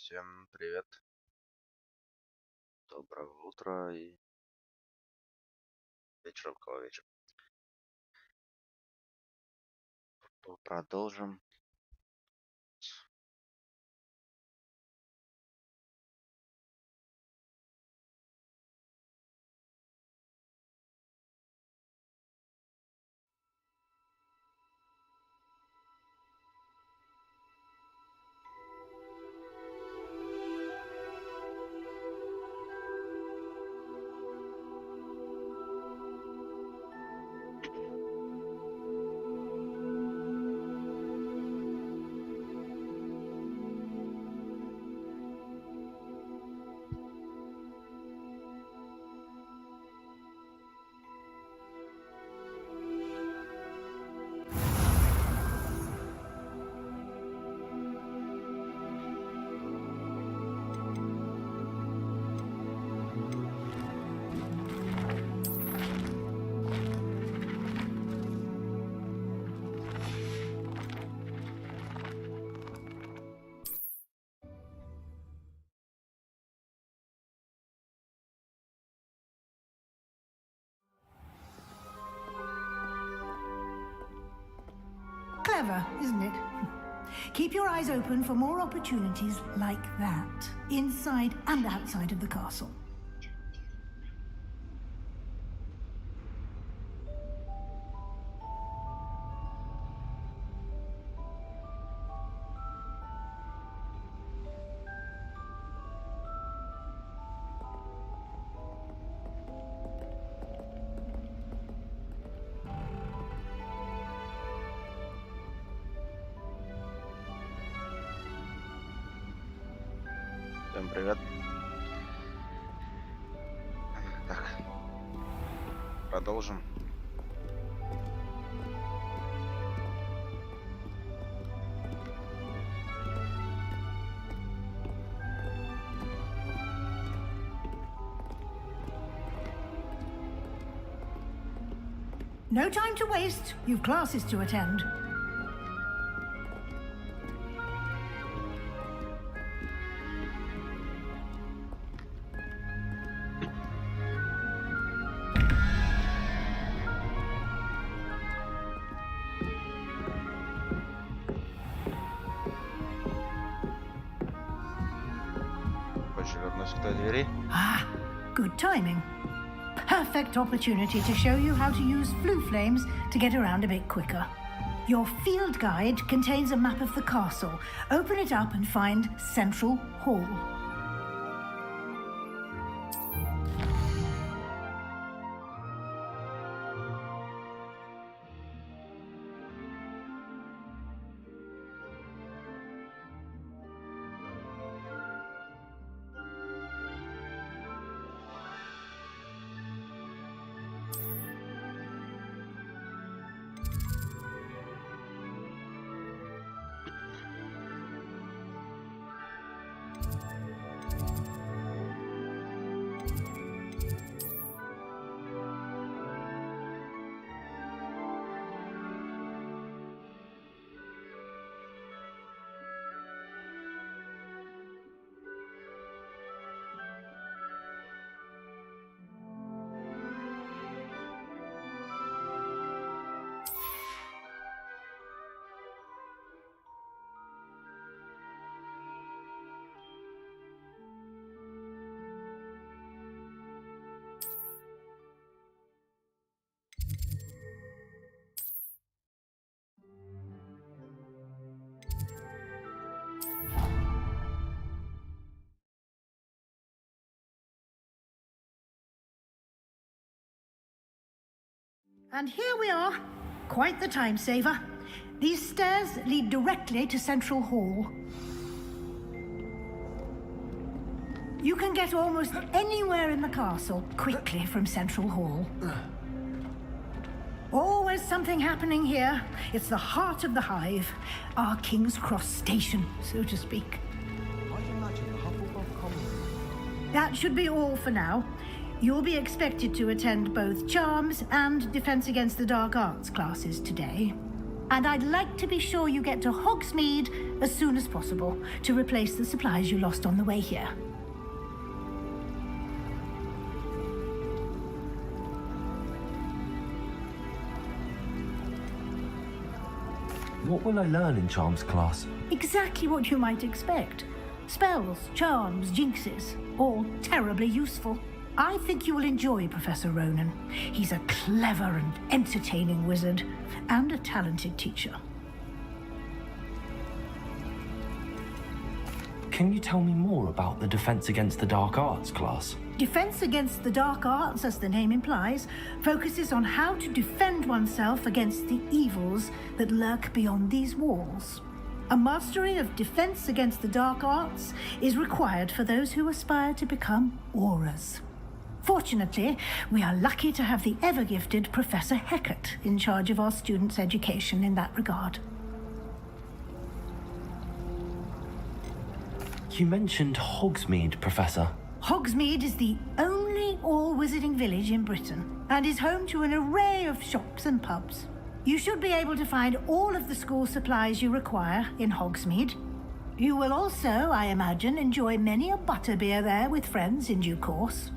Всем привет, доброго утра и вечера, у кого вечер. Продолжим. Clever, isn't it? Keep your eyes open for more opportunities like that, inside and outside of the castle. Всем привет. Так, продолжим. No time to waste. You've classes to attend. Позже вернусь к той двери. Ah, good timing. Perfect opportunity to show you how to use flue flames to get around a bit quicker. Your field guide contains a map of the castle. Open it up and find Central Hall. And here we are. Quite the time saver. These stairs lead directly to Central Hall. You can get almost anywhere in the castle quickly from Central Hall. Always something happening here. It's the heart of the hive. Our King's Cross station, so to speak. That should be all for now. You'll be expected to attend both Charms and Defense Against the Dark Arts classes today. And I'd like to be sure you get to Hogsmeade as soon as possible to replace the supplies you lost on the way here. What will I learn in Charms class? Exactly what you might expect. Spells, charms, jinxes, all terribly useful. I think you will enjoy Professor Ronan. He's a clever and entertaining wizard, and a talented teacher. Can you tell me more about the Defense Against the Dark Arts class? Defense Against the Dark Arts, as the name implies, focuses on how to defend oneself against the evils that lurk beyond these walls. A mastery of Defense Against the Dark Arts is required for those who aspire to become auras. Fortunately, we are lucky to have the ever-gifted Professor Hecat in charge of our students' education in that regard. You mentioned Hogsmeade, Professor. Hogsmeade is the only all-wizarding village in Britain and is home to an array of shops and pubs. You should be able to find all of the school supplies you require in Hogsmeade. You will also, I imagine, enjoy many a butterbeer there with friends in due course.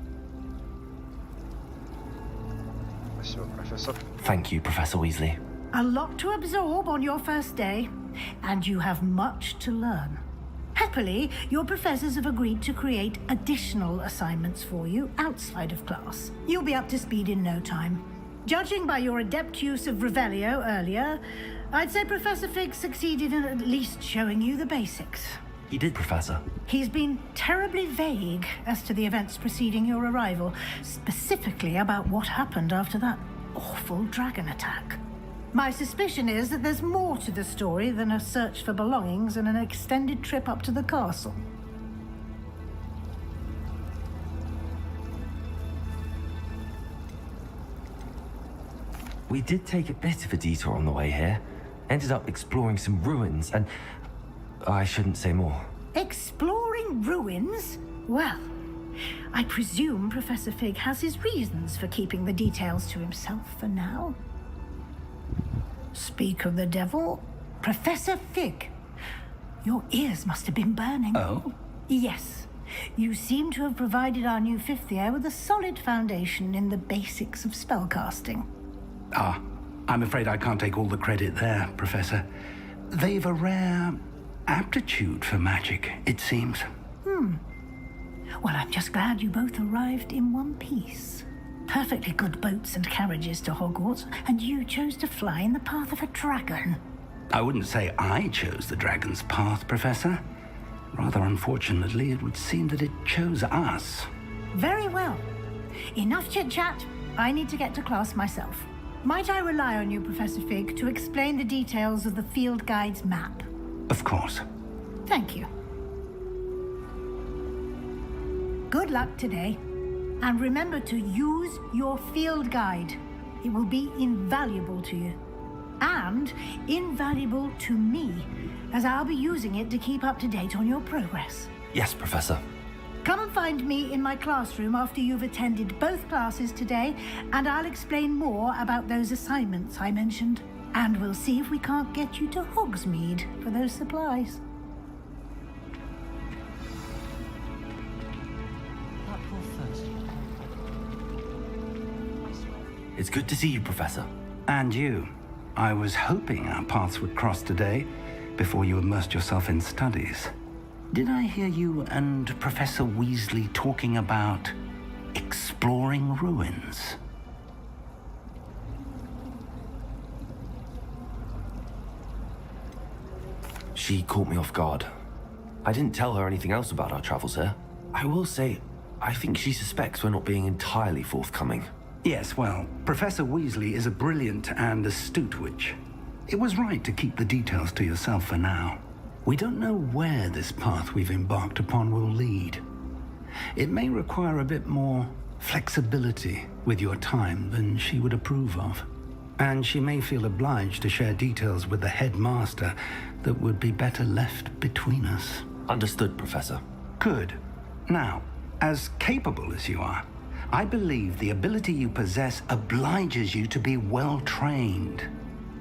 Спасибо, профессор. Thank you, Professor Weasley. A lot to absorb on your first day, and you have much to learn. Happily, your professors have agreed to create additional assignments for you outside of class. You'll be up to speed in no time. Judging by your adept use of Revelio earlier, I'd say Professor Fig succeeded in at least showing you the basics. He did, Professor. He's been terribly vague as to the events preceding your arrival, specifically about what happened after that awful dragon attack. My suspicion is that there's more to the story than a search for belongings and an extended trip up to the castle. We did take a bit of a detour on the way here. Ended up exploring some ruins and... I shouldn't say more. Exploring ruins? Well, I presume Professor Fig has his reasons for keeping the details to himself for now. Speak of the devil, Professor Fig. Your ears must have been burning. Oh? Yes. You seem to have provided our new fifth year with a solid foundation in the basics of spellcasting. Ah, I'm afraid I can't take all the credit there, Professor. They've a rare aptitude for magic, it seems. Well, I'm just glad you both arrived in one piece. Perfectly good boats and carriages to Hogwarts, and you chose to fly in the path of a dragon. I wouldn't say I chose the dragon's path, Professor. Rather unfortunately, it would seem that it chose us. Very well. Enough chit-chat. I need to get to class myself. Might I rely on you, Professor Fig, to explain the details of the field guide's map? Of course. Thank you. Good luck today. And remember to use your field guide. It will be invaluable to you. And invaluable to me, as I'll be using it to keep up to date on your progress. Yes, Professor. Come and find me in my classroom after you've attended both classes today, and I'll explain more about those assignments I mentioned. And we'll see if we can't get you to Hogsmeade for those supplies. It's good to see you, Professor. And you. I was hoping our paths would cross today, before you immersed yourself in studies. Did I hear you and Professor Weasley talking about exploring ruins? She caught me off guard. I didn't tell her anything else about our travels here. I will say, I think she suspects we're not being entirely forthcoming. Yes, well, Professor Weasley is a brilliant and astute witch. It was right to keep the details to yourself for now. We don't know where this path we've embarked upon will lead. It may require a bit more flexibility with your time than she would approve of. And she may feel obliged to share details with the headmaster that would be better left between us. Understood, Professor. Good. Now, as capable as you are, I believe the ability you possess obliges you to be well trained.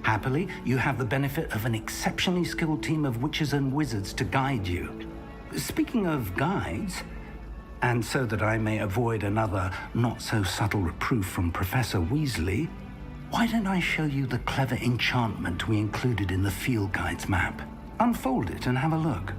Happily, you have the benefit of an exceptionally skilled team of witches and wizards to guide you. Speaking of guides, and so that I may avoid another not-so-subtle reproof from Professor Weasley, why don't I show you the clever enchantment we included in the field guide's map? Unfold it and have a look.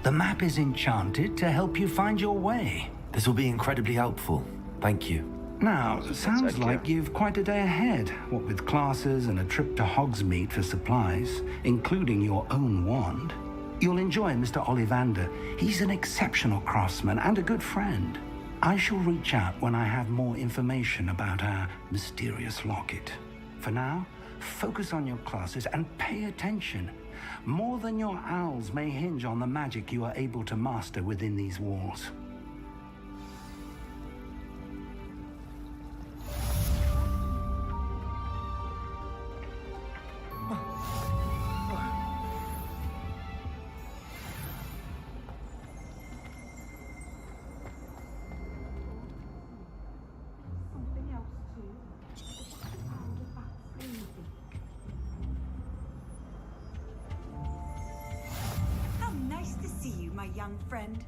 The map is enchanted to help you find your way. This will be incredibly helpful. Thank you. Now, sounds like you've quite a day ahead, what with classes and a trip to Hogsmeade for supplies, including your own wand. You'll enjoy Mr. Ollivander. He's an exceptional craftsman and a good friend. I shall reach out when I have more information about our mysterious locket. For now, focus on your classes and pay attention. More than your owls may hinge on the magic you are able to master within these walls. Young friend.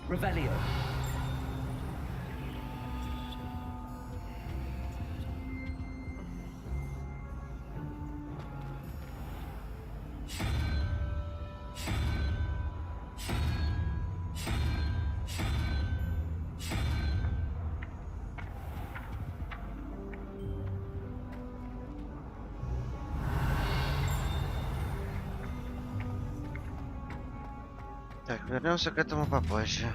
Revelio. Так, вернемся к этому попозже.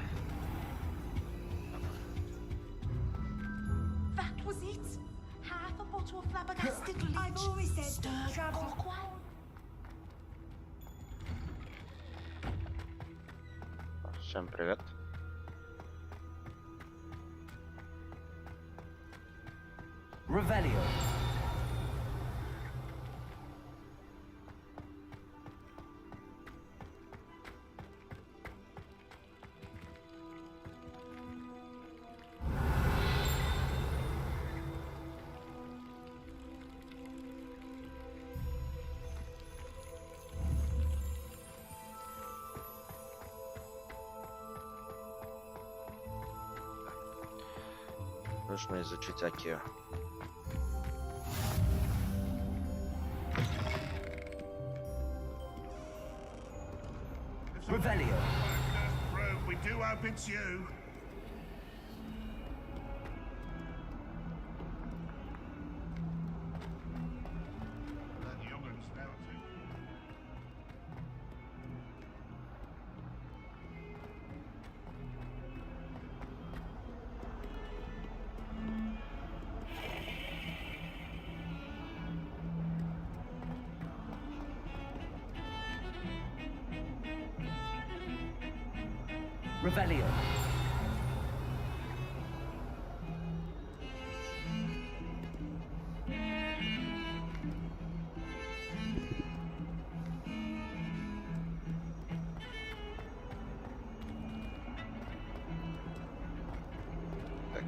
That was it. Half a bottle of flabbergasted leech. I've always said travel. Всем привет. Revelio. Нужно изучить Акию. Revelio. We do hope it's you. Revelio. Так.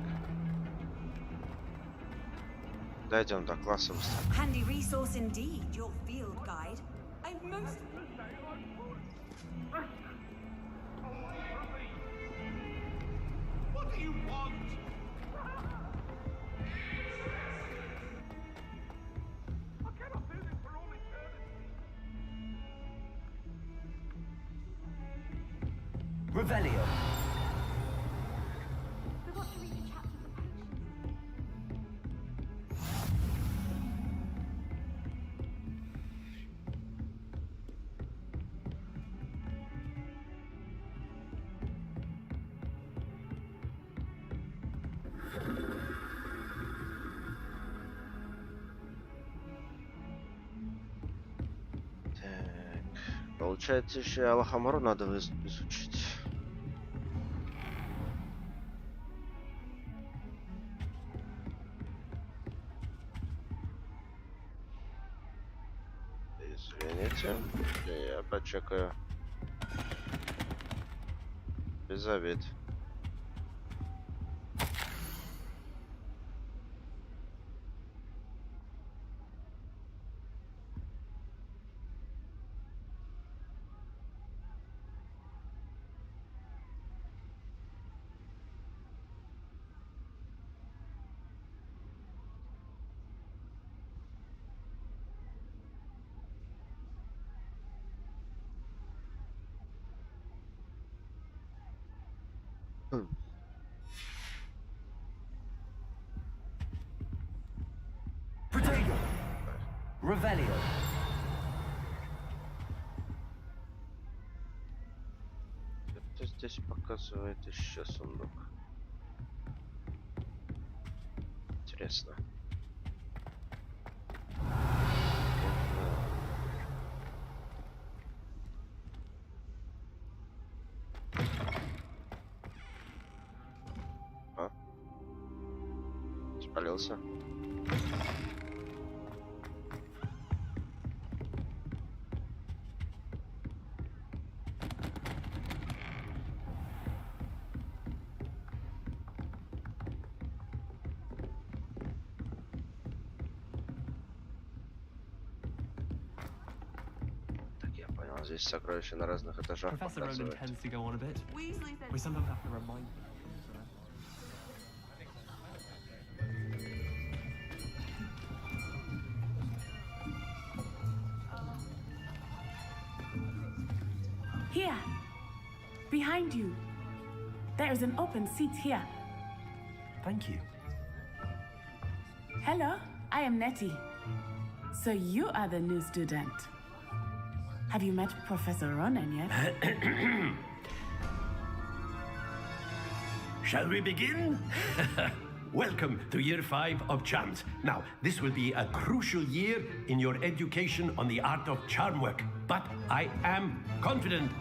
Дойдем до класса быстро. Handy resource indeed, your field guide. I'm most. What do you want? I cannot do this for all eternity. Revelio. Forgot to read the chapter for patience. Так. Получается, еще и Алхамру надо изучить. Извините, я почекаю. Без обид. Potato. Revelio. Это здесь показывает еще сундук. Интересно. А? Спалился. Так, я понял. Здесь сокровища на разных этажах Professor Roman показывают. tends to go on a bit. Weasley said. We sometimes have to remind him. Here, behind you. There is an open seat here. Thank you. Hello, I am Nettie. So you are the new student. Have you met Professor Ronan yet? Shall we begin? Welcome to year 5 of charms. Now, this will be a crucial year in your education on the art of charm work. But I am confident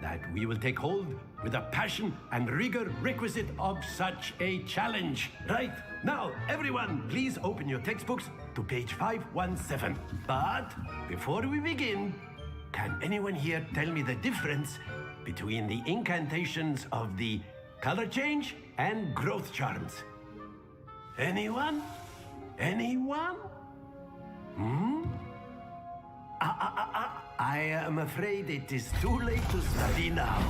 that we will take hold with the passion and rigor requisite of such a challenge. Right, now, everyone, please open your textbooks to page 517. But before we begin, can anyone here tell me the difference between the incantations of the color change and growth charms? Anyone? Anyone? I am afraid it is too late to study now.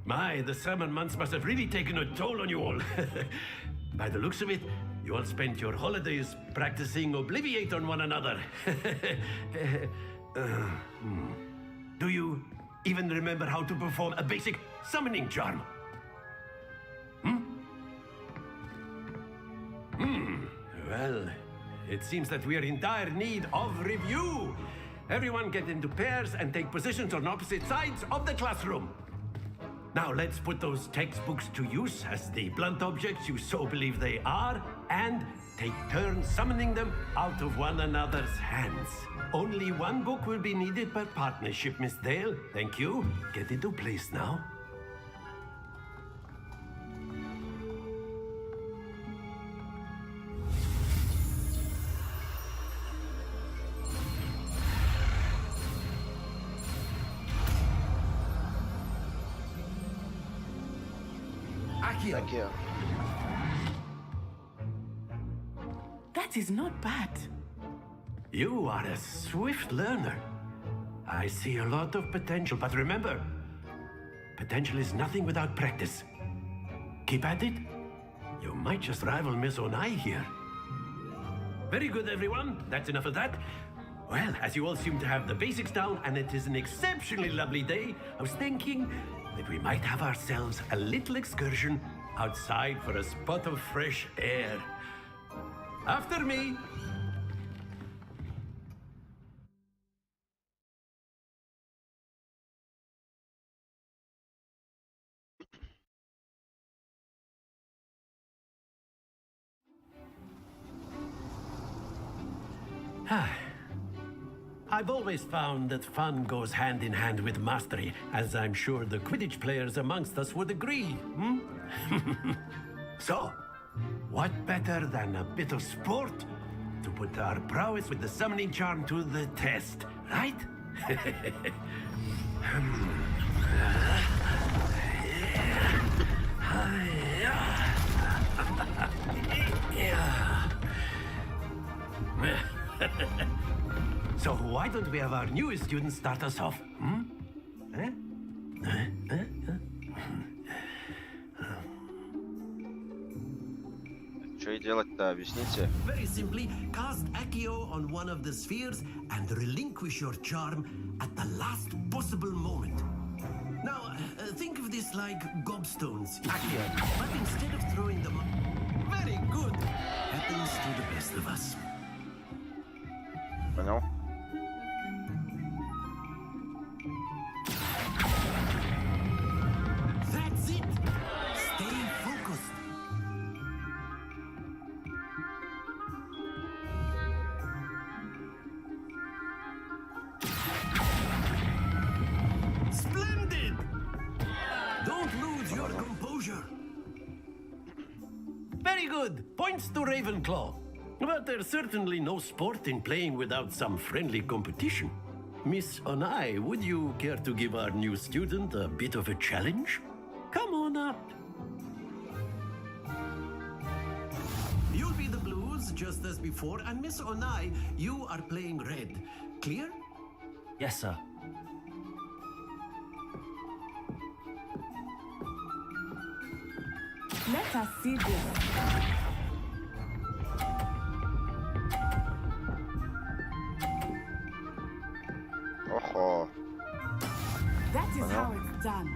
My, the summer months must have really taken a toll on you all. By the looks of it, you all spent your holidays practicing Obliviate on one another. Do you even remember how to perform a basic summoning charm? Well, it seems that we are in dire need of review. Everyone get into pairs and take positions on opposite sides of the classroom. Now let's put those textbooks to use as the blunt objects you so believe they are, and take turns summoning them out of one another's hands. Only one book will be needed per partnership, Miss Dale. Thank you. Get into place now. Акио. That is not bad. You are a swift learner. I see a lot of potential, but remember, potential is nothing without practice. Keep at it. You might just rival Miss Onai here. Very good, everyone. That's enough of that. Well, as you all seem to have the basics down, and it is an exceptionally lovely day, I was thinking that we might have ourselves a little excursion outside for a spot of fresh air. After me. I've always found that fun goes hand in hand with mastery, as I'm sure the Quidditch players amongst us would agree. So, what better than a bit of sport to put our prowess with the summoning charm to the test, right? So why don't we have our newest student start us off? Что и делать-то, объясните? Very simply, cast Accio on one of the spheres and relinquish your charm at the last possible moment. Now, think of this like gobstones, Accio, but instead of throwing them up, very good, happens to the best of us. Понял? That's it! Stay focused. Splendid! Don't lose your composure. Very good. Points to Ravenclaw. But there's certainly no sport in playing without some friendly competition. Miss Onai, would you care to give our new student a bit of a challenge? Come on up. You'll be the blues just as before, and Miss Onai, you are playing red. Clear? Yes, sir. Let us see this. Охо. That is how it's done.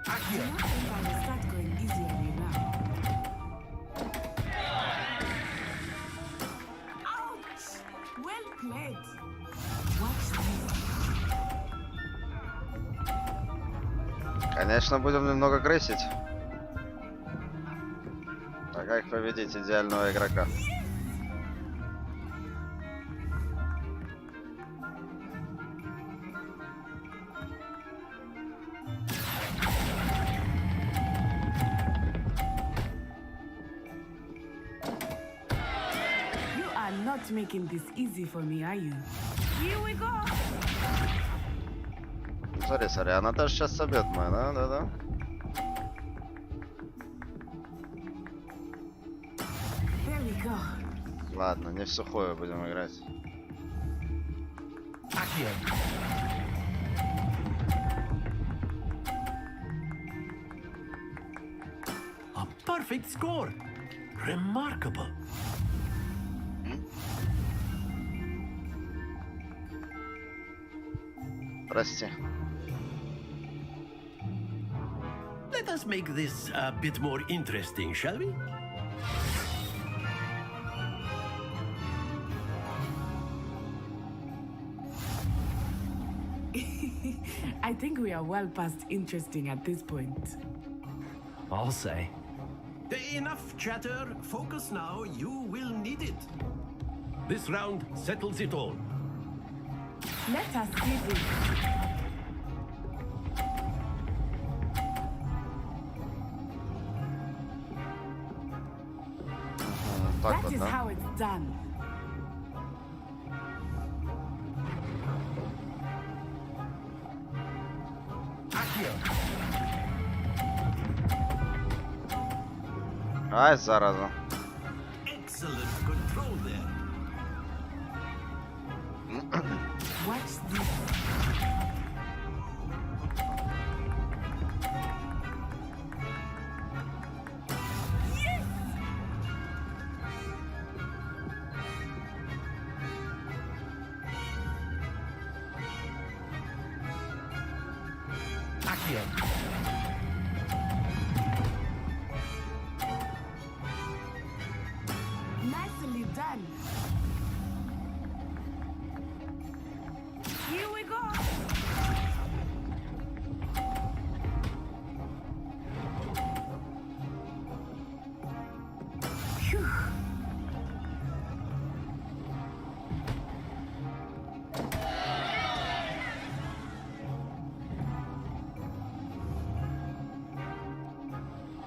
I think I will start going easy on you now. Ouch! Well played. Watch this. Конечно, будем немного грессить. А как победить идеального игрока? You are not making this easy for me, are you? Here we go. Смотри, она даже сейчас собьет моя, да? There we go. Ладно, не в сухую будем играть. A perfect score. Remarkable. Прости. Let us make this a bit more interesting, shall we? I think we are well past interesting at this point. I'll say. Enough chatter. Focus now. You will need it. This round settles it all. Let us see this. Так That вот, is да? how it's done. Ай, зараза. Excellent control there. Watch this. Nicely done. Here we go. Phew.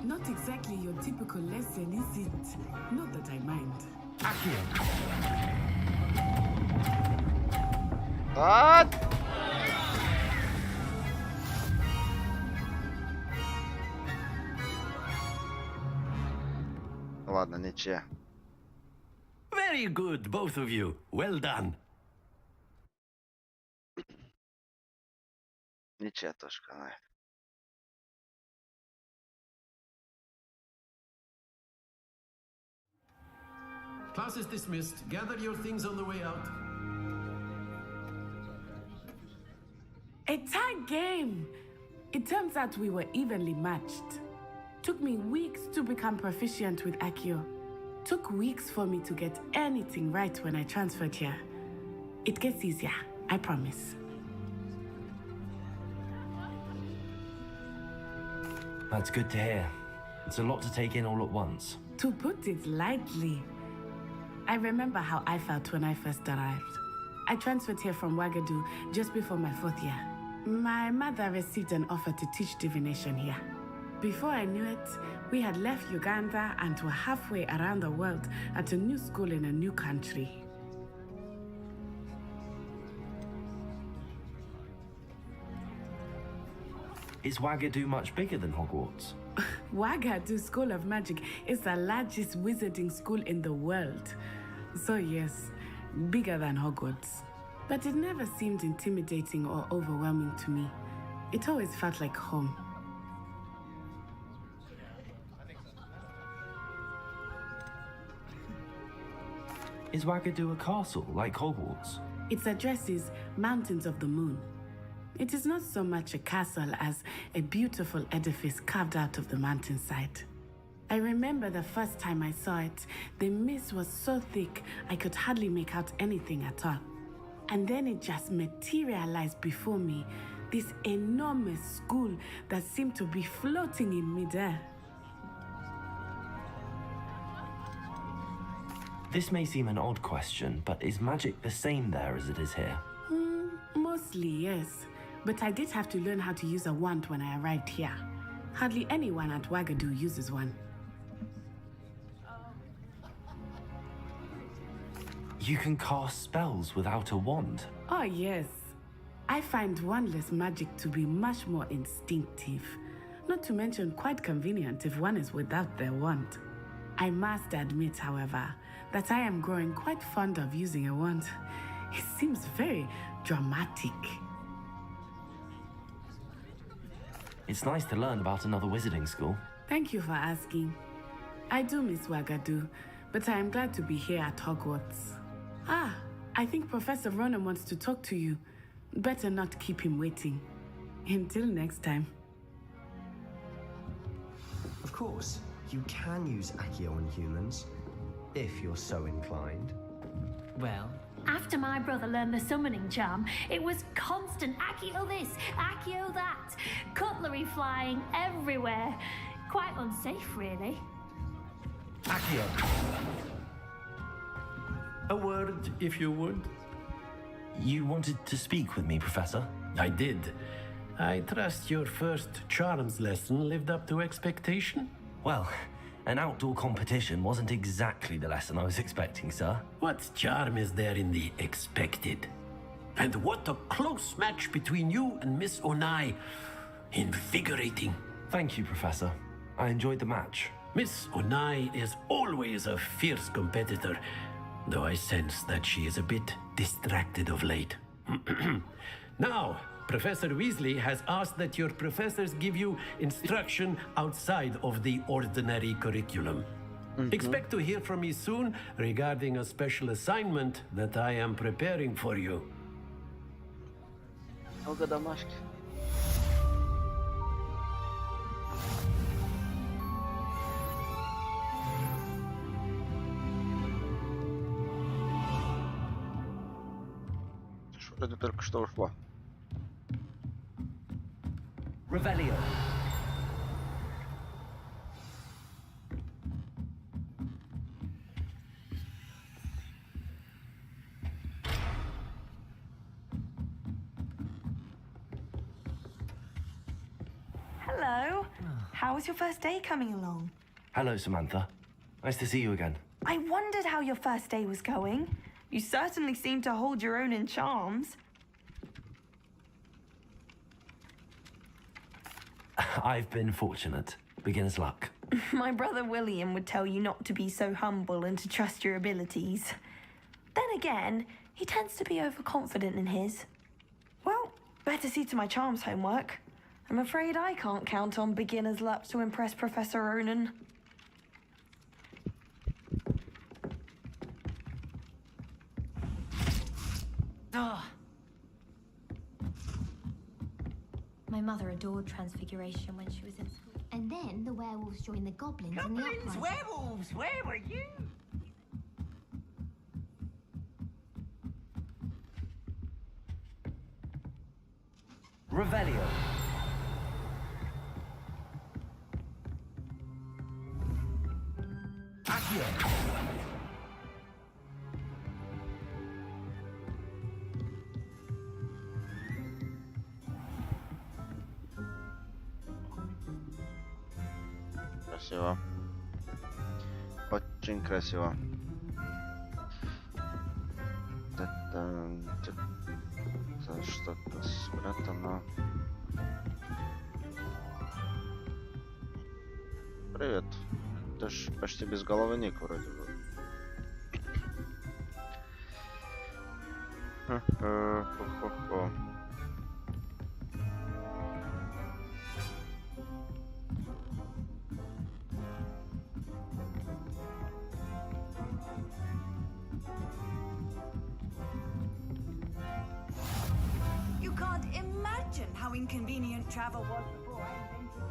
Not exactly your typical lesson, is it? Not that I mind. А! Ладно, ничья. Very good, both of you. Well done. Ничья тоже канает. Class is dismissed. Gather your things on the way out. A tag game! It turns out we were evenly matched. Took me weeks to become proficient with Accio. Took weeks for me to get anything right when I transferred here. It gets easier, I promise. That's good to hear. It's a lot to take in all at once. To put it lightly, I remember how I felt when I first arrived. I transferred here from Wagadu just before my 4th year. My mother received an offer to teach divination here. Before I knew it, we had left Uganda and were halfway around the world at a new school in a new country. Is Wagadu much bigger than Hogwarts? Wagadu School of Magic is the largest wizarding school in the world. So yes, bigger than Hogwarts. But it never seemed intimidating or overwhelming to me. It always felt like home. Is Wagadu a castle like Hogwarts? Its address is Mountains of the Moon. It is not so much a castle as a beautiful edifice carved out of the mountainside. I remember the first time I saw it, the mist was so thick I could hardly make out anything at all. And then it just materialized before me, this enormous school that seemed to be floating in midair. This may seem an odd question, but is magic the same there as it is here? Mostly, yes. But I did have to learn how to use a wand when I arrived here. Hardly anyone at Wagadu uses one. You can cast spells without a wand. Oh, yes. I find wandless magic to be much more instinctive. Not to mention quite convenient if one is without their wand. I must admit, however, that I am growing quite fond of using a wand. It seems very dramatic. It's nice to learn about another wizarding school. Thank you for asking. I do miss Wagadu, but I am glad to be here at Hogwarts. Ah, I think Professor Ronan wants to talk to you. Better not keep him waiting. Until next time. Of course, you can use Accio on humans, if you're so inclined. Well, After my brother learned the summoning charm, it was constant Accio this, Accio that, cutlery flying everywhere. Quite unsafe, really. Accio. A word, if you would. You wanted to speak with me, Professor? I did. I trust your first charms lesson lived up to expectation? Well, an outdoor competition wasn't exactly the lesson I was expecting, sir. What charm is there in the expected? And what a close match between you and Miss Onai. Invigorating. Thank you, Professor. I enjoyed the match. Miss Onai is always a fierce competitor, though I sense that she is a bit distracted of late. Now, Professor Weasley has asked that your professors give you instruction outside of the ordinary curriculum. Expect to hear from me soon regarding a special assignment that I am preparing for you. Много домашки. Вроде только что ушла. Revelio. Hello. How was your first day coming along? Hello, Samantha. Nice to see you again. I wondered how your first day was going. You certainly seem to hold your own in charms. I've been fortunate. Beginner's luck. My brother William would tell you not to be so humble and to trust your abilities. Then again, he tends to be overconfident in his. Well, better see to my charms homework. I'm afraid I can't count on beginner's luck to impress Professor Ronan. My mother adored Transfiguration when she was in school. And then the werewolves joined the goblins in the uprising. Werewolves! Where were you? Revelio. Accio. Красиво. Очень красиво. Это что-то спрятано. Привет. Ты ж почти безголовый ник вроде бы. Хо-хо-хо. You can't imagine how inconvenient travel was before I invented it.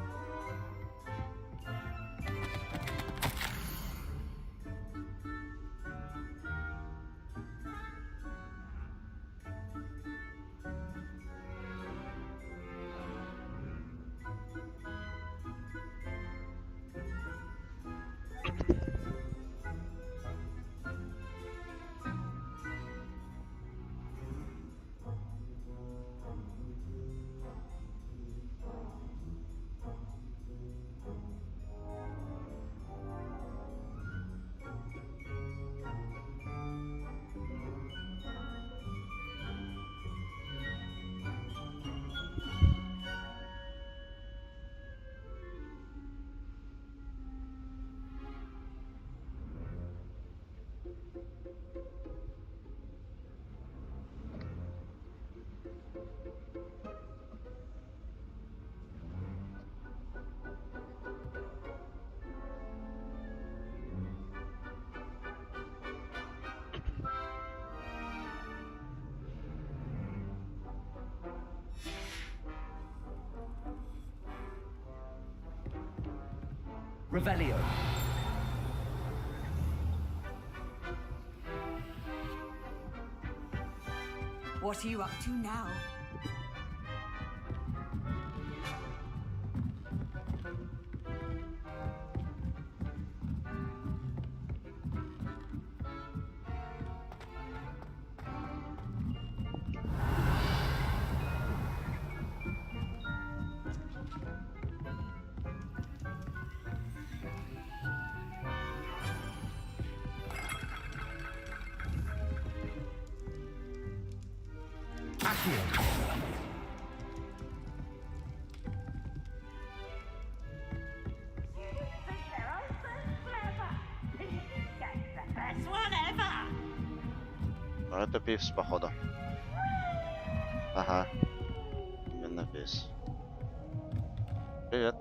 Revelio. What are you up to now? Ну, это Пивс, походу. Ага. Именно Пивс. Привет.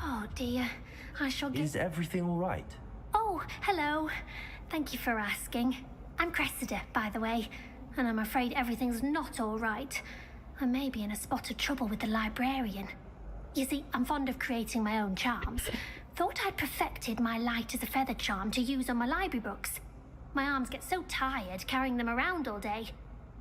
Oh dear, I shall get... Is everything all right? Oh, hello. Thank you for asking. I'm Cressida, by the way, and I'm afraid everything's not all right. I may be in a spot of trouble with the librarian. You see, I'm fond of creating my own charms. Thought I'd perfected my light as a feather charm to use on my library books. My arms get so tired carrying them around all day.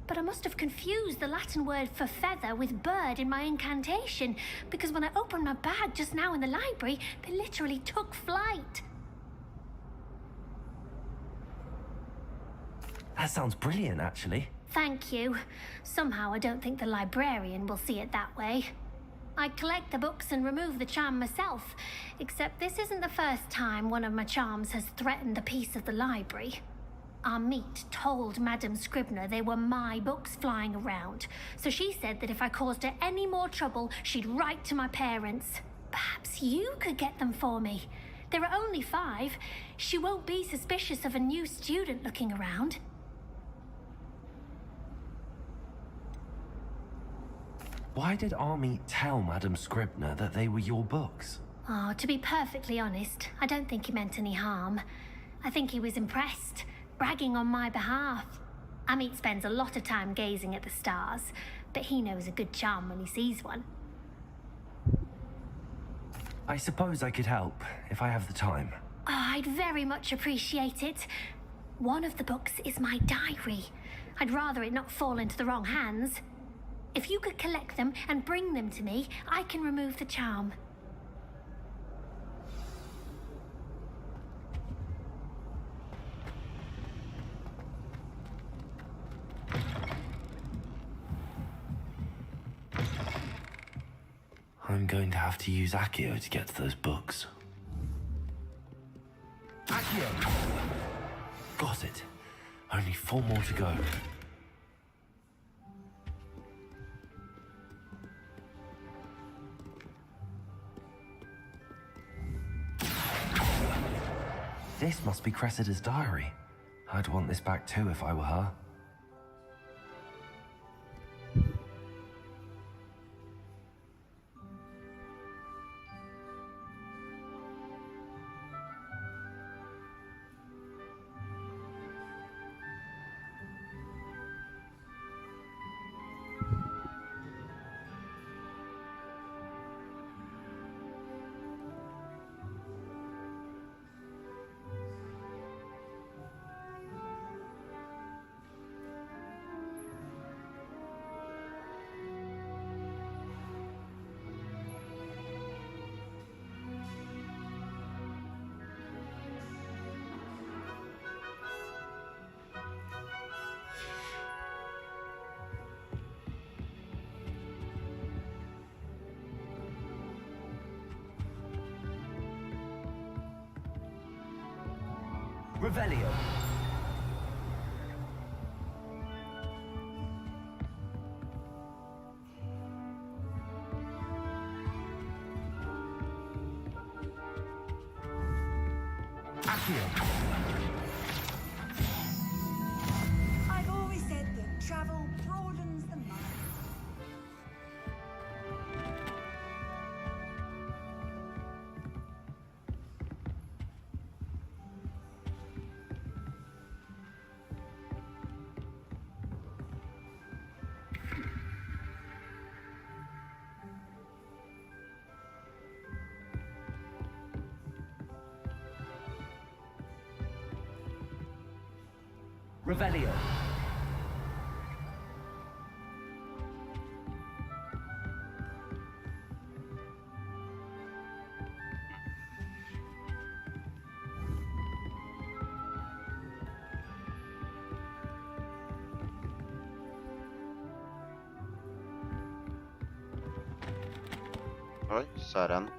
But I must have confused the Latin word for feather with bird in my incantation, because when I opened my bag just now in the library, they literally took flight. That sounds brilliant, actually. Thank you. Somehow I don't think the librarian will see it that way. I collect the books and remove the charm myself, except this isn't the first time one of my charms has threatened the peace of the library. Our meet told Madame Scribner they were my books flying around, so she said that if I caused her any more trouble, she'd write to my parents. Perhaps you could get them for me. There are only 5. She won't be suspicious of a new student looking around. Why did Army tell Madame Scribner that they were your books? Oh, to be perfectly honest, I don't think he meant any harm. I think he was impressed, bragging on my behalf. Amit spends a lot of time gazing at the stars, but he knows a good charm when he sees one. I suppose I could help, if I have the time. Oh, I'd very much appreciate it. One of the books is my diary. I'd rather it not fall into the wrong hands. If you could collect them and bring them to me, I can remove the charm. I'm going to have to use Accio to get to those books. Accio! Got it. Only 4 more to go. This must be Cressida's diary. I'd want this back too if I were her. Revelio. Accio. I've always said that travel broadens the mind. Revelio. Oj, Saren.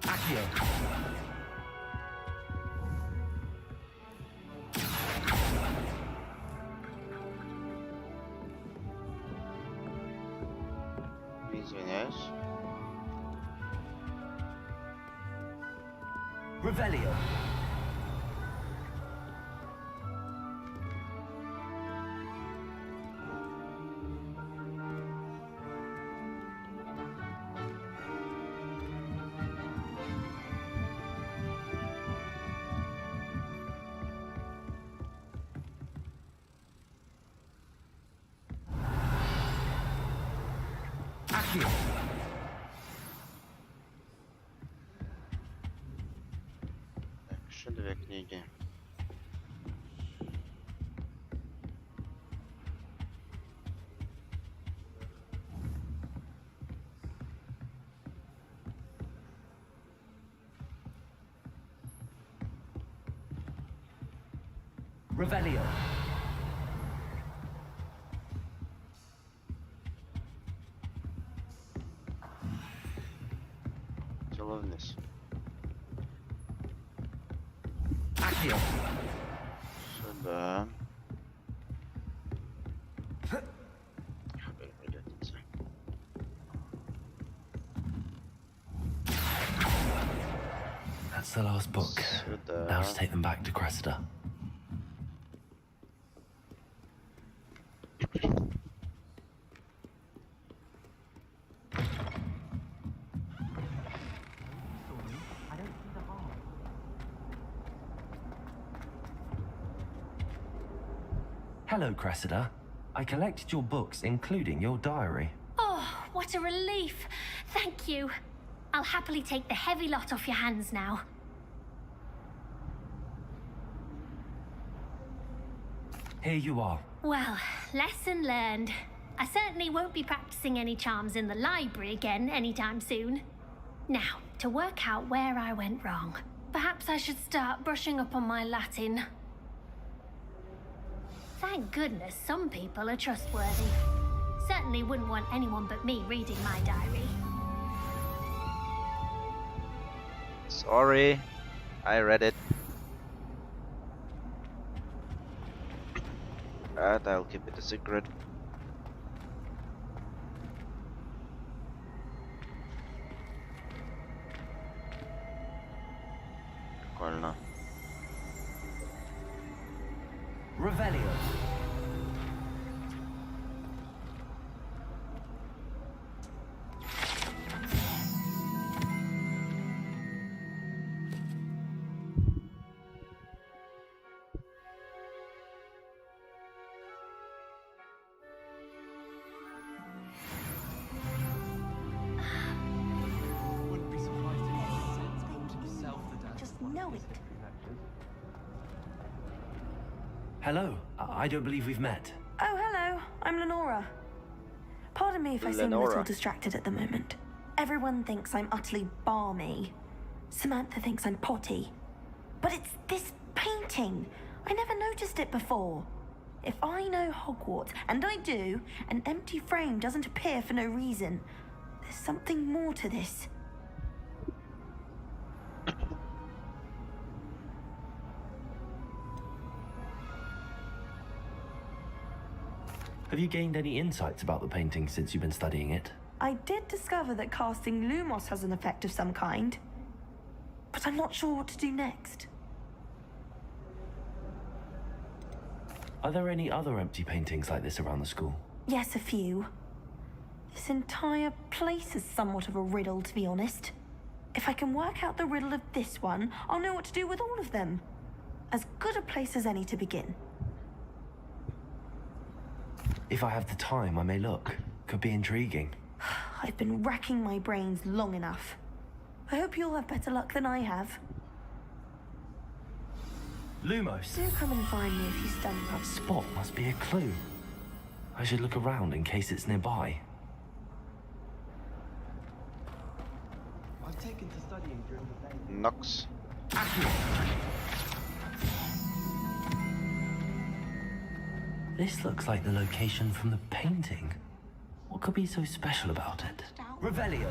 Accio. Извиняюсь. Revelio. Accio. Так, еще две книги. Revelio. Дело вниз. Accio. Сюда. Придется. That's the last book. Сюда. Now to take them back to Cressida. Hello, Cressida. I collected your books, including your diary. Oh, what a relief. Thank you. I'll happily take the heavy lot off your hands now. Here you are. Well, lesson learned. I certainly won't be practicing any charms in the library again anytime soon. Now, to work out where I went wrong. Perhaps I should start brushing up on my Latin. Thank goodness some people are trustworthy. Certainly wouldn't want anyone but me reading my diary. Sorry, I read it. I'll keep it a secret. Прикольно. Revelio. Wouldn't be surprised if he sends called himself the dad. Just know it. Hello. I don't believe we've met. Oh, hello. I'm Lenora. Pardon me if I seem a little Lenora. distracted at the moment. Everyone thinks I'm utterly balmy. Samantha thinks I'm potty. But it's this painting. I never noticed it before. If I know Hogwarts, and I do, an empty frame doesn't appear for no reason. There's something more to this. Have you gained any insights about the painting since you've been studying it? I did discover that casting Lumos has an effect of some kind. But I'm not sure what to do next. Are there any other empty paintings like this around the school? Yes, a few. This entire place is somewhat of a riddle, to be honest. If I can work out the riddle of this one, I'll know what to do with all of them. As good a place as any to begin. If I have the time, I may look. Could be intriguing. I've been racking my brains long enough. I hope you'll have better luck than I have. Lumos. Do come and find me if you stumble. That spot must be a clue. I should look around in case it's nearby. I've taken to studying during the day. Nox. This looks like the location from the painting. What could be so special about it? Revelio.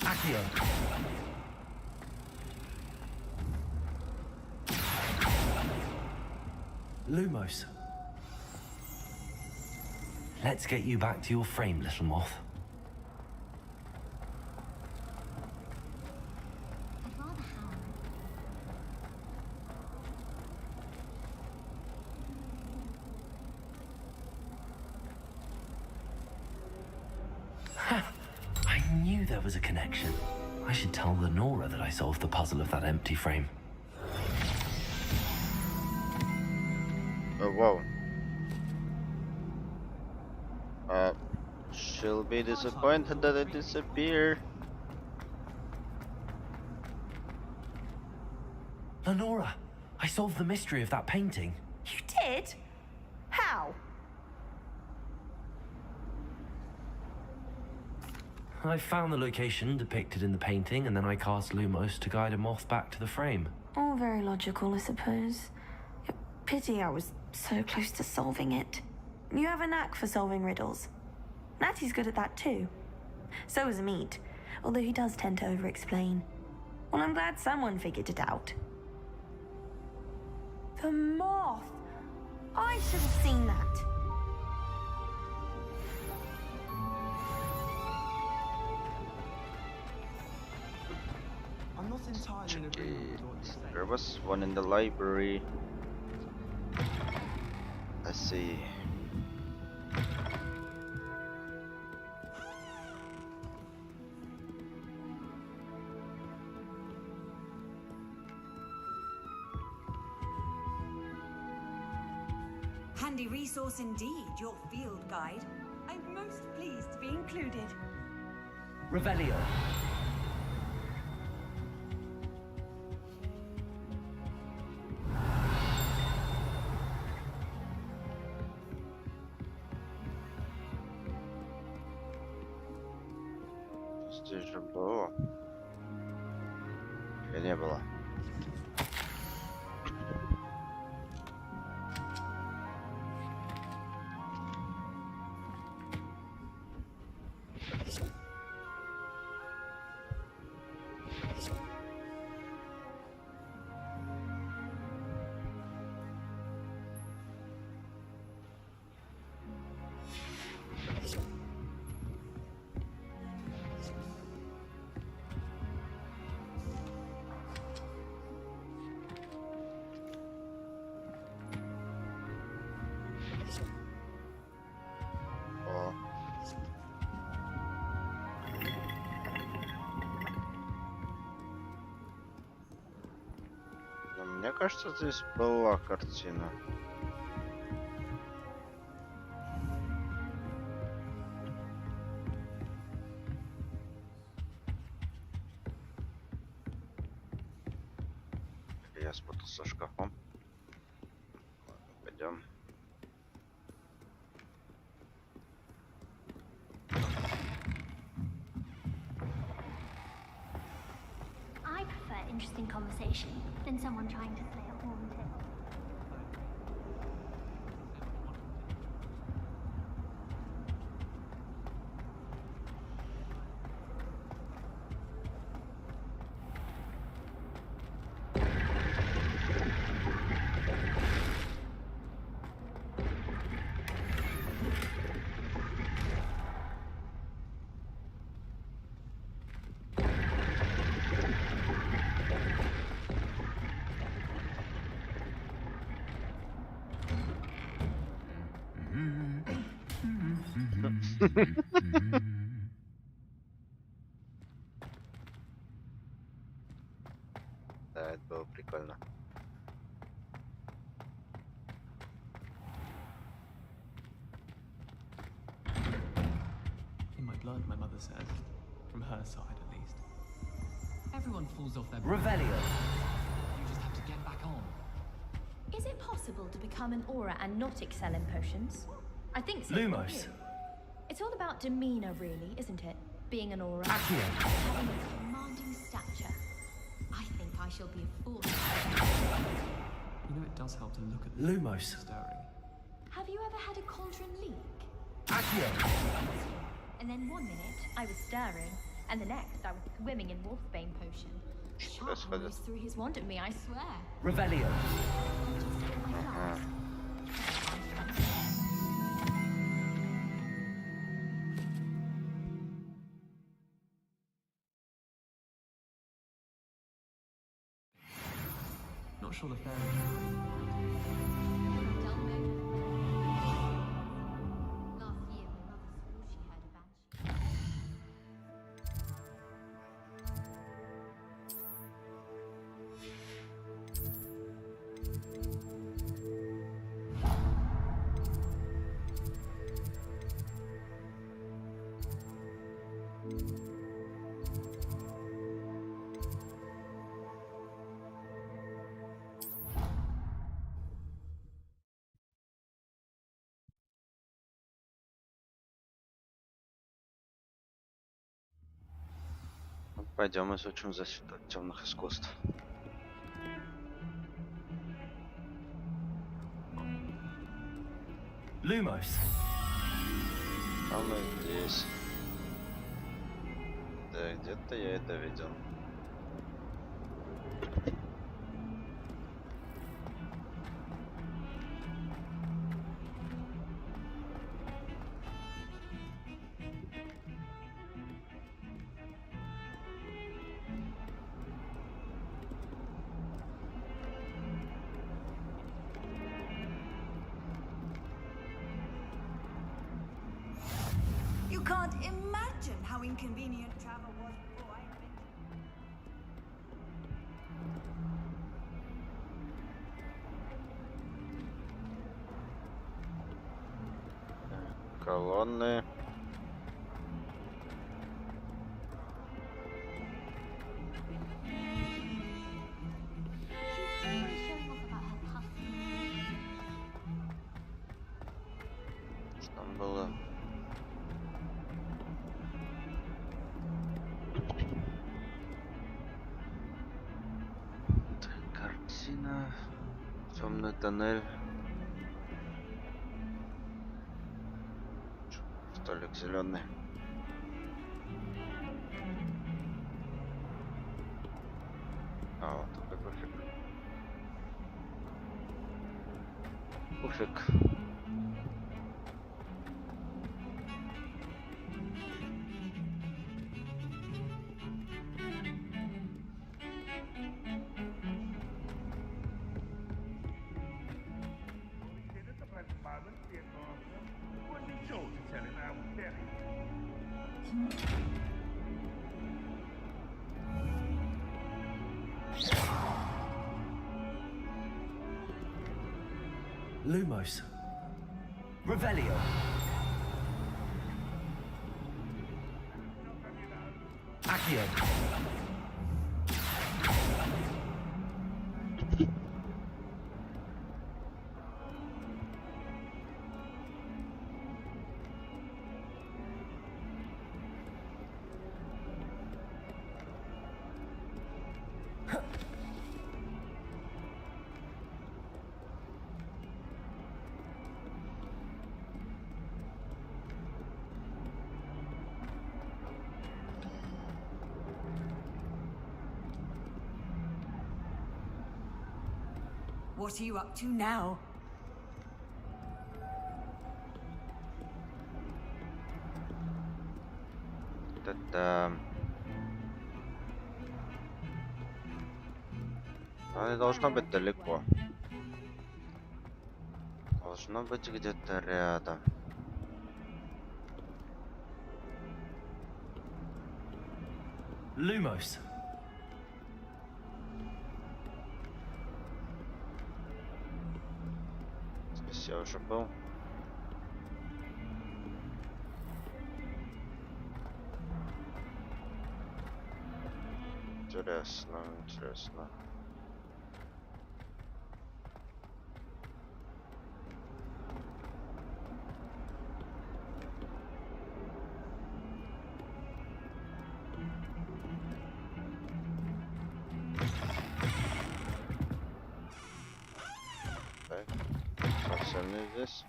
Accio. Lumos. Let's get you back to your frame, little moth. I'd rather have. I knew there was a connection. I should tell Lenora that I solved the puzzle of that empty frame. Oh, wow. She'll be disappointed that it disappeared. Lenora, I solved the mystery of that painting. You did? How? I found the location depicted in the painting, and then I cast Lumos to guide a moth back to the frame. All very logical, I suppose. Pity I was so close to solving it. You have a knack for solving riddles. Natty's good at that too. So is Amit, although he does tend to over-explain. Well, I'm glad someone figured it out. The moth! I should have seen that. I'm not entirely in agreement with what you say. There was one in the library. Let's see. Handy resource indeed, your field guide. I'm most pleased to be included. Revelio. Здесь же было. Или не было? Мне кажется, здесь была картина. Я спутался с шкафом. Ладно, пойдем. I prefer interesting conversation than someone trying to slay a haunted. Да, это было прикольно. In my blood, my mother says. From her side, at least. Everyone falls off their... Revelio. You just have to get back on. Is it possible to become an aura and not excel in potions? I think so. Lumos. It's all about demeanor, really, isn't it? Being an aura. Accio. Having a commanding stature. I think I shall be a fool. You know, it does help to look at the Lumos. stirring. Have you ever had a cauldron leak? Accio. And then one minute I was stirring, and the next I was swimming in wolfsbane potion. Sharp almost threw his wand at me, I swear. Revelio. Not sure the fairy. Last year, my mother swore she heard a banshee. Пойдем изучим защиту от темных искусств. Lumos. А мы здесь. Да, где-то я это видел. You can't imagine how inconvenient travel was before I invented. Колонны. Что там было? Картина. Темный тоннель. Столик зеленый. А, вот такой пуфик. Пуфик. At the present moment, the advancement would be sure to tell him how very. Lumos. Revelio. Accio. What are you up to now? Она должна быть далеко. Должно быть где-то рядом. Lumos. Здесь я уже был. Интересно, интересно. Так, пацаны здесь.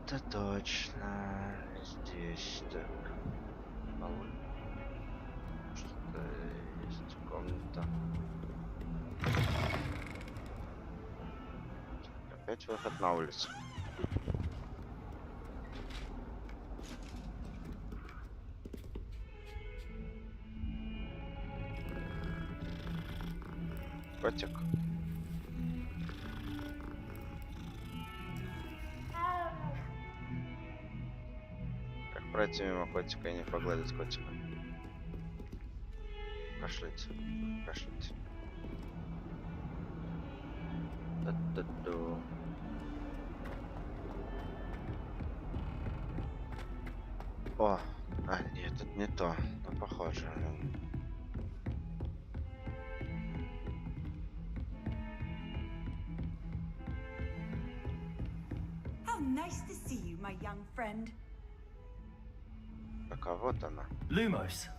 Это точно здесь, так. Что-то есть комната. Опять выход на улицу. Котик. Как пройти мимо котика и не погладить котика? Кашлять. Кашлять. Да-да-да. О! А, нет, это не то. Но похоже. How nice to see you, my young friend. Так, а вот она. Lumos.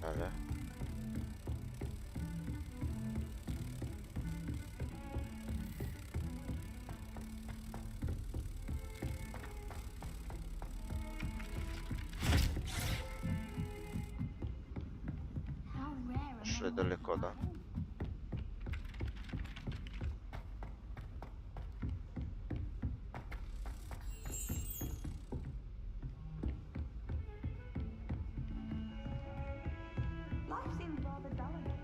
Ага. Шли далеко, да? Life seems rather dull again.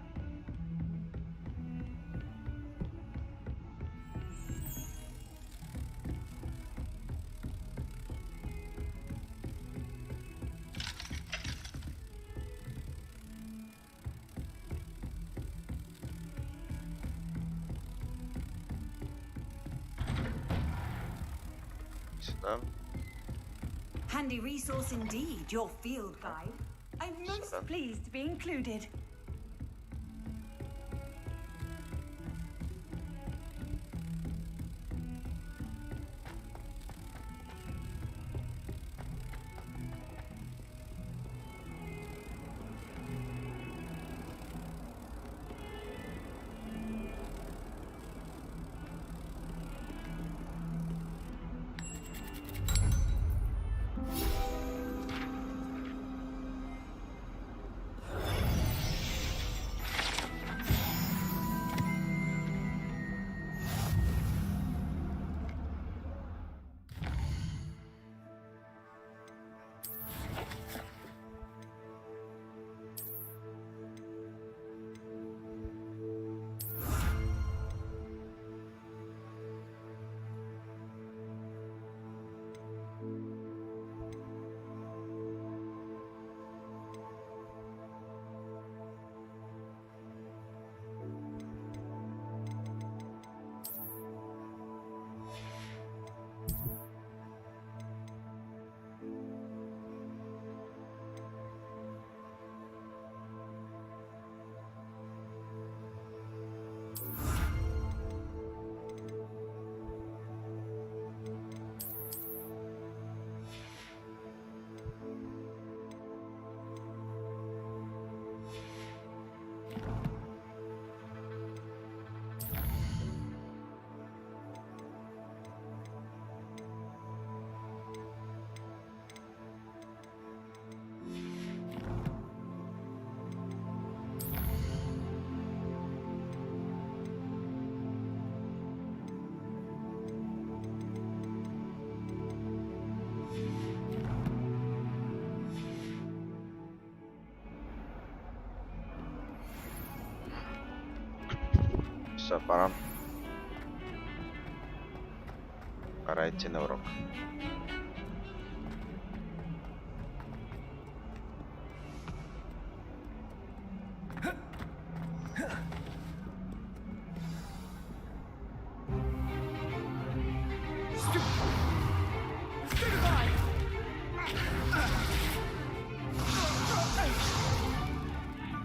Сюда. Handy resource indeed, your field guide. I'm most pleased to be included. Все, пора. Пора идти на урок.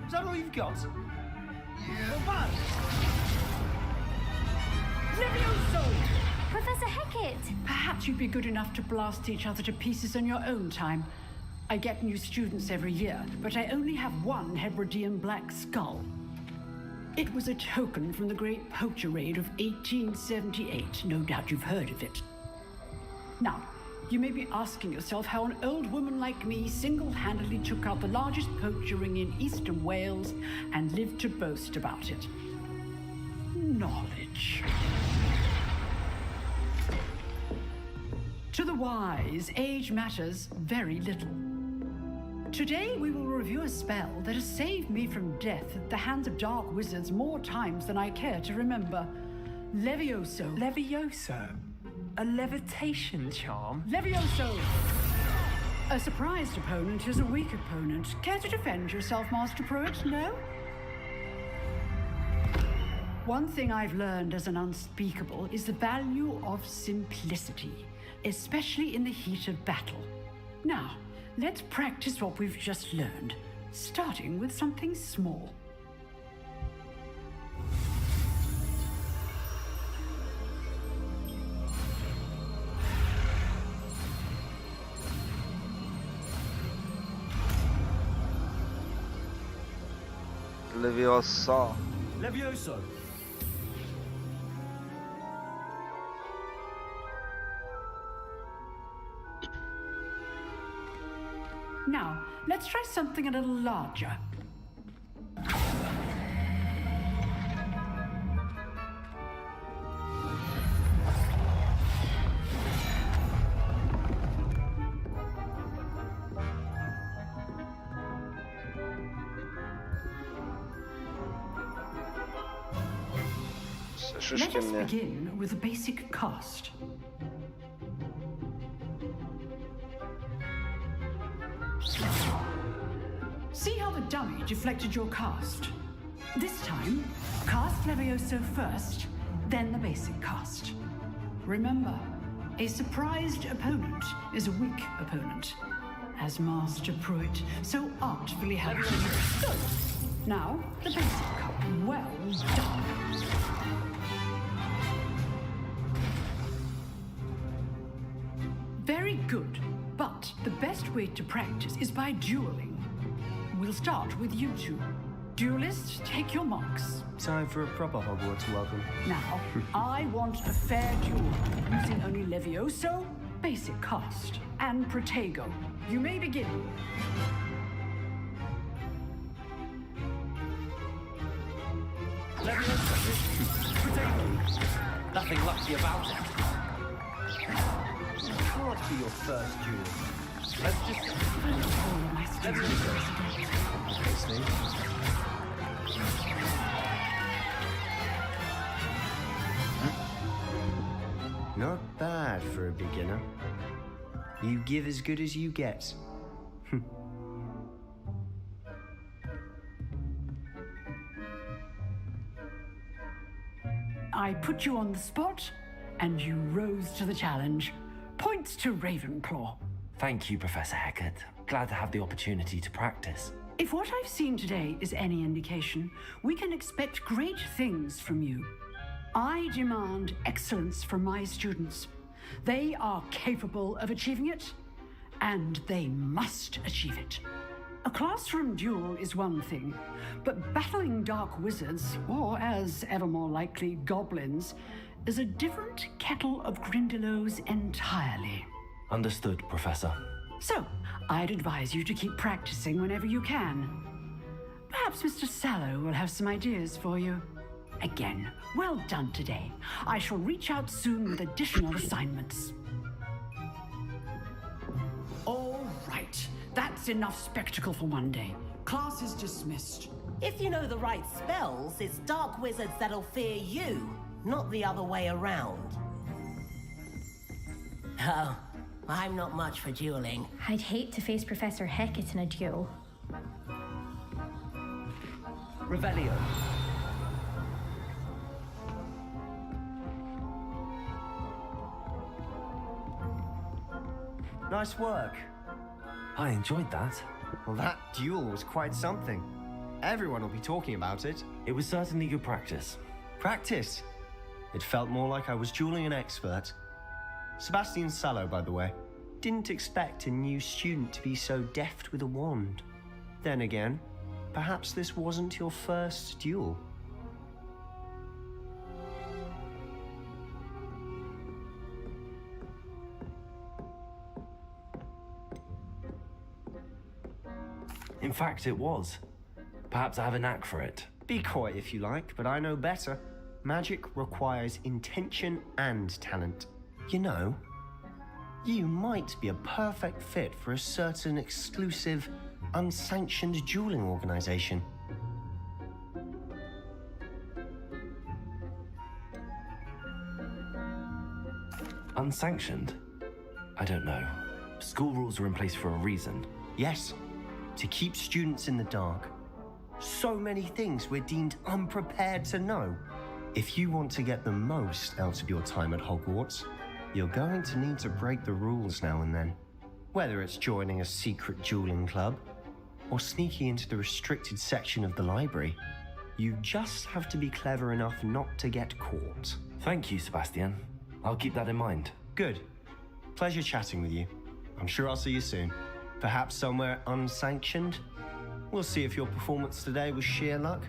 Is that all you've got? Levioso! Professor Hecat! Perhaps you'd be good enough to blast each other to pieces on your own time. I get new students every year, but I only have one Hebridean black skull. It was a token from the Great Poacher Raid of 1878. No doubt you've heard of it. Now, you may be asking yourself how an old woman like me single-handedly took out the largest poacher ring in eastern Wales and lived to boast about it. Knowledge. To the wise, age matters very little. Today we will review a spell that has saved me from death at the hands of dark wizards more times than I care to remember. Levioso. Levioso? A levitation charm? Levioso! A surprised opponent is a weak opponent. Care to defend yourself, Master Pruitt? No? One thing I've learned as an unspeakable is the value of simplicity, especially in the heat of battle. Now, let's practice what we've just learned, starting with something small. Leviosa. Levioso! Now, let's try something a little larger. Let us begin with a basic cast. See how the dummy deflected your cast? This time, cast Levioso first, then the basic cast. Remember, a surprised opponent is a weak opponent, as Master Pruitt so artfully helped you. Now, the basic cast. Well done. Very good, but the best way to practice is by dueling. We'll start with you two. Duelists, take your marks. Time for a proper Hogwarts welcome. Now, I want a fair duel, using only Levioso, basic cast, and Protego. You may begin. Levioso! Protego! Nothing lucky about it. Can't be your first duel. Let's just... Not bad for a beginner. You give as good as you get. I put you on the spot, and you rose to the challenge. Points to Ravenclaw. Thank you, Professor Hecat. Glad to have the opportunity to practice. If what I've seen today is any indication, we can expect great things from you. I demand excellence from my students. They are capable of achieving it, and they must achieve it. A classroom duel is one thing, but battling dark wizards, or as ever more likely, goblins, is a different kettle of Grindylows entirely. Understood, Professor. So, I'd advise you to keep practicing whenever you can. Perhaps Mr. Sallow will have some ideas for you. Again, well done today. I shall reach out soon with additional assignments. All right, that's enough spectacle for one day. Class is dismissed. If you know the right spells, it's dark wizards that'll fear you, not the other way around. Oh, I'm not much for dueling. I'd hate to face Professor Hecat in a duel. Revelio. Nice work. I enjoyed that. Well, that duel was quite something. Everyone will be talking about it. It was certainly good practice. Practice? It felt more like I was dueling an expert. Sebastian Sallow, by the way. Didn't expect a new student to be so deft with a wand. Then again, perhaps this wasn't your first duel. In fact, it was. Perhaps I have a knack for it. Be coy if you like, but I know better. Magic requires intention and talent. You know, you might be a perfect fit for a certain exclusive, unsanctioned dueling organization. Unsanctioned? I don't know. School rules are in place for a reason. Yes, to keep students in the dark. So many things we're deemed unprepared to know. If you want to get the most out of your time at Hogwarts, you're going to need to break the rules now and then. Whether it's joining a secret dueling club, or sneaking into the restricted section of the library, you just have to be clever enough not to get caught. Thank you, Sebastian. I'll keep that in mind. Good. Pleasure chatting with you. I'm sure I'll see you soon. Perhaps somewhere unsanctioned? We'll see if your performance today was sheer luck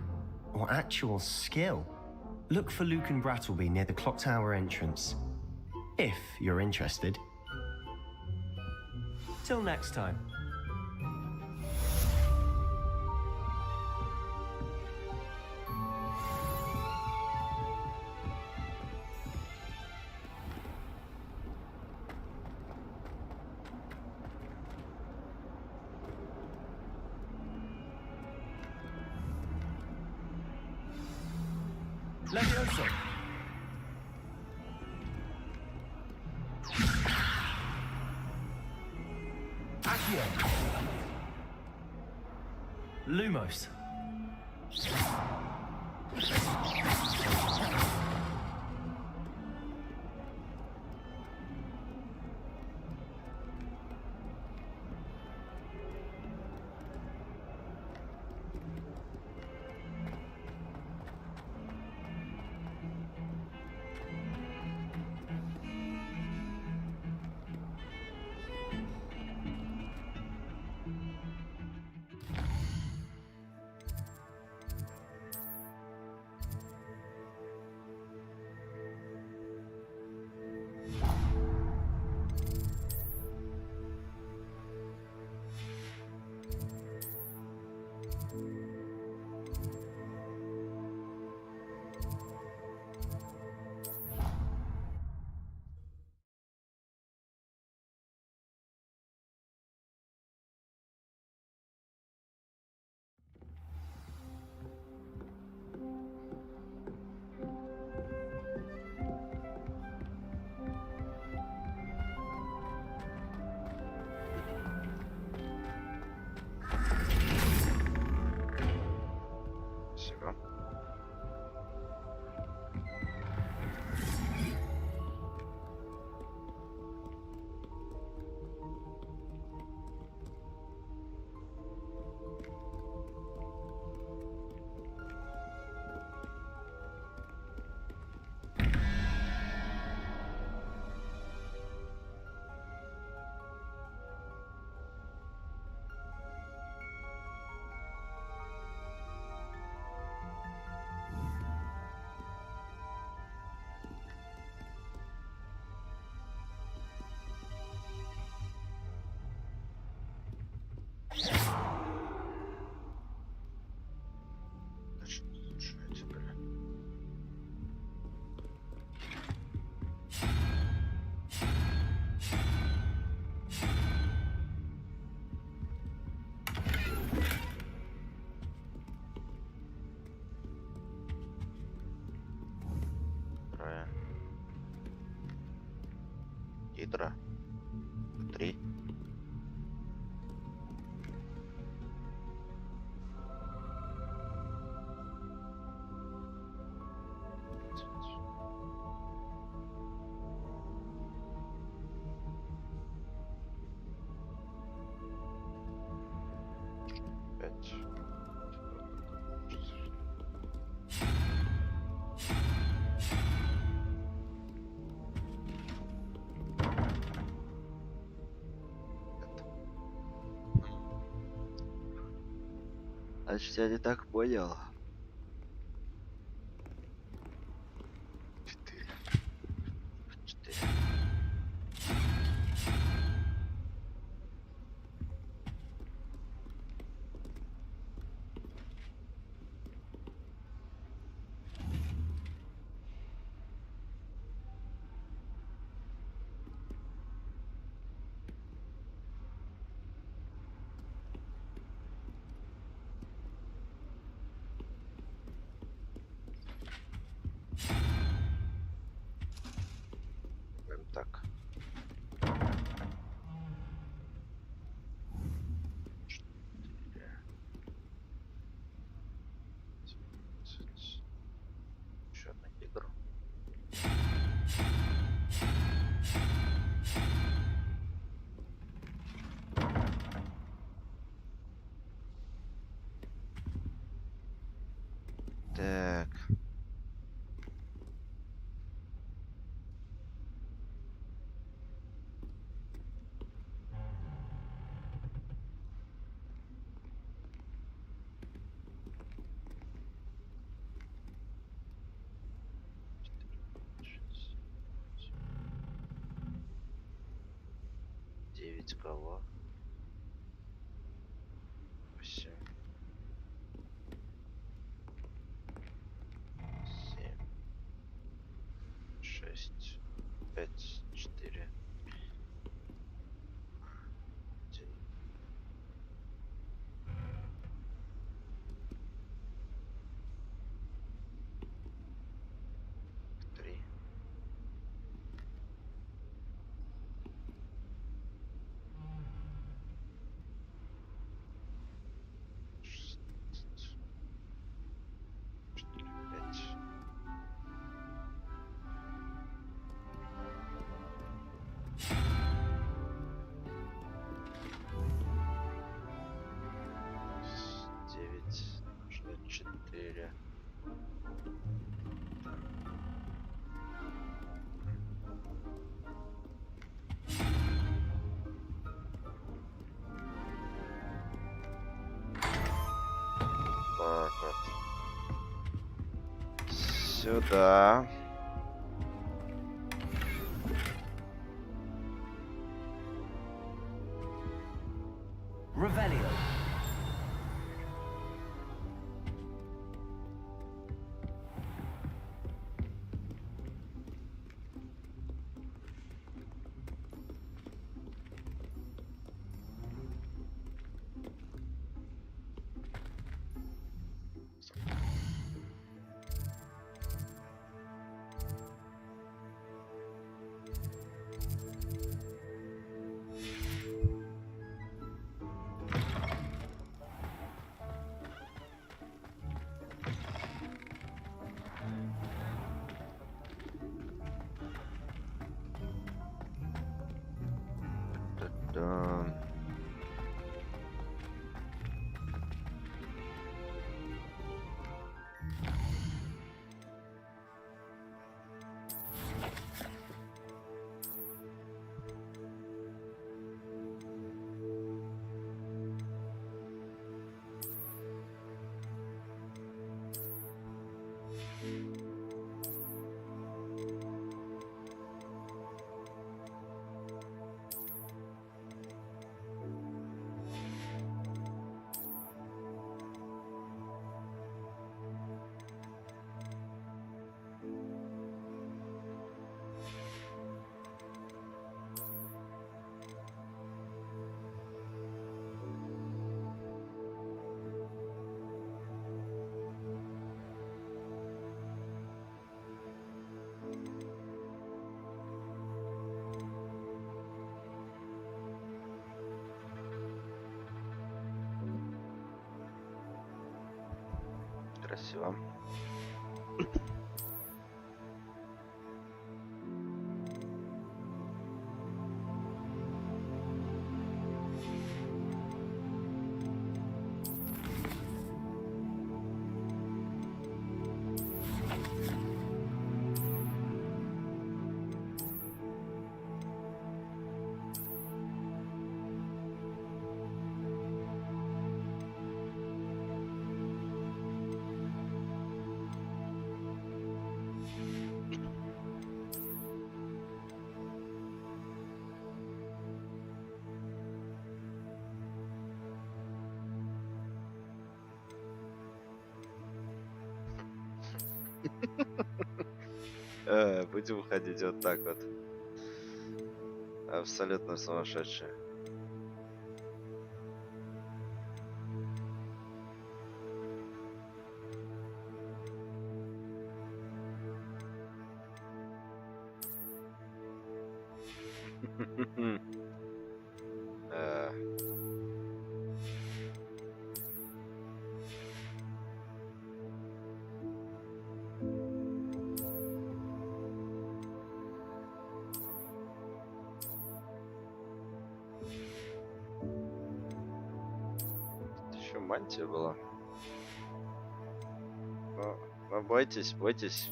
or actual skill. Look for Luke and Brattleby near the clock tower entrance, if you're interested. Till next time. Levioso. Accio. Lumos. Значит, я не так понял. 4. Так. Еще одна игра. Так. Девять кого? 8. 7. 6. 5. 4. 1. 3. 5. 9. Нужно 4. Так вот. Сюда. Revelio. Да. Красиво. Будем уходить вот так вот. Абсолютно сумасшедшие. Еще мантия была. Но бойтесь, бойтесь.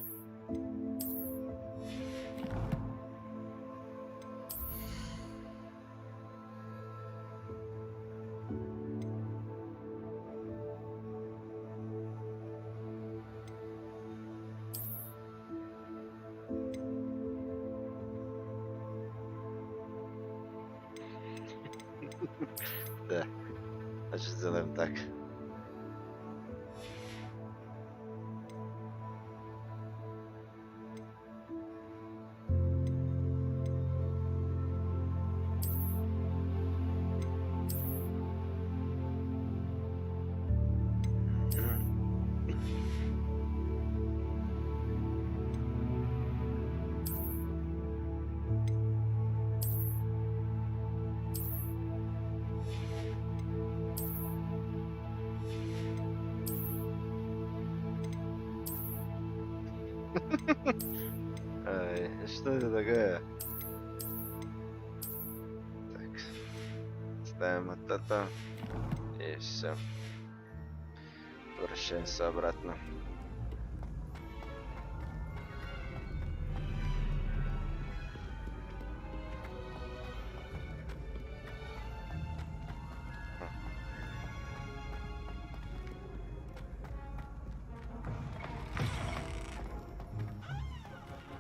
Да, значит сделаем так. Что это такое? Так, ставим вот это и все. Возвращаемся обратно.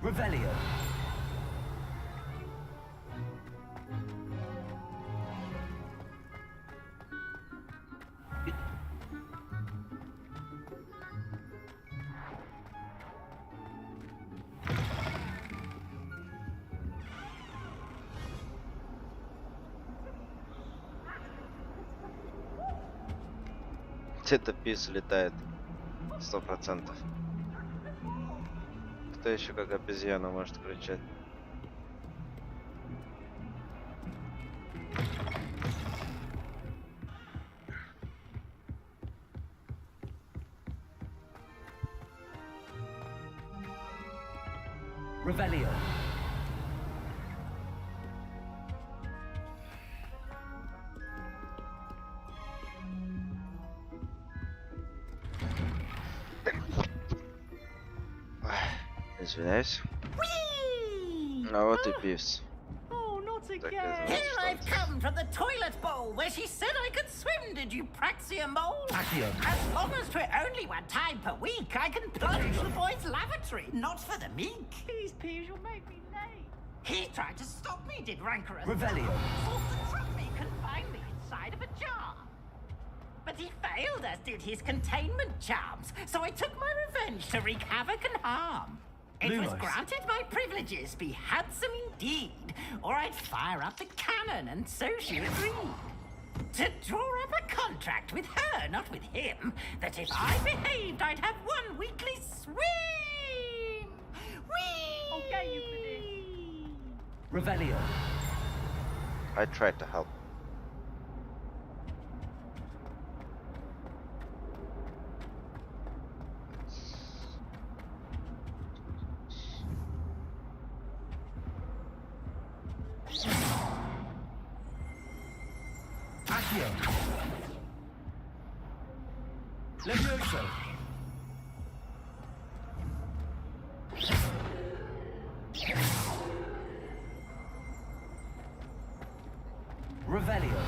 Revelio. Где-то пис летает 100%. Кто еще как обезьяна может кричать? Revelio. Извиняюсь. А вот и пивс. Oh, not Так, again. это Here I've come from the toilet bowl where she said I could swim. Did you praxia mole? Accio. As long as 'twere only one time per week, I can plunge the boy's lavatory. Not for the meek. Please, Piers, you'll make me late. He tried to stop me, did Rancorous. Revelio. Thought to trap me, confine me inside of a jar. But he failed, as did his containment charms. So I took my revenge to wreak havoc and harm. It was Lumos. granted my privileges be handsome indeed, or I'd fire up the cannon, and so she agreed. To draw up a contract with her, not with him, that if I behaved, I'd have one weekly swim. Whee! Okay, you finish. Revelio. I tried to help. Accio. Levioso. Revelio.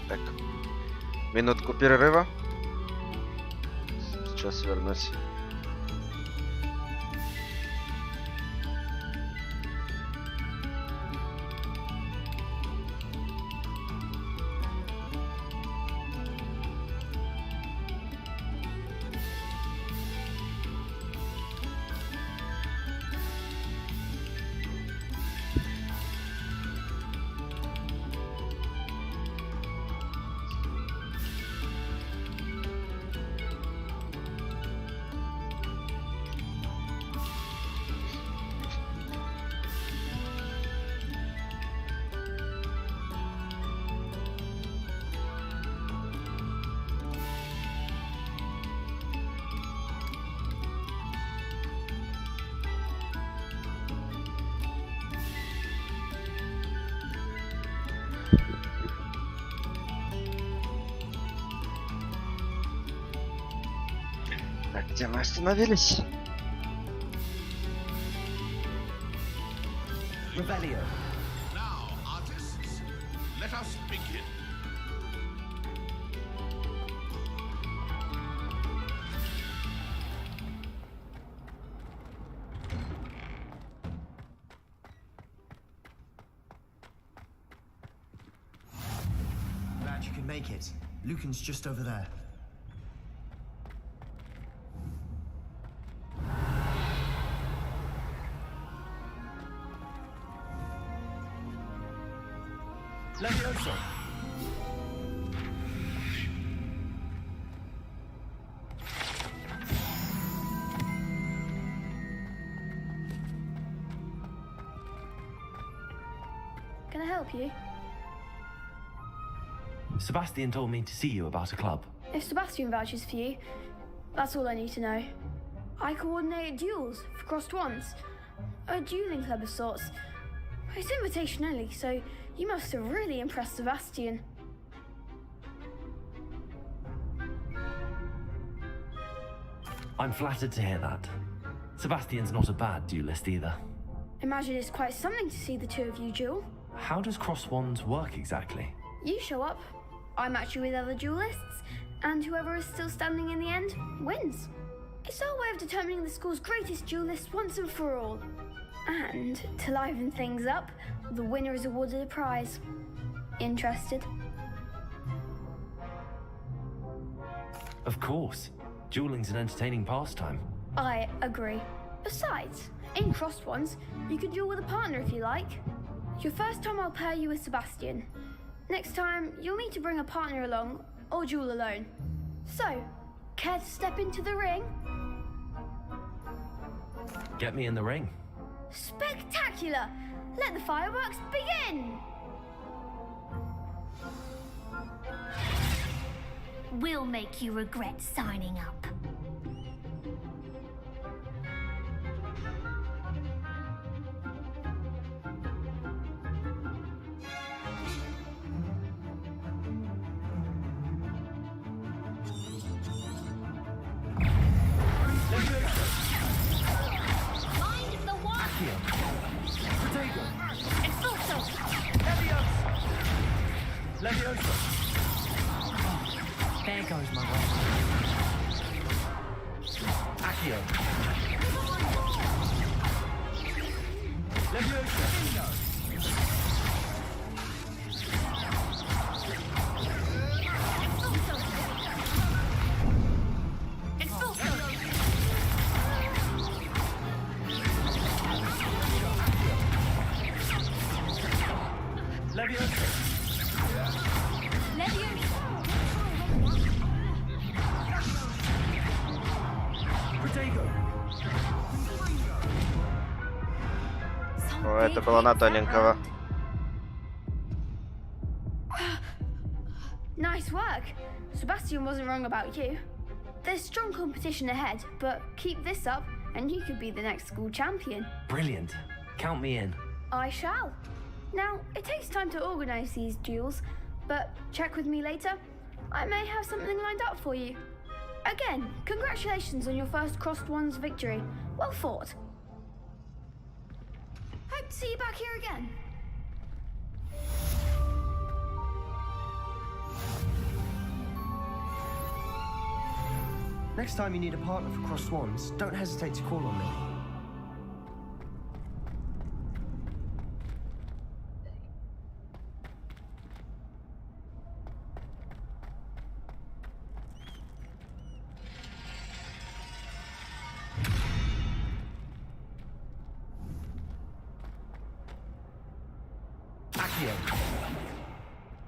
Так. Минутку перерыва. Сейчас вернусь. Так, где мы остановились? Revelio. Now, artists, let us begin. Glad you can make it. Lucan's just over there. Levioso. Can I help you? Sebastian told me to see you about a club. If Sebastian vouches for you, that's all I need to know. I coordinate duels for crossed ones. A dueling club of sorts. It's invitation only, so you must have really impressed Sebastian. I'm flattered to hear that. Sebastian's not a bad duelist either. Imagine it's quite something to see the two of you duel. How does cross wands work exactly? You show up, I match you with other duelists, and whoever is still standing in the end wins. It's our way of determining the school's greatest duelist once and for all. And to liven things up, the winner is awarded a prize. Interested? Of course. Dueling's an entertaining pastime. I agree. Besides, in crossed ones, you could duel with a partner if you like. Your first time I'll pair you with Sebastian. Next time, you'll need to bring a partner along, or duel alone. So, care to step into the ring? Get me in the ring. Spectacular! Let the fireworks begin! We'll make you regret signing up. Levioso. There goes my way. Accio. Levioso. О, это было на тоненького. Nice work. Sebastian wasn't wrong about you. There's strong competition ahead, but keep this up and you could be the next school champion. Brilliant. Count me in. I shall. Now, it takes time to organise these duels, but check with me later. I may have something lined up for you. Again, congratulations on your first Crossed Ones victory. Well fought. Hope to see you back here again. Next time you need a partner for Cross Swans, don't hesitate to call on me. Accio.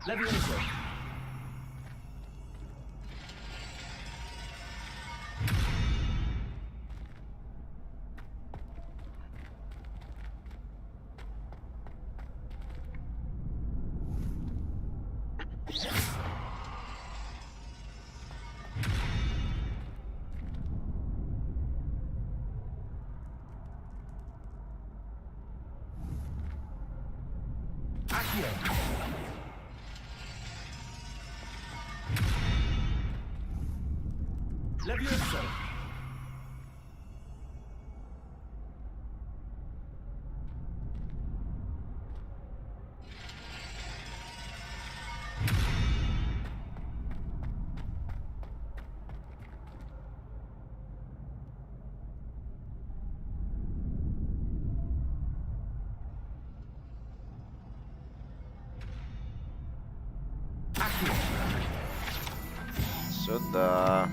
Levioso. Accio. Levioso. Сюда.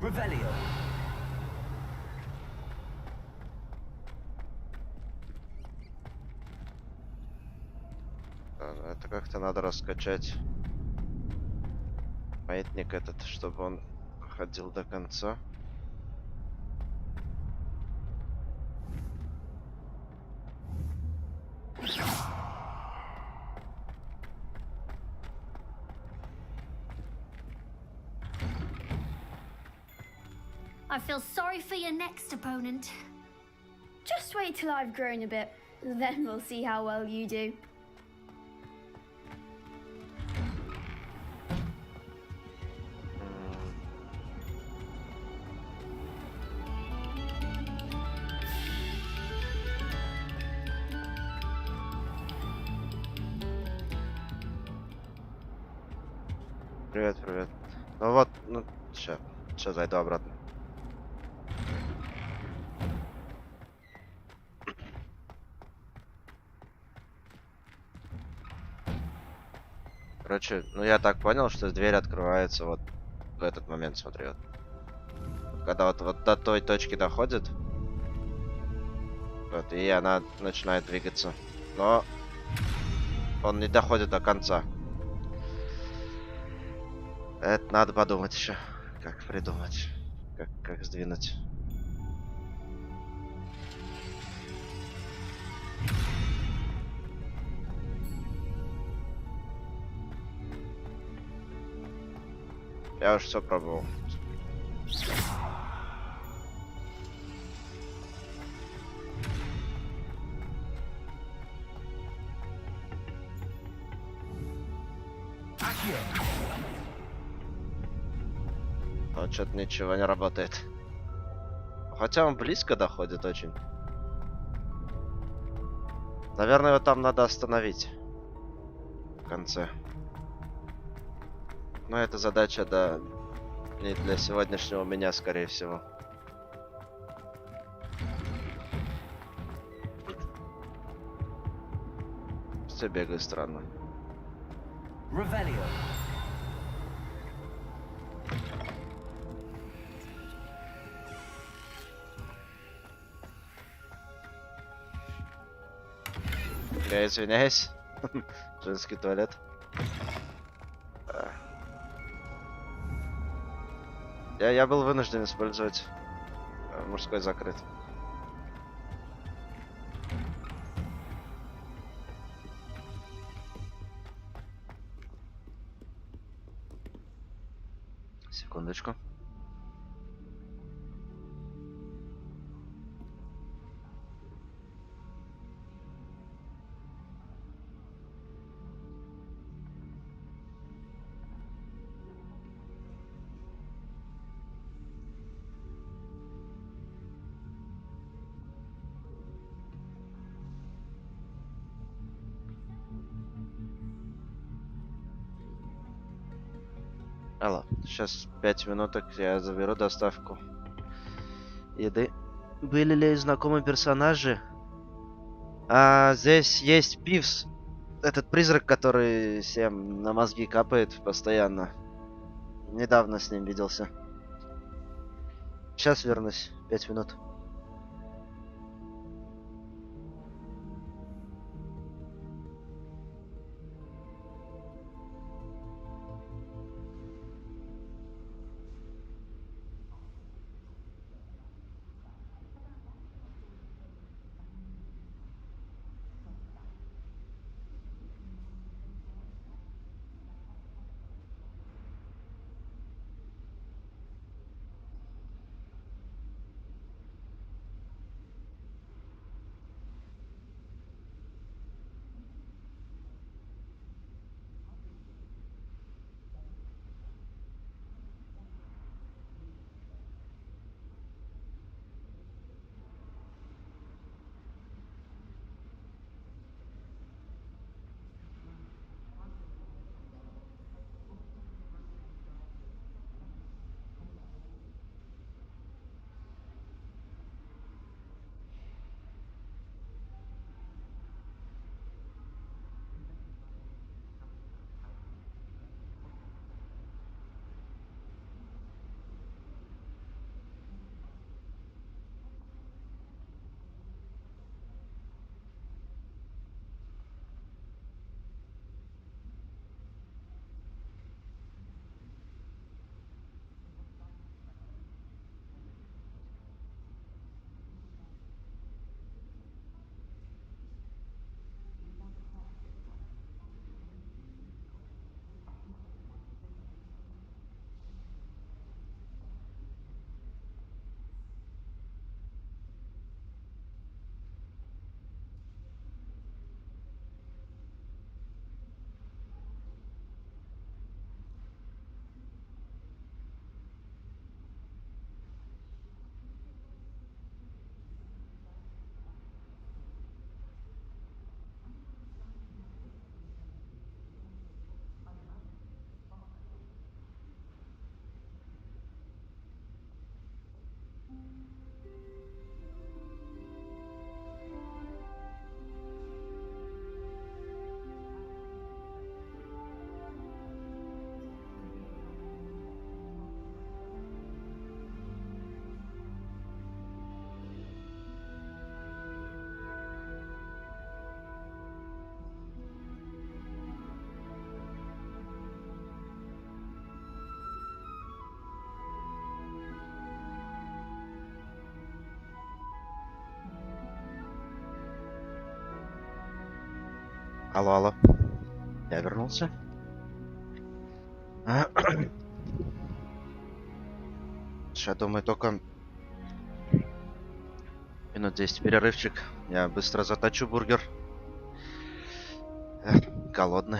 Revelio. Это как-то надо раскачать маятник этот, чтобы он ходил до конца. I feel sorry for your next opponent. Just wait till I've grown a bit, then we'll see how well you do. Привет, привет. Ну вот, ну, сейчас зайду обратно. Короче, ну я так понял, что дверь открывается вот в этот момент, смотри. Вот. Когда вот до той точки доходит, вот, и она начинает двигаться. Но он не доходит до конца. Это надо подумать еще, как придумать, как сдвинуть. Я уже все пробовал. Но что-то ничего не работает. Хотя он близко доходит очень. Наверное, его там надо остановить. В конце. Но эта задача, да, не для сегодняшнего меня, скорее всего. Все бегаю странно. Revelio. Я извиняюсь. Женский туалет. Я был вынужден использовать мужской закрыт. Секундочку. Алло, сейчас 5 минуток, я заберу доставку еды. Были ли знакомые персонажи? Здесь есть Пивс. Этот призрак, который всем на мозги капает постоянно. Недавно с ним виделся. Сейчас вернусь. 5 минут. Алло, алло. Я вернулся. Сейчас, думаю, только минут 10 перерывчик. Я быстро заточу бургер. Голодный.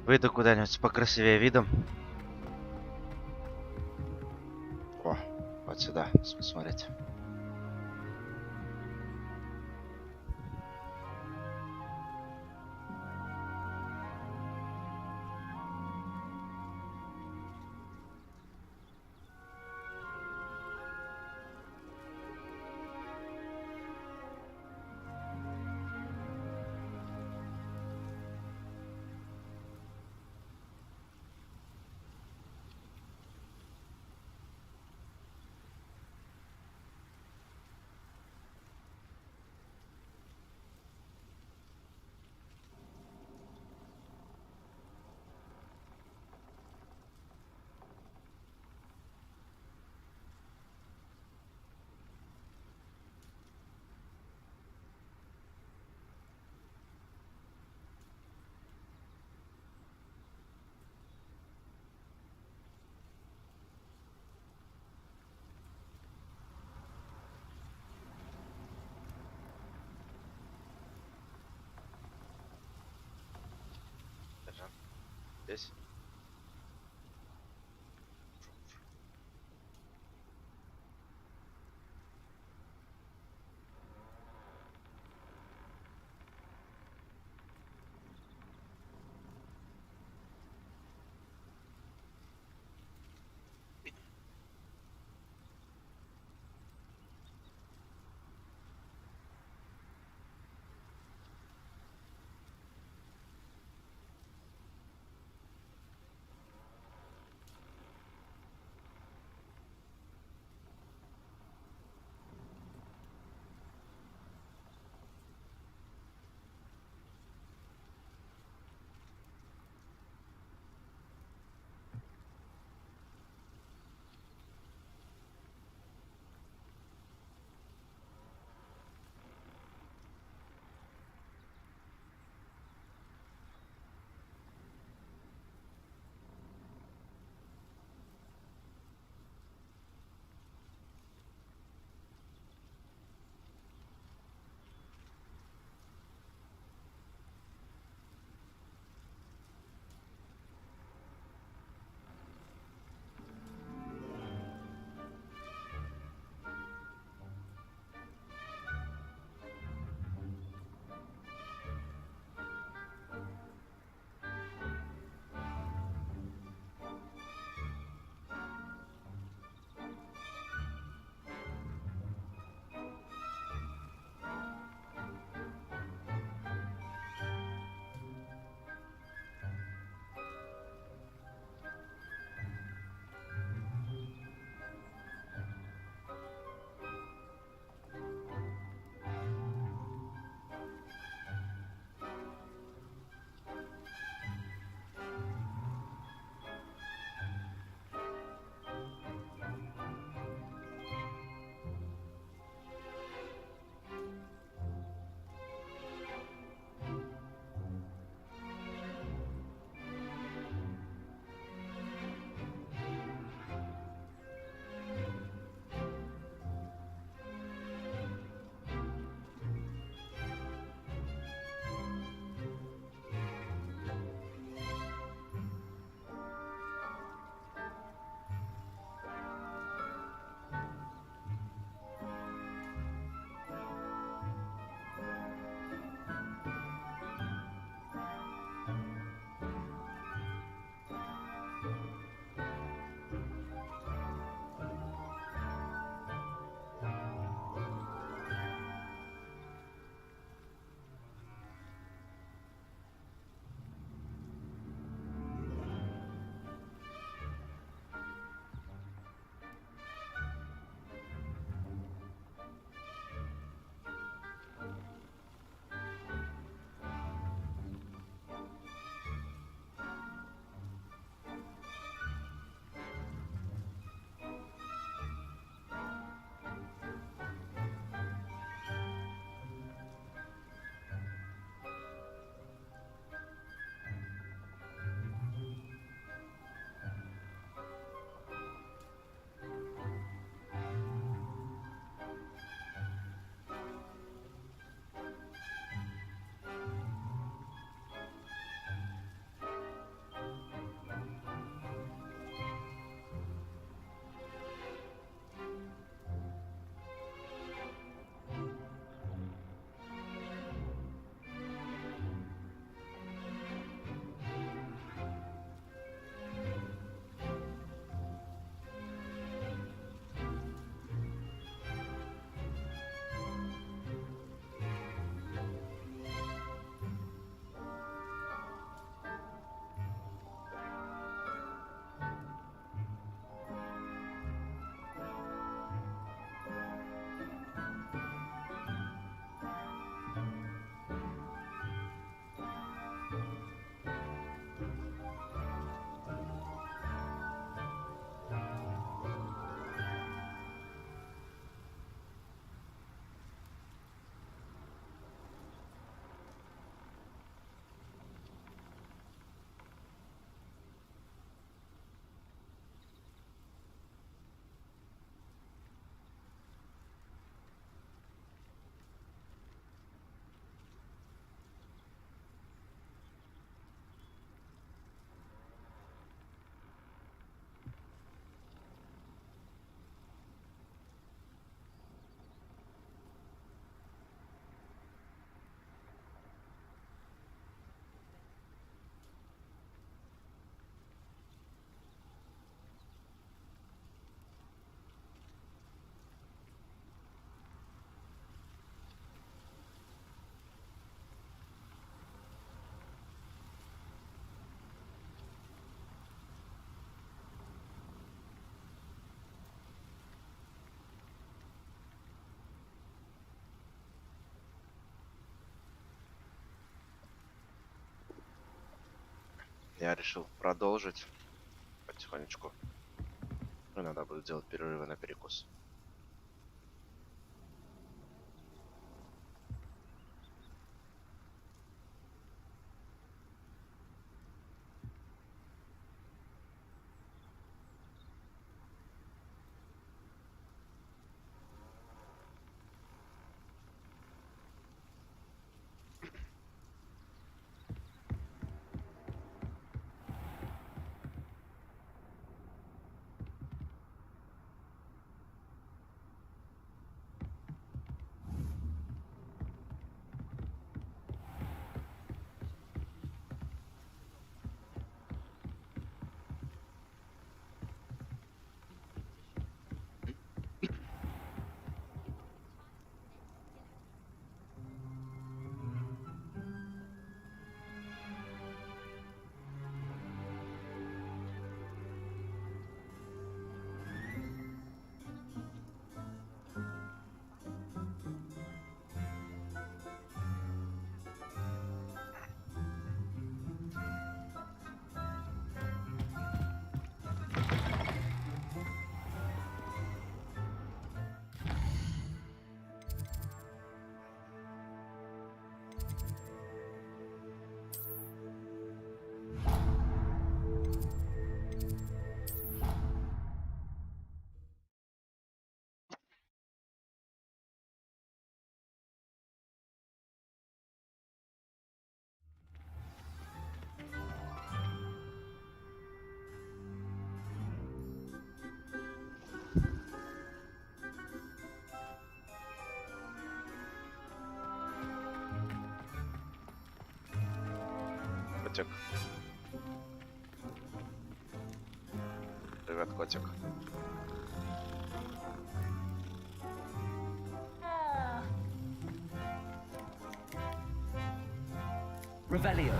Выйду куда-нибудь с покрасивее видом. О, вот сюда, смотрите. здесь. я решил продолжить потихонечку. Иногда буду делать перерывы на перекус. Котик. Привет, котик. Revelio.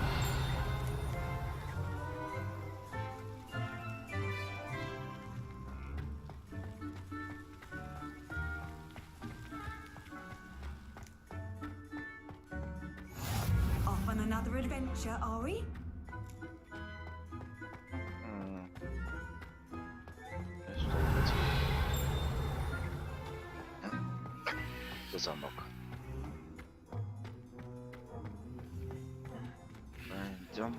Off on another adventure, are we? Замок. Идем.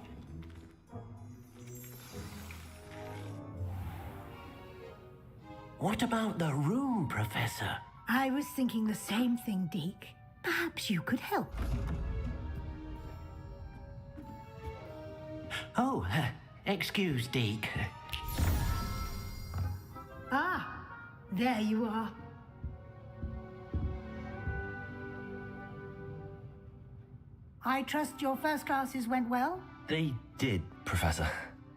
What about the room, Professor? I was thinking the same thing, Deke. Perhaps you could help. Oh, excuse, Deke. Ah, there you are. I trust your first classes went well? They did, Professor.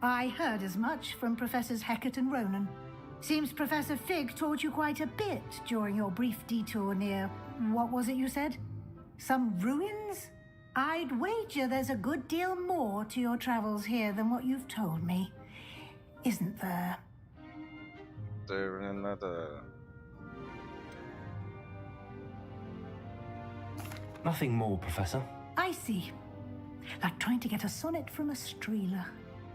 I heard as much from Professors Hecat and Ronan. Seems Professor Fig taught you quite a bit during your brief detour near... what was it you said? Some ruins? I'd wager there's a good deal more to your travels here than what you've told me. Isn't there? Nothing more, Professor. I see. Like trying to get a sonnet from a streeler.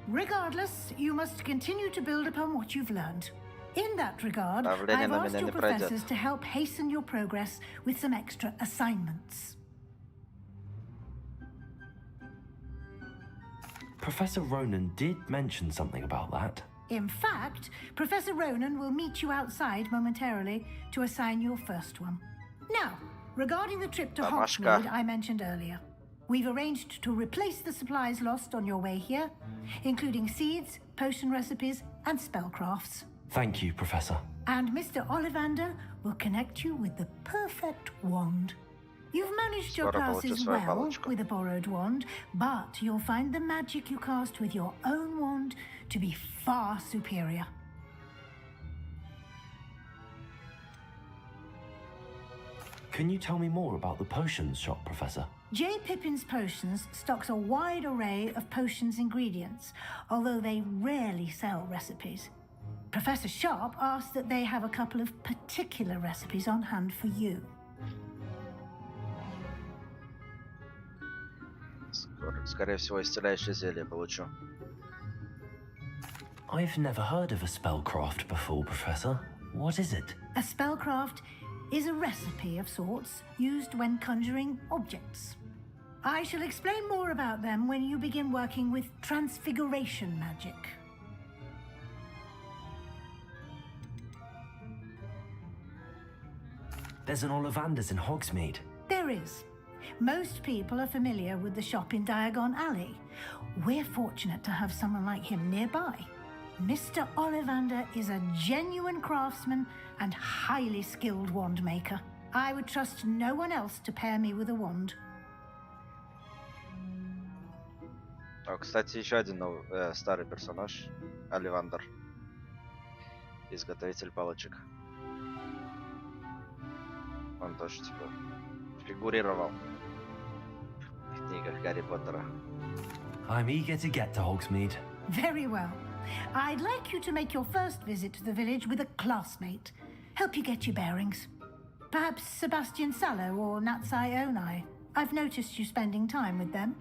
Regardless, you must continue to build upon what you've learned. In that regard, I've asked your professors to help hasten your progress with some extra assignments. Professor Ronan did mention something about that. In fact, Professor Ronan will meet you outside momentarily to assign your first one. Now, regarding the trip to Hogsmeade I mentioned earlier, we've arranged to replace the supplies lost on your way here, including seeds, potion recipes, and spellcrafts. Thank you, Professor. And Mr. Ollivander will connect you with the perfect wand. You've managed your classes well with a borrowed wand, but you'll find the magic you cast with your own wand to be far superior. Can you tell me more about the potions shop, Professor? J. Pippin's Potions stocks a wide array of potions ingredients, although they rarely sell recipes. Professor Sharp asked that they have a couple of particular recipes on hand for you. Скорее всего, исцеляющее зелье получу. I've never heard of a spellcraft before, Professor. What is it? A spellcraft is a recipe of sorts used when conjuring objects. I shall explain more about them when you begin working with transfiguration magic. There's an Ollivander's in Hogsmeade. There is. Most people are familiar with the shop in Diagon Alley. We're fortunate to have someone like him nearby. Mr. Ollivander is a genuine craftsman and highly skilled wand maker. I would trust no one else to pair me with a wand. Кстати, еще один старый персонаж. Олливандер. Изготовитель палочек. Он тоже, типа, фигурировал в книгах Гарри Поттера. I'm eager to get to Hogsmeade. Very well. I'd like you to make your first visit to the village with a classmate. Help you get your bearings. Perhaps Sebastian Sallow or Natsai Onai. I've noticed you spending time with them.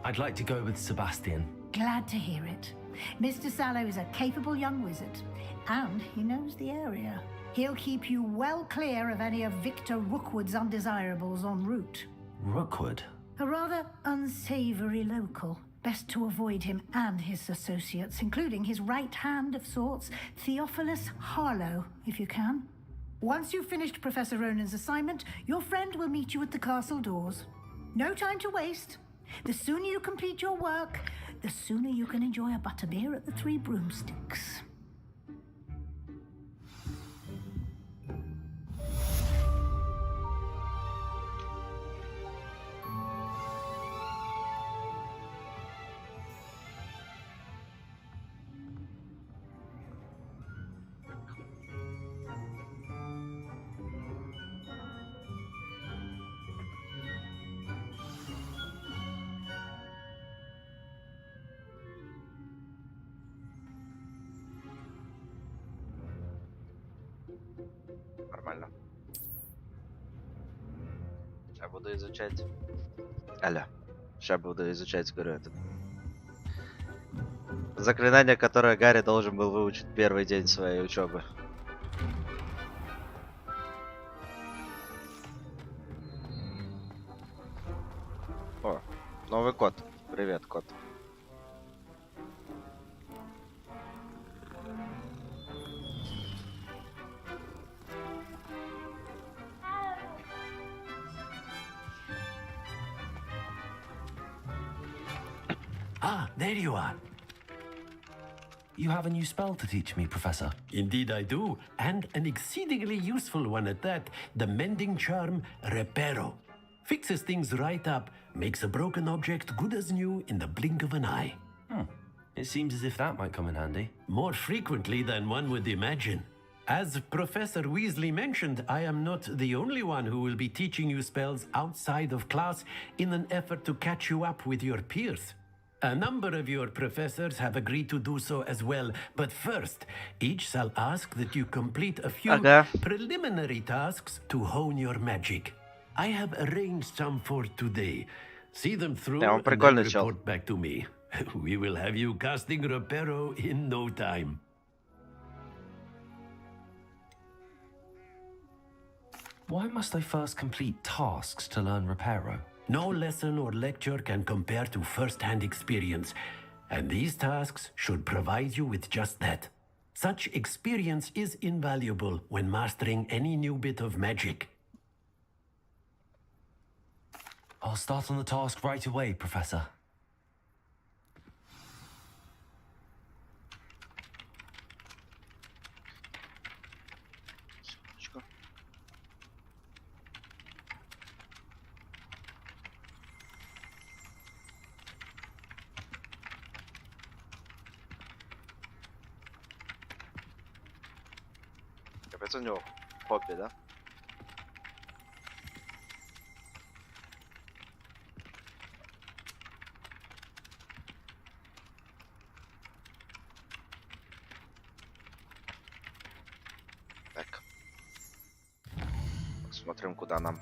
I'd like to go with Sebastian. Glad to hear it. Mr. Sallow is a capable young wizard, and he knows the area. He'll keep you well clear of any of Victor Rookwood's undesirables en route. Rookwood? A rather unsavory local. Best to avoid him and his associates, including his right hand of sorts, Theophilus Harlow, if you can. Once you've finished Professor Ronan's assignment, your friend will meet you at the castle doors. No time to waste. The sooner you complete your work, the sooner you can enjoy a butterbeer at the Three Broomsticks. Нормально. Сейчас буду изучать. Сейчас буду изучать, говорю, это. Заклинание, которое Гарри должен был выучить первый день своей учебы. О, новый кот. Привет, кот. Ah, there you are. You have a new spell to teach me, Professor. Indeed I do, and an exceedingly useful one at that. The mending charm, Reparo. Fixes things right up, makes a broken object good as new in the blink of an eye. It seems as if that might come in handy. More frequently than one would imagine. As Professor Weasley mentioned, I am not the only one who will be teaching you spells outside of class in an effort to catch you up with your peers. A number of your professors have agreed to do so as well, but first, each shall ask that you complete a few preliminary tasks to hone your magic. I have arranged some for today. See them through and then report back to me. We will have you casting Reparo in no time. Why must I first complete tasks to learn Reparo? No lesson or lecture can compare to first-hand experience, and these tasks should provide you with just that. Such experience is invaluable when mastering any new bit of magic. I'll start on the task right away, Professor. Капец, у него хобби, да? Так. Посмотрим, куда нам.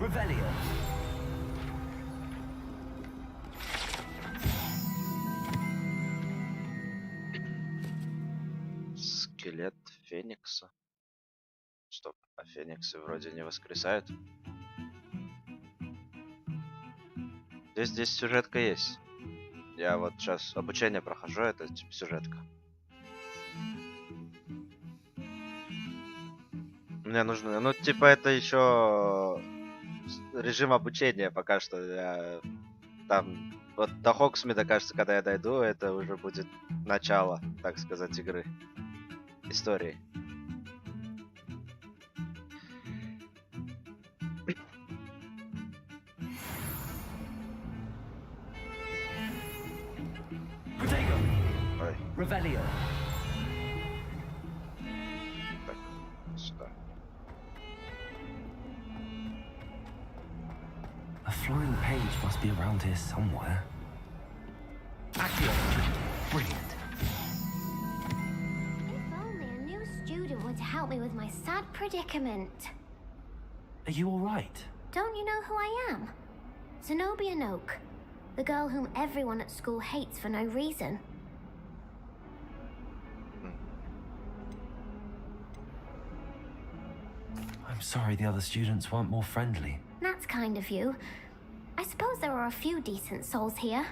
Revelio. Скелет Феникса. Стоп, а Фениксы вроде не воскресают. Здесь сюжетка есть. Я вот сейчас обучение прохожу, это типа сюжетка. Мне нужно, ну типа это еще режим обучения пока что. Я там вот до Хоксмида, кажется, когда я дойду, это уже будет начало, так сказать, игры, истории. Ой. Revelio. Так, сюда. A flying page must be around here somewhere. Accio. Brilliant. If only a new student were to help me with my sad predicament. Are you all right? Don't you know who I am? Zenobia Noak, the girl whom everyone at school hates for no reason. I'm sorry the other students weren't more friendly. That's kind of you. I suppose there are a few decent souls here.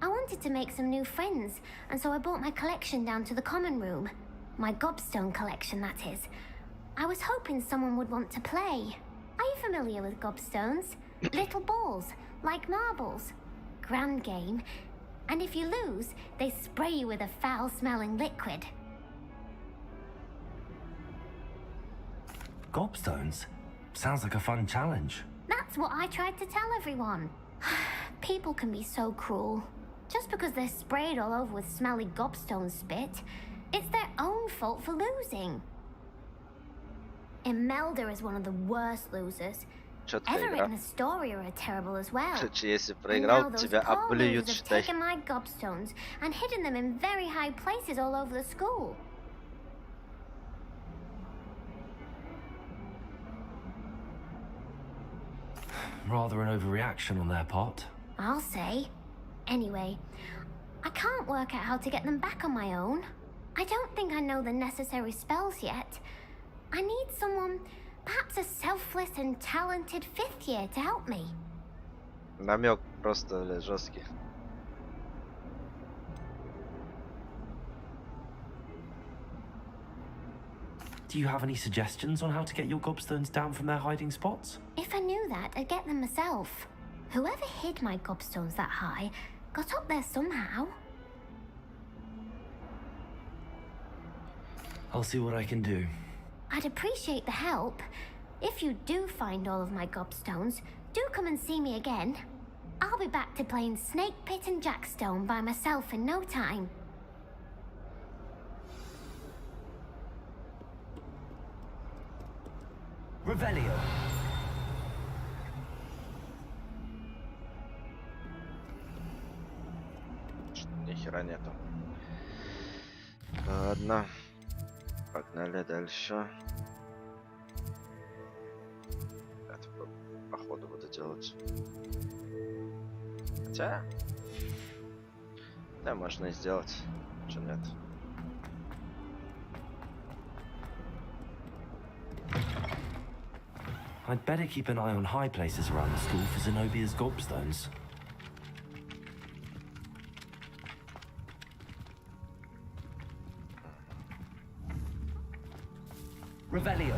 I wanted to make some new friends, and so I brought my collection down to the common room. My gobstone collection, that is. I was hoping someone would want to play. Are you familiar with gobstones? Little balls, like marbles. Grand game. And if you lose, they spray you with a foul-smelling liquid. Gobstones? Sounds like a fun challenge. That's what I tried to tell everyone. People can be so cruel. Just because they're sprayed all over with smelly gobstone spit, it's their own fault for losing. Imelda is one of the worst losers. Everett and Astoria are terrible as well. Если And now проиграл, those тебя poor облюют, losers have считай. taken my gobstones and hidden them in very high places all over the school. Rather an overreaction on their part. I'll say. Anyway, I can't work out how to get them back on my own. I don't think I know the necessary spells yet. I need someone, perhaps a selfless and talented fifth year to help me. Намек просто жесткий. Do you have any suggestions on how to get your gobstones down from their hiding spots? If I knew that, I'd get them myself. Whoever hid my gobstones that high got up there somehow. I'll see what I can do. I'd appreciate the help. If you do find all of my gobstones, do come and see me again. I'll be back to playing Snake Pit and Jackstone by myself in no time. Revelio. Ни хера нету. Ладно. Погнали дальше. Это походу буду делать. Хотя... Да, можно и сделать. Чё нет. I'd better keep an eye on high places around the school for Zenobia's gobstones. Revelio.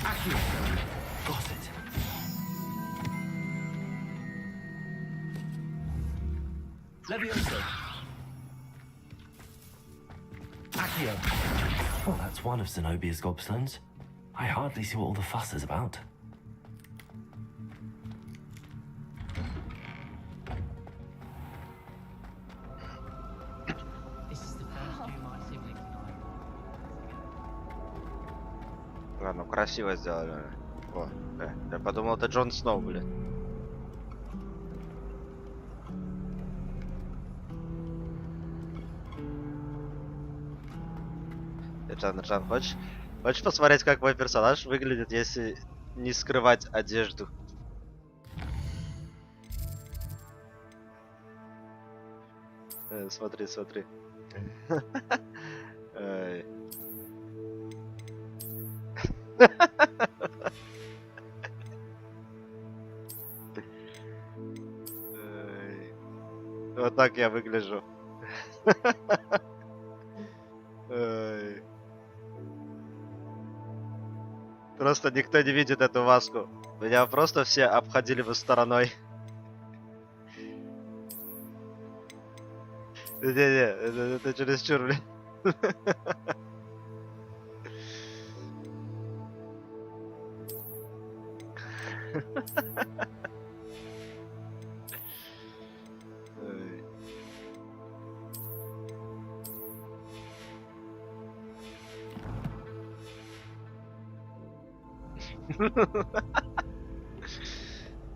Accio. Got it. Levioso. Accio. Well, that's one of Zenobia's gobstones. I hardly see what all the fuss is about. This is the first year my siblings and I. Ладно, красиво сделали. О, я подумал, это Джон Сноу, блин. Жан, хочешь посмотреть, как мой персонаж выглядит, если не скрывать одежду? Смотри, смотри. Ай. Ай. Вот так я выгляжу. Ай. Просто никто не видит эту маску. Меня просто все обходили бы стороной. Не-не, это чересчур, блин. Ой.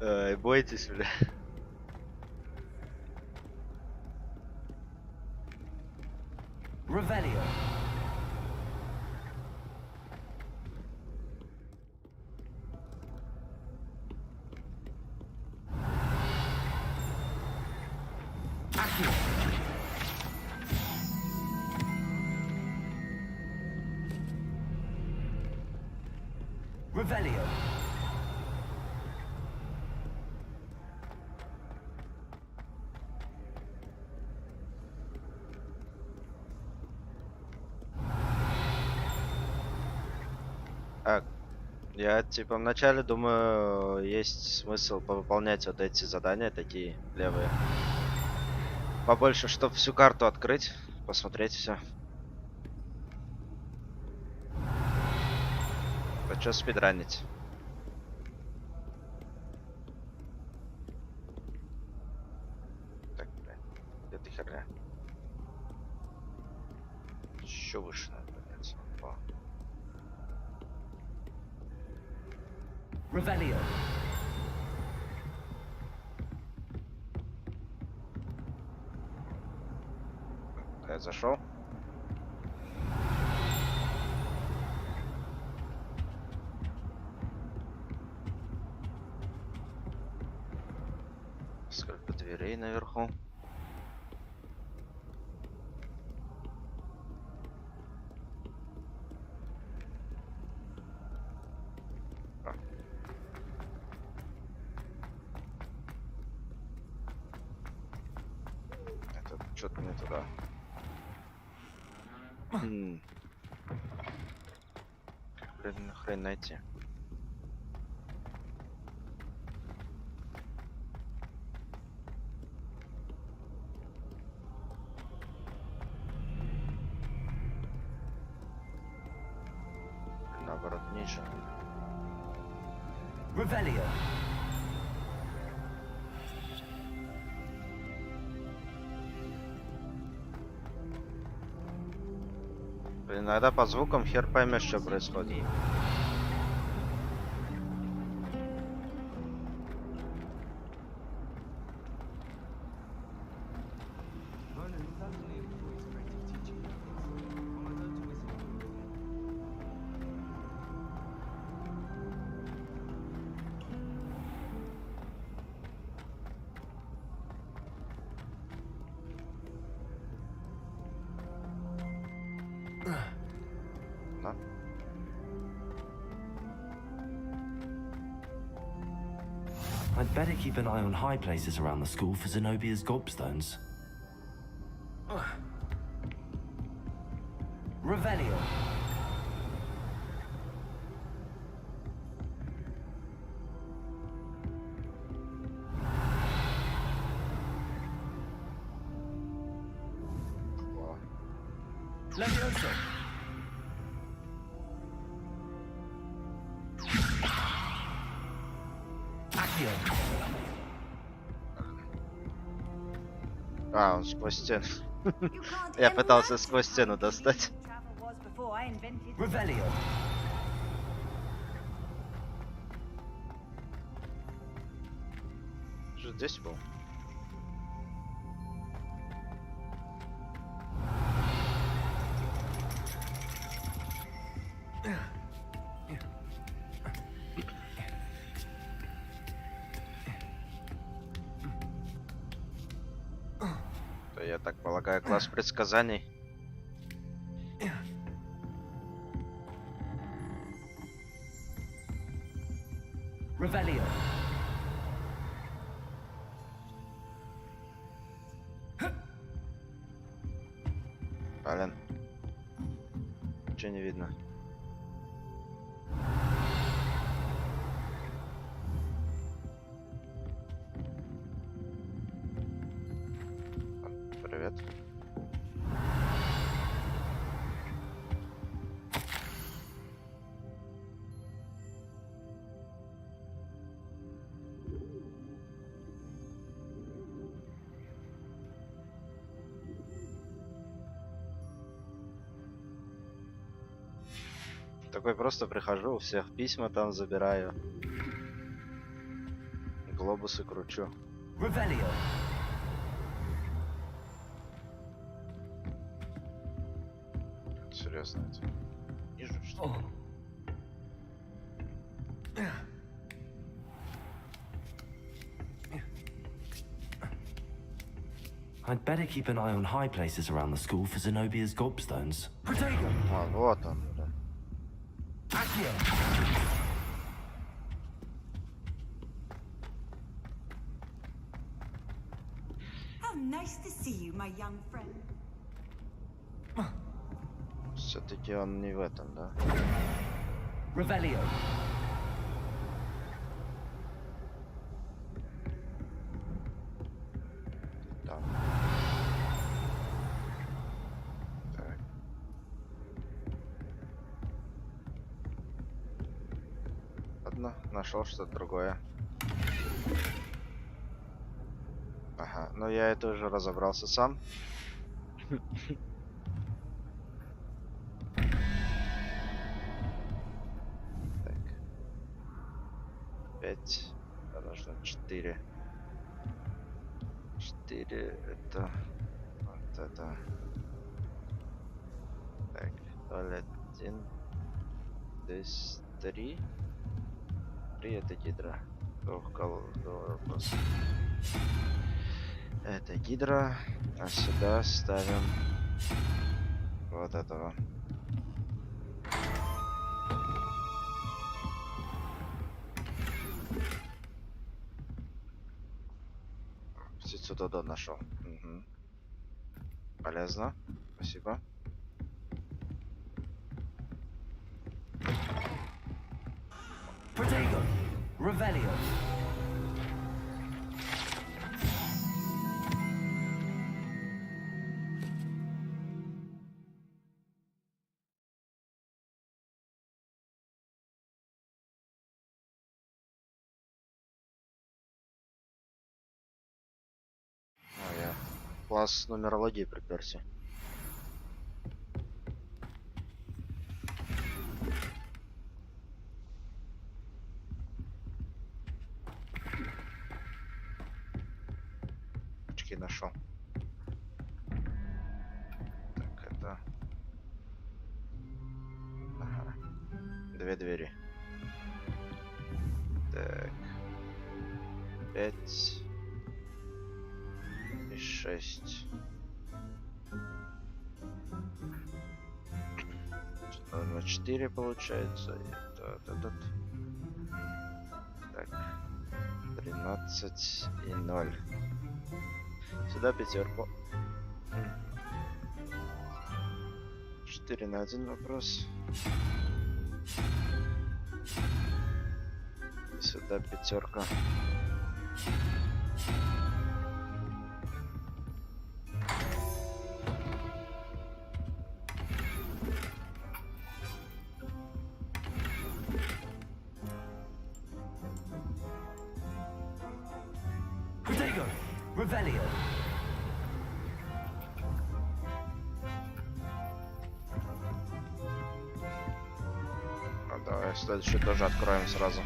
Ай, бойтесь, бля. Revelio. Accio. Revelio. Так, я типа вначале думаю, есть смысл повыполнять вот эти задания такие левые. Побольше, чтобы всю карту открыть, посмотреть все. Хочу спидранить. Так, блядь, где ты херня? Еще выше надо подняться. О. Revelio. Я зашел. Сколько дверей наверху? Это что-то не туда. Хрен найти. Наоборот, ниже. Revelio. Иногда по звукам хер поймешь, что происходит. Да? I'd better keep an eye on high places around the school for Zenobia's gobstones. Revelio. Levioso. Accio. А, он сквозь стену. Я пытался сквозь стену достать. Revelio. Что здесь был? Я так полагаю, класс предсказаний. Revelio. Блин. Ничего не видно. Привет. Такой просто прихожу, у всех письма там забираю. Глобусы кручу. Revelio. Серьезно это. Вижу, что ли? I'd better keep an eye on high places around the school for Zenobia's gobstones. Protego. А, вот он, да. Accio. How nice to see you, my young friend. Все-таки он не в этом, да? Revelio. Там. Так. Ладно, нашел что-то другое. Ага, но я это уже разобрался сам. Так. 5. Нужно 4. 4 это вот это. Так, 1. Здесь 3. 3 это гидра. Это гидра. А сюда ставим вот этого. Птицу Додо нашел. Угу. Полезно. Спасибо. Protego. Revelio. А, я класс нумерологии приперся. Очки нашел. Так, это... Ага. 2 двери. Так. 5 и 6. На 4 получается. Это этот. Так. 13 и 0. Сюда пятерку. 4 на 1 вопрос. И сюда пятерка. Protego. Revelio. А давай следующий тоже откроем сразу.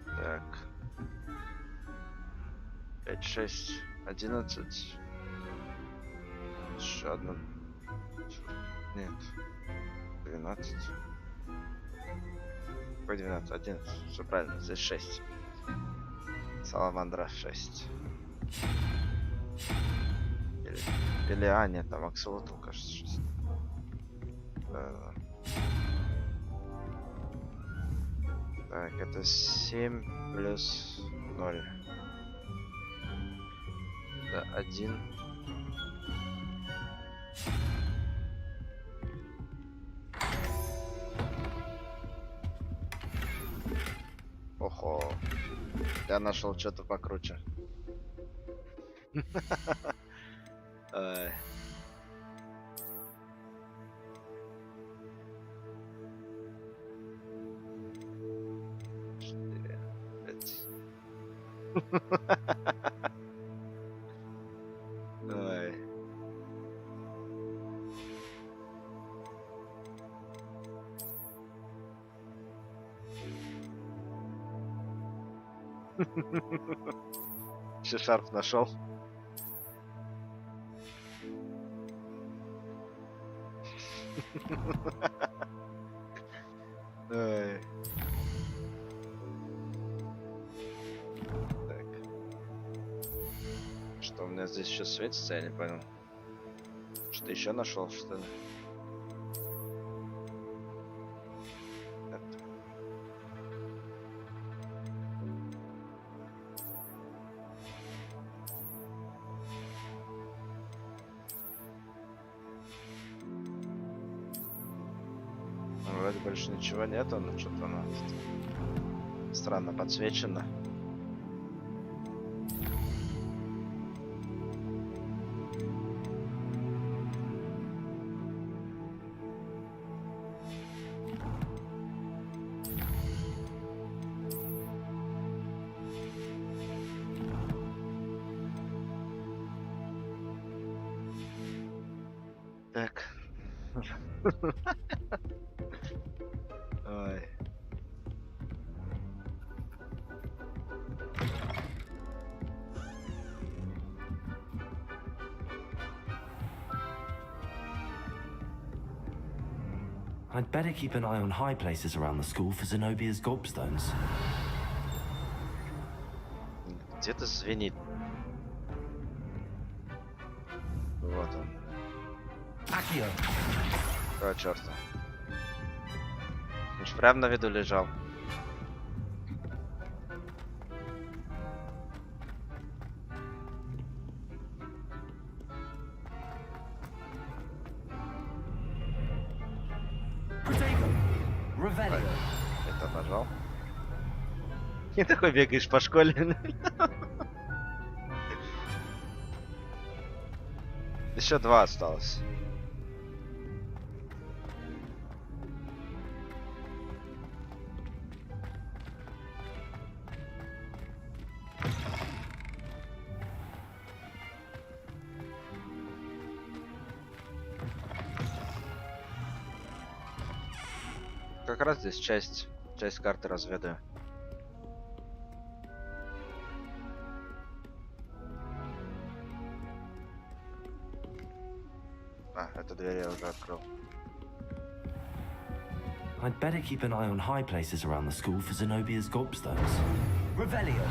Так. 5, 6, 11. Еще одна. Нет. 12. Какой 12? 11. Все правильно, здесь 6. Саламандра 6. Или а, нет, там аксолотл, кажется, сейчас. Так, это 7 плюс 0. Да, 1. Охо. Я нашел что-то покруче. Ай. Ой. Еще шарф нашел. Ой. Так. Что у меня здесь еще светится, я не понял. Что еще нашел, что ли? Вроде больше ничего нету, но что-то оно странно подсвечено. Так. Ой. I'd better keep an eye on high places around the school for Zenobia's gobstones. Где-то звенит. Вот он. Какого черта? Он ж прям на виду лежал. Это нажал. И такой бегаешь по школе. Еще 2 осталось. Как раз здесь часть карты разведаю. А, эту дверь я уже открыл. I'd better keep an eye on high places around the school for Zenobia's gobstones. Revelio.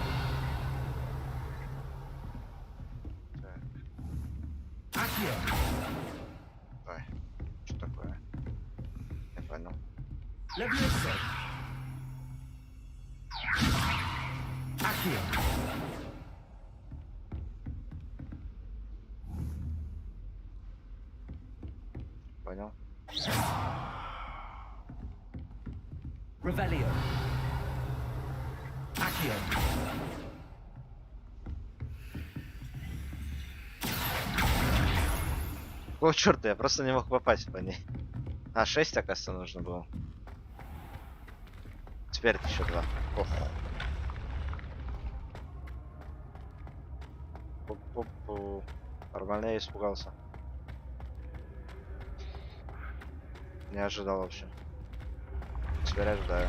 Accio. Ой, что такое? Не понял. Levioso. Accio. Понял. Revelio. Accio. О, черт, я просто не мог попасть по ней. А, 6, оказывается, нужно было. Теперь еще 2. Ох. Пу-пу-пу. Нормально я испугался. Не ожидал вообще. Теперь ожидаю.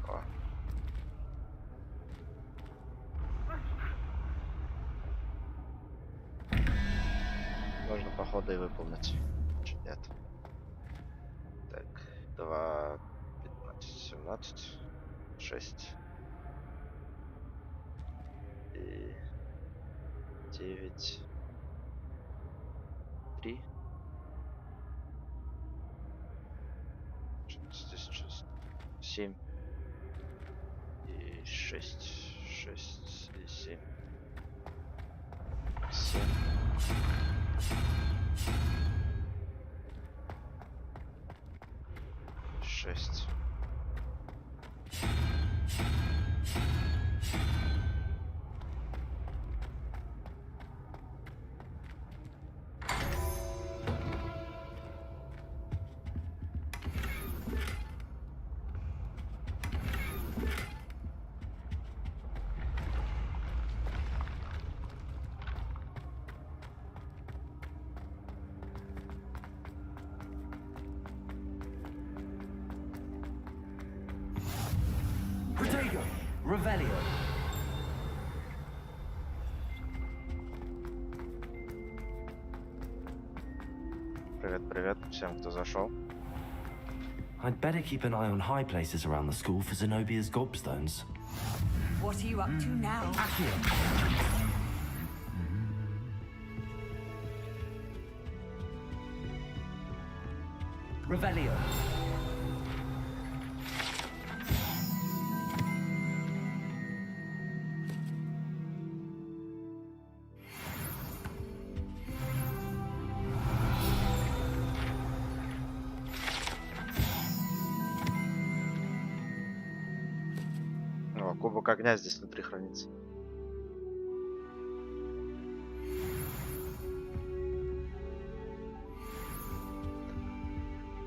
О. Можно походу и выполнить. Чуть нет. 16, 6 и 9, 3. Здесь 7 и 6, 6 и 7. 7. 6. Protego, Revelio. Привет всем, кто зашел. I'd better keep an eye on high places around the school for Zenobia's gobstones. What are you up to now? Revelio. О, кубок огня здесь внутри хранится.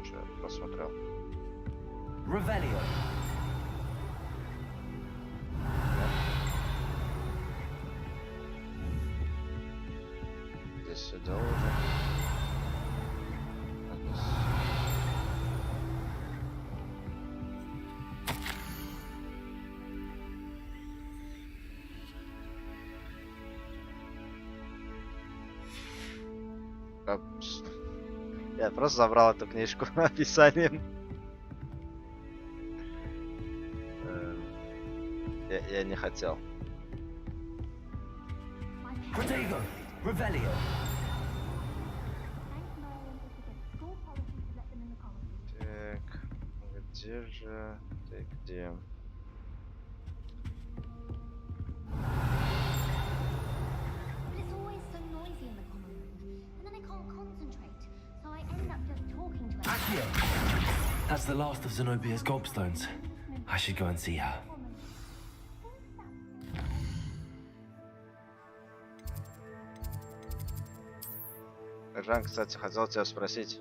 Что я посмотрел? Revelio. Здесь все дело уже. Я просто забрал эту книжку описанием. Я не хотел. Protego, Revelio. Так, где же ты, где? It's always so noisy in the common room, and then I can't concentrate, so I end up just talking to her. That's the last of Zenobia's gobstones. I should go and see her. Жан, кстати, хотел тебя спросить.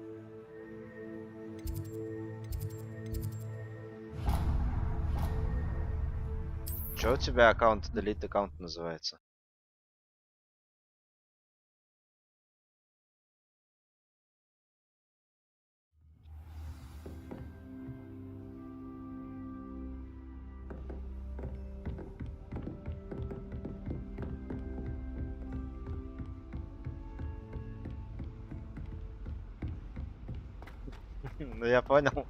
Чё у тебя аккаунт, Delete аккаунт называется? Ну я понял.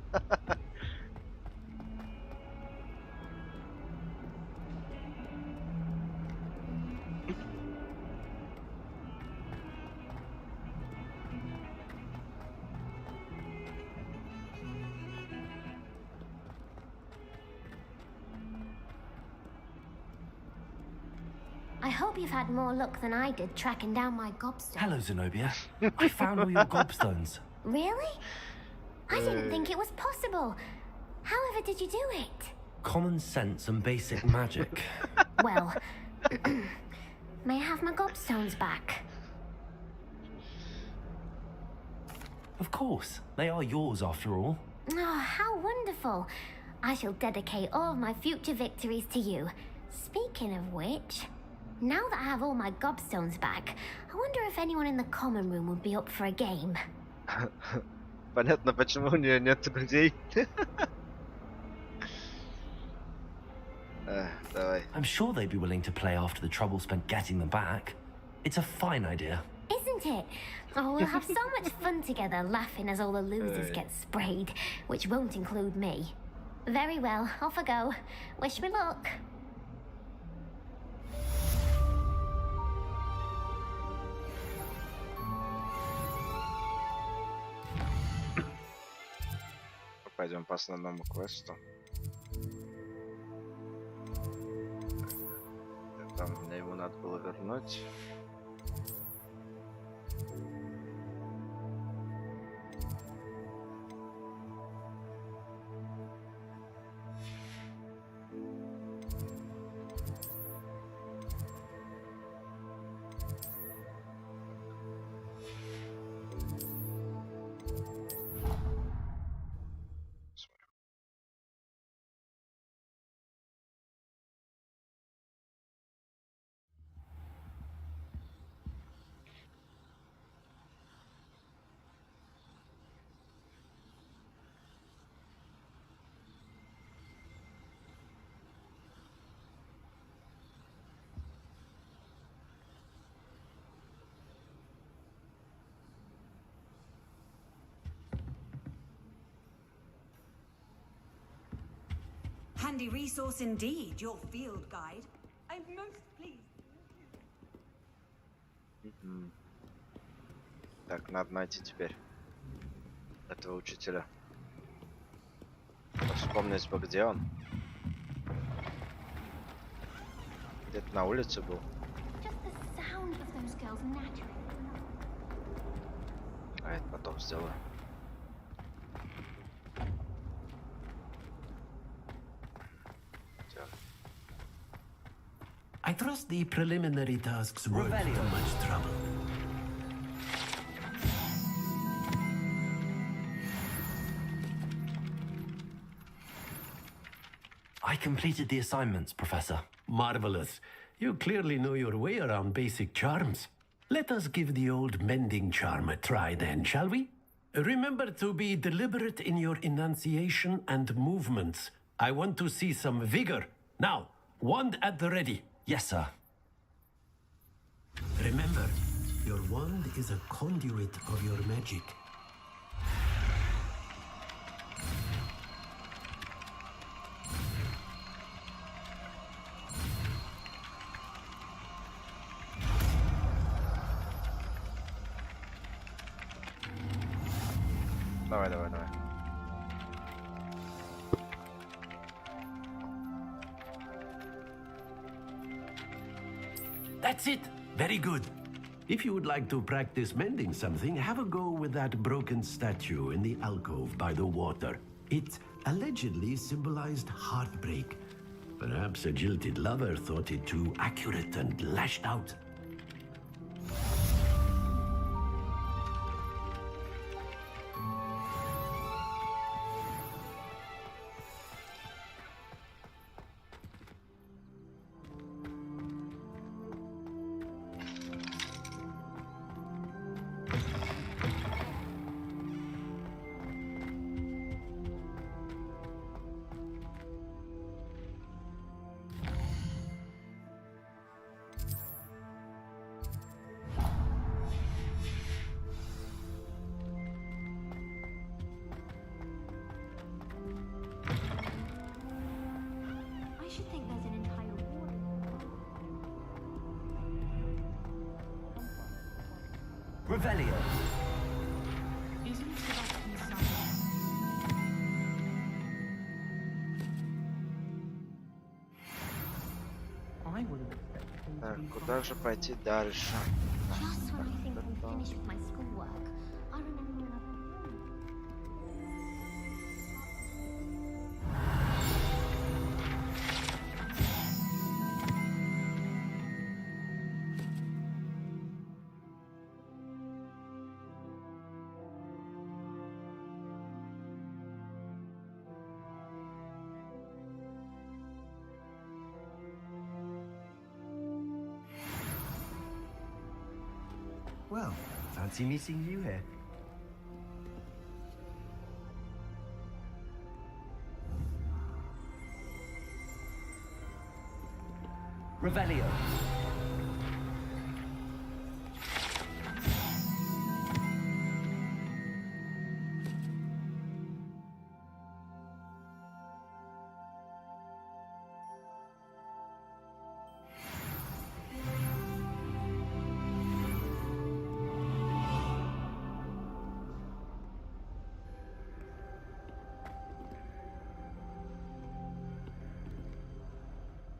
I hope you've had more luck than I did tracking down my gobstone. Hello, Zenobia. I found all your gobstones. Really? I didn't think it was possible. However did you do it? Common sense and basic magic. Well, may I have my gobstones back? Of course. They are yours after all. Oh, how wonderful. I shall dedicate all of my future victories to you. Speaking of which, now that I have all my gobstones back, I wonder if anyone in the common room would be up for a game. Понятно, почему у нее нет друзей. Давай. I'm sure they'd be willing to play after the trouble spent getting them back. It's a fine idea. Isn't it? Oh, we'll have so much fun together laughing as all the losers get sprayed, which won't include me. Very well, off I go. Wish me luck. Пойдем по основному квесту. Там мне его надо было вернуть. Handy resource indeed, your field guide. I'm most pleased. Так, надо найти теперь этого учителя. Вспомнить бы, где он. Где-то на улице был. А это потом сделаю. I trust the preliminary tasks weren't too much trouble. I completed the assignments, Professor. Marvelous. You clearly know your way around basic charms. Let us give the old mending charm a try then, shall we? Remember to be deliberate in your enunciation and movements. I want to see some vigor. Now, wand at the ready. Yes, sir. Remember, your wand is a conduit of your magic. Давай, давай, давай. That's it. Very good. If you would like to practice mending something, have a go with that broken statue in the alcove by the water. It allegedly symbolized heartbreak. Perhaps a jilted lover thought it too accurate and lashed out. Revelio. Так, куда же пойти дальше? Just when I think I'm finished with my schoolwork, I remember another room. Well, fancy meeting you here. Revelio.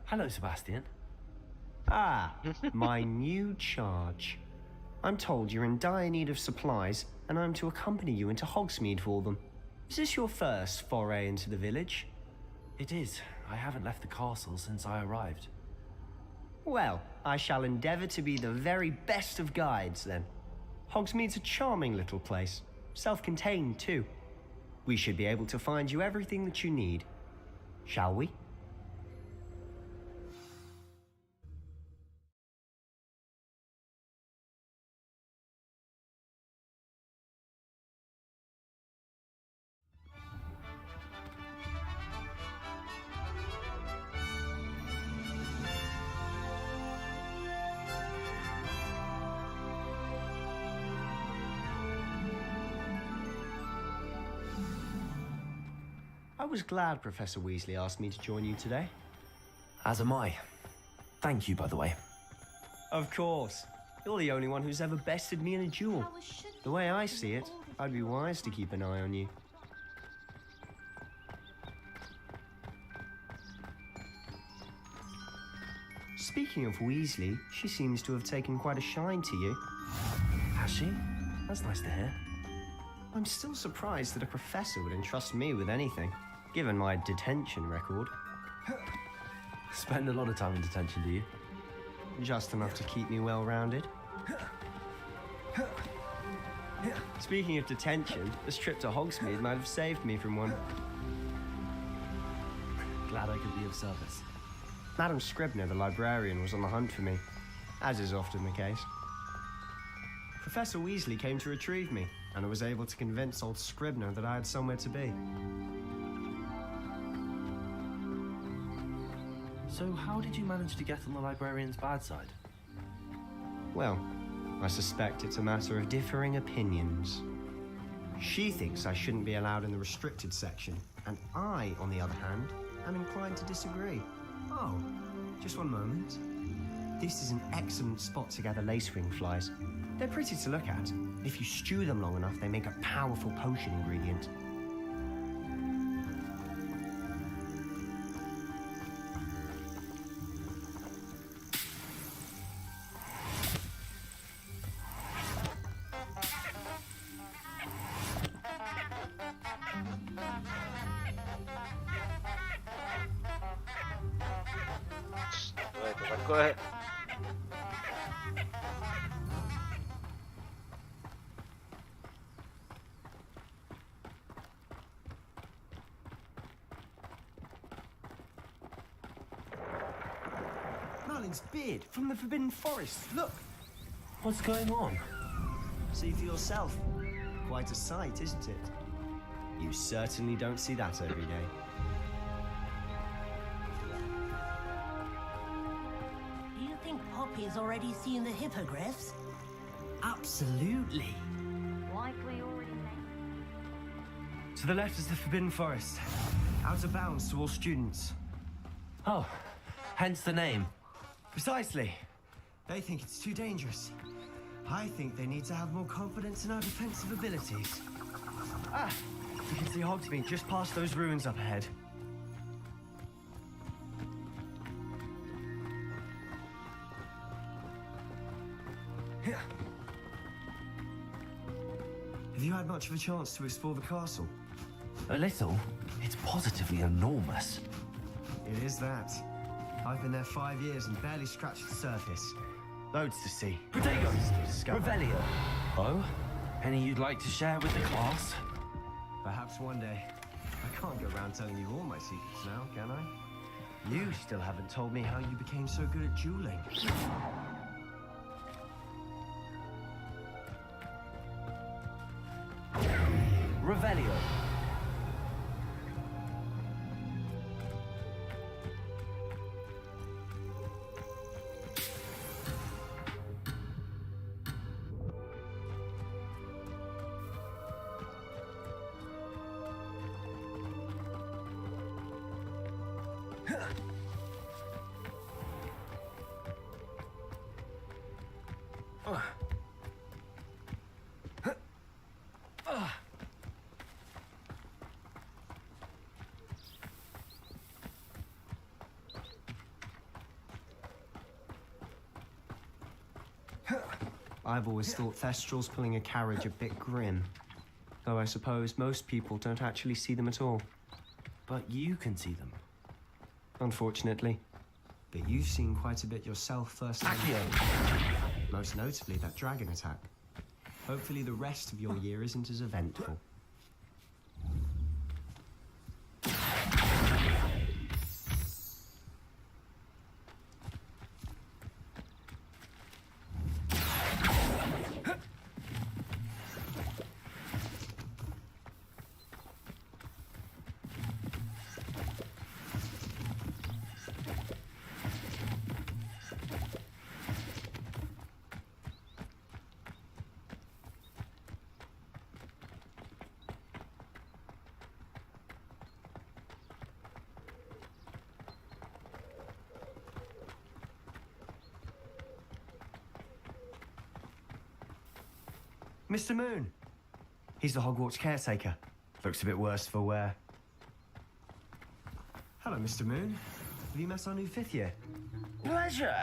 Hello, Sebastian. Ah, my new charge. I'm told you're in dire need of supplies, and I'm to accompany you into Hogsmeade for them. Is this your first foray into the village? It is. I haven't left the castle since I arrived. Well, I shall endeavour to be the very best of guides, then. Hogsmeade's a charming little place. Self-contained, too. We should be able to find you everything that you need. Shall we? I was glad Professor Weasley asked me to join you today. As am I. Thank you, by the way. Of course. You're the only one who's ever bested me in a duel. The way I see it, I'd be wise to keep an eye on you. Speaking of Weasley, she seems to have taken quite a shine to you. Has she? That's nice to hear. I'm still surprised that a professor would entrust me with anything, given my detention record. Spend a lot of time in detention, do you? Just enough to keep me well-rounded. Speaking of detention, this trip to Hogsmeade might have saved me from one. Glad I could be of service. Madam Scribner, the librarian, was on the hunt for me, as is often the case. Professor Weasley came to retrieve me, and I was able to convince old Scribner that I had somewhere to be. So how did you manage to get on the librarian's bad side? Well, I suspect it's a matter of differing opinions. She thinks I shouldn't be allowed in the restricted section, and I, on the other hand, am inclined to disagree. Oh, just one moment. This is an excellent spot to gather lacewing flies. They're pretty to look at. If you stew them long enough, they make a powerful potion ingredient. Что это такое? Merlin's beard from the Forbidden Forest. Look! What's going on? See for yourself. Quite a sight, isn't it? You certainly don't see that every day. Do you think Poppy's already seen the hippogriffs? Absolutely. Likely already met. To the left is the Forbidden Forest. Out of bounds to all students. Oh, hence the name. Precisely. They think it's too dangerous. I think they need to have more confidence in our defensive abilities. Ah, you can see Hogsmeade just past those ruins up ahead. Have you had much of a chance to explore the castle? A little. It's positively enormous. It is that. I've been there 5 years and barely scratched the surface. Loads to see. Potatoes! To discover. Revelio. Oh? Any you'd like to share with the class? Perhaps one day. I can't go around telling you all my secrets now, can I? You still haven't told me how you became so good at dueling. Revelio. I've always thought Thestrals pulling a carriage a bit grim. Though I suppose most people don't actually see them at all. But you can see them. Unfortunately. But you've seen quite a bit yourself firsthand. Accio! Most notably, that dragon attack. Hopefully the rest of your year isn't as eventful. Mr. Moon. He's the Hogwarts caretaker. Looks a bit worse for wear. Hello, Mr. Moon. Have you met our new 5th year? Pleasure.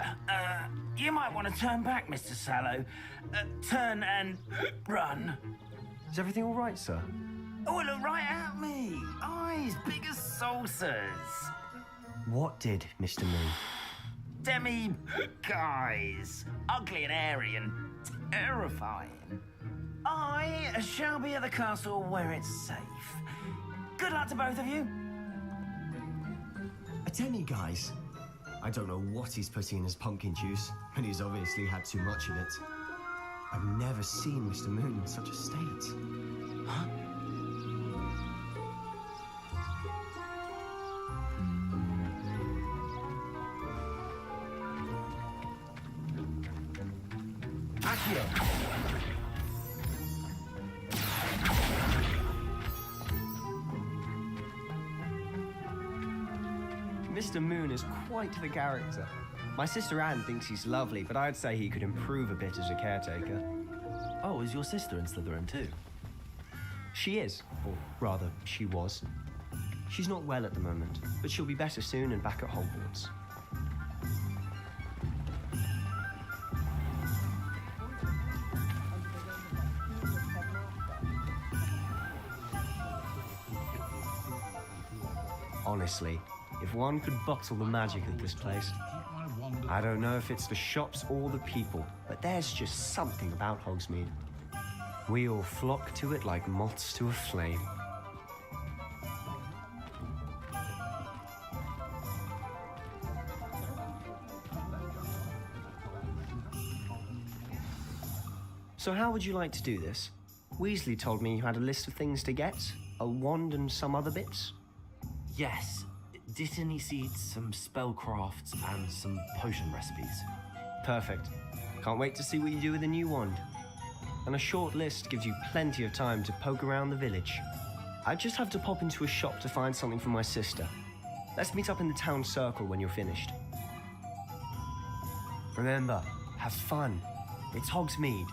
You might want to turn back, Mr. Sallow. Turn and run. Is everything all right, sir? Oh, look right at me. Eyes big as saucers. What did Mr. Moon? Guys. Ugly and airy and terrifying. I shall be at the castle where it's safe. Good luck to both of you. A Tenny, guys. I don't know what he's putting in his pumpkin juice, and he's obviously had too much of it. I've never seen Mr. Moon in such a state. Huh? Accio! Mr. Moon is quite the character. My sister Anne thinks he's lovely, but I'd say he could improve a bit as a caretaker. Oh, is your sister in Slytherin too? She is, or rather, she was. She's not well at the moment, but she'll be better soon and back at Hogwarts. Honestly, if one could bottle the magic of this place. I don't know if it's the shops or the people, but there's just something about Hogsmeade. We all flock to it like moths to a flame. So how would you like to do this? Weasley told me you had a list of things to get, a wand and some other bits. Yes. Dittany seeds, some spellcrafts, and some potion recipes. Perfect. Can't wait to see what you do with the new wand. And a short list gives you plenty of time to poke around the village. I just have to pop into a shop to find something for my sister. Let's meet up in the town circle when you're finished. Remember, have fun. It's Hogsmeade.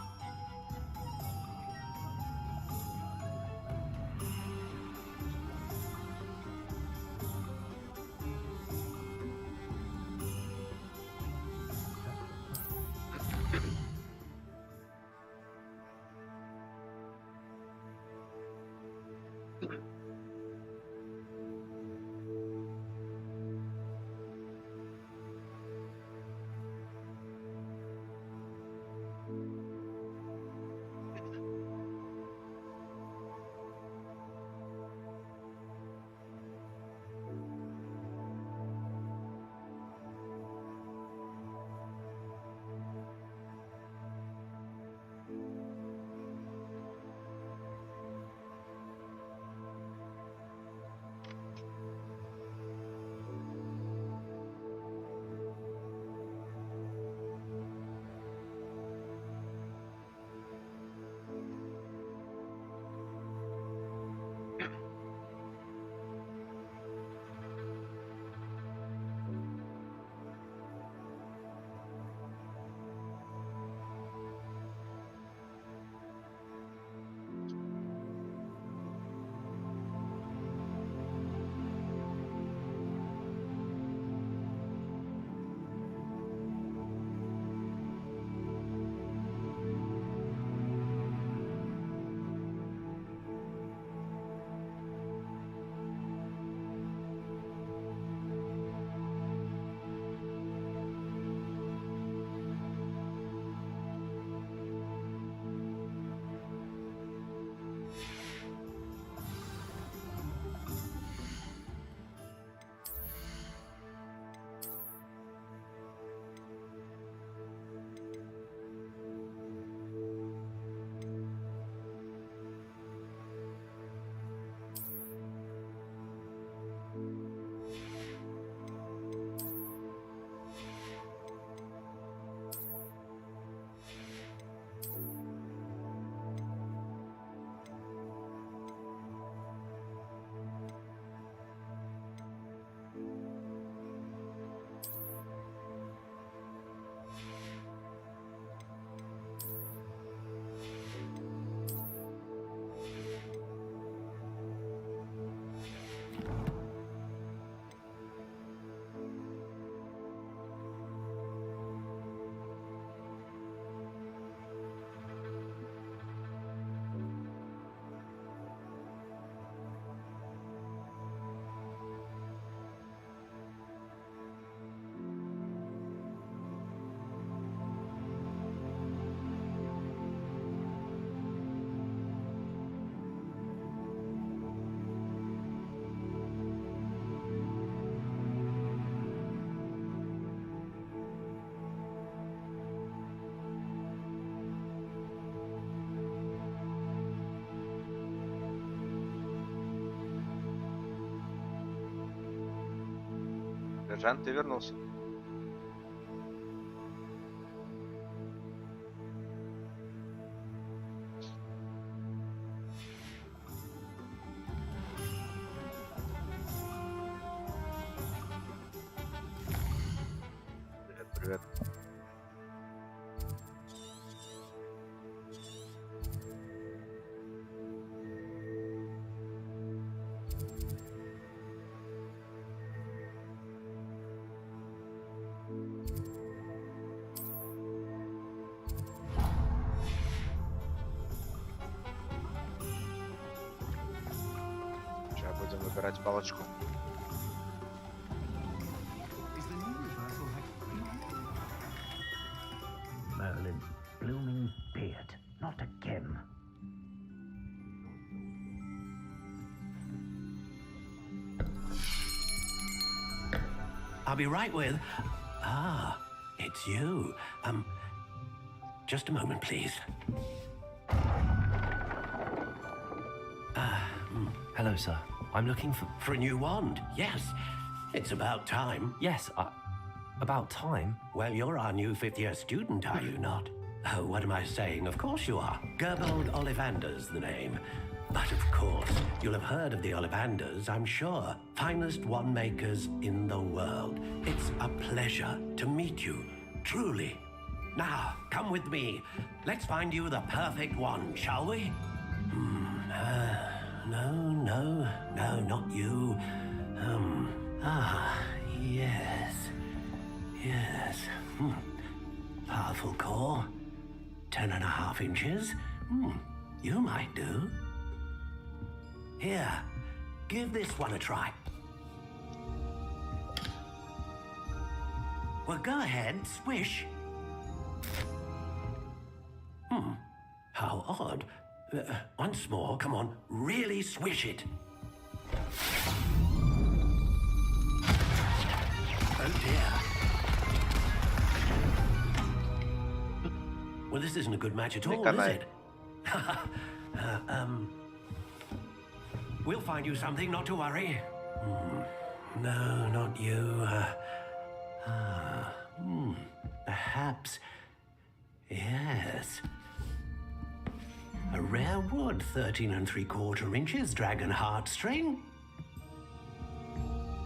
Сержант, ты вернулся. Привет, привет. Сейчас будем выбирать палочку. Merlin, blooming beard, not again. I'll be right with... Ah, it's you. Just a moment, please. Hello, sir. I'm looking for... For a new wand, yes. It's about time. Yes, about time? Well, you're our new fifth-year student, are you not? Oh, what am I saying? Of course you are. Gerbold Ollivander's the name. But of course, you'll have heard of the Ollivanders, I'm sure. Finest wand makers in the world. It's a pleasure to meet you, truly. Now, come with me. Let's find you the perfect wand, shall we? No, not you. Yes. Powerful core. 10.5 inches. You might do. Here, give this one a try. Well, go ahead, swish. How odd. Once more, come on, really swish it. Oh dear. Well, this isn't a good match at all, is it? We'll find you something, not to worry. No, not you. Perhaps. Yes. A rare wood, 13 3/4 inches, dragon heartstring.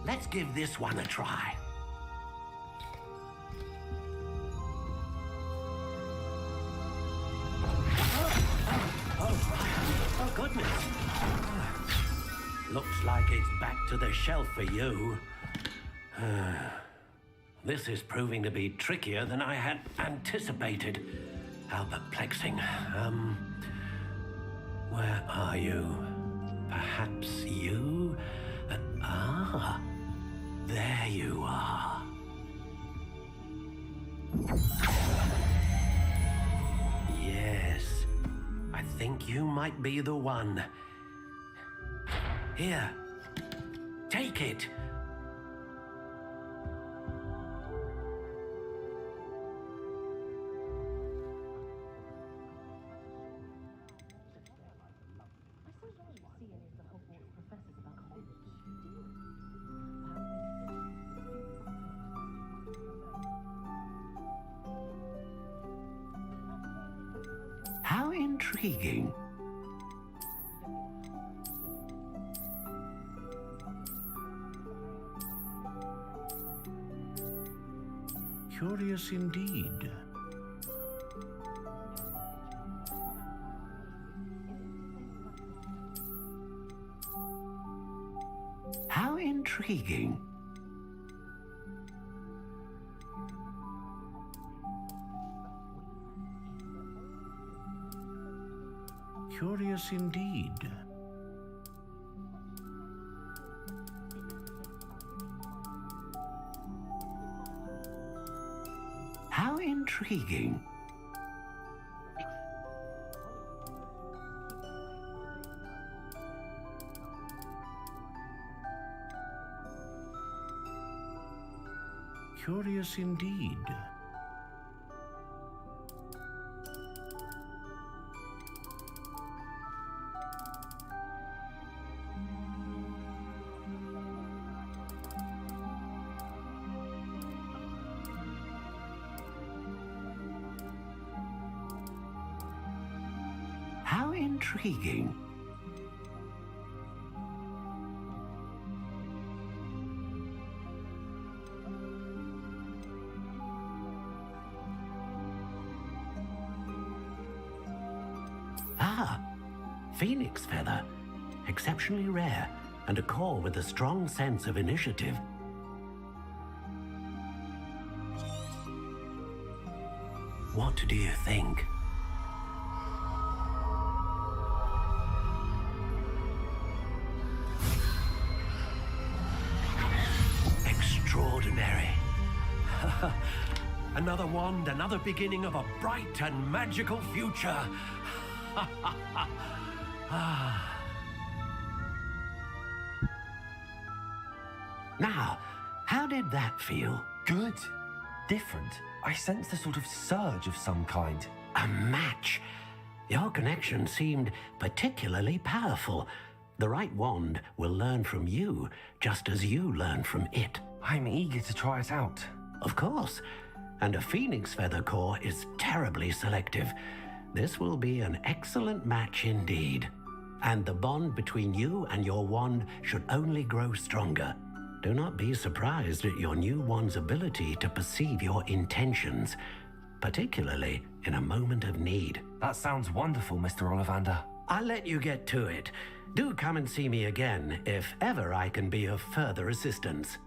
Let's give this one a try. Oh, goodness. Looks like it's back to the shelf for you. This is proving to be trickier than I had anticipated. How perplexing. Where are you? Perhaps you? There you are. Yes, I think you might be the one. Here, take it. How intriguing. Curious indeed. How intriguing. Curious indeed. How intriguing. Curious indeed. intriguing. Ah, phoenix feather. Exceptionally rare, and a core with a strong sense of initiative. What do you think? Extraordinary. Another wand, another beginning of a bright and magical future. Now, how did that feel? Good. Different. I sensed a sort of surge of some kind. A match. Your connection seemed particularly powerful. The right wand will learn from you, just as you learn from it. I'm eager to try it out. Of course. And a phoenix feather core is terribly selective. This will be an excellent match indeed. And the bond between you and your wand should only grow stronger. Do not be surprised at your new wand's ability to perceive your intentions, particularly in a moment of need. That sounds wonderful, Mr. Ollivander. I'll let you get to it. Do come and see me again if ever I can be of further assistance.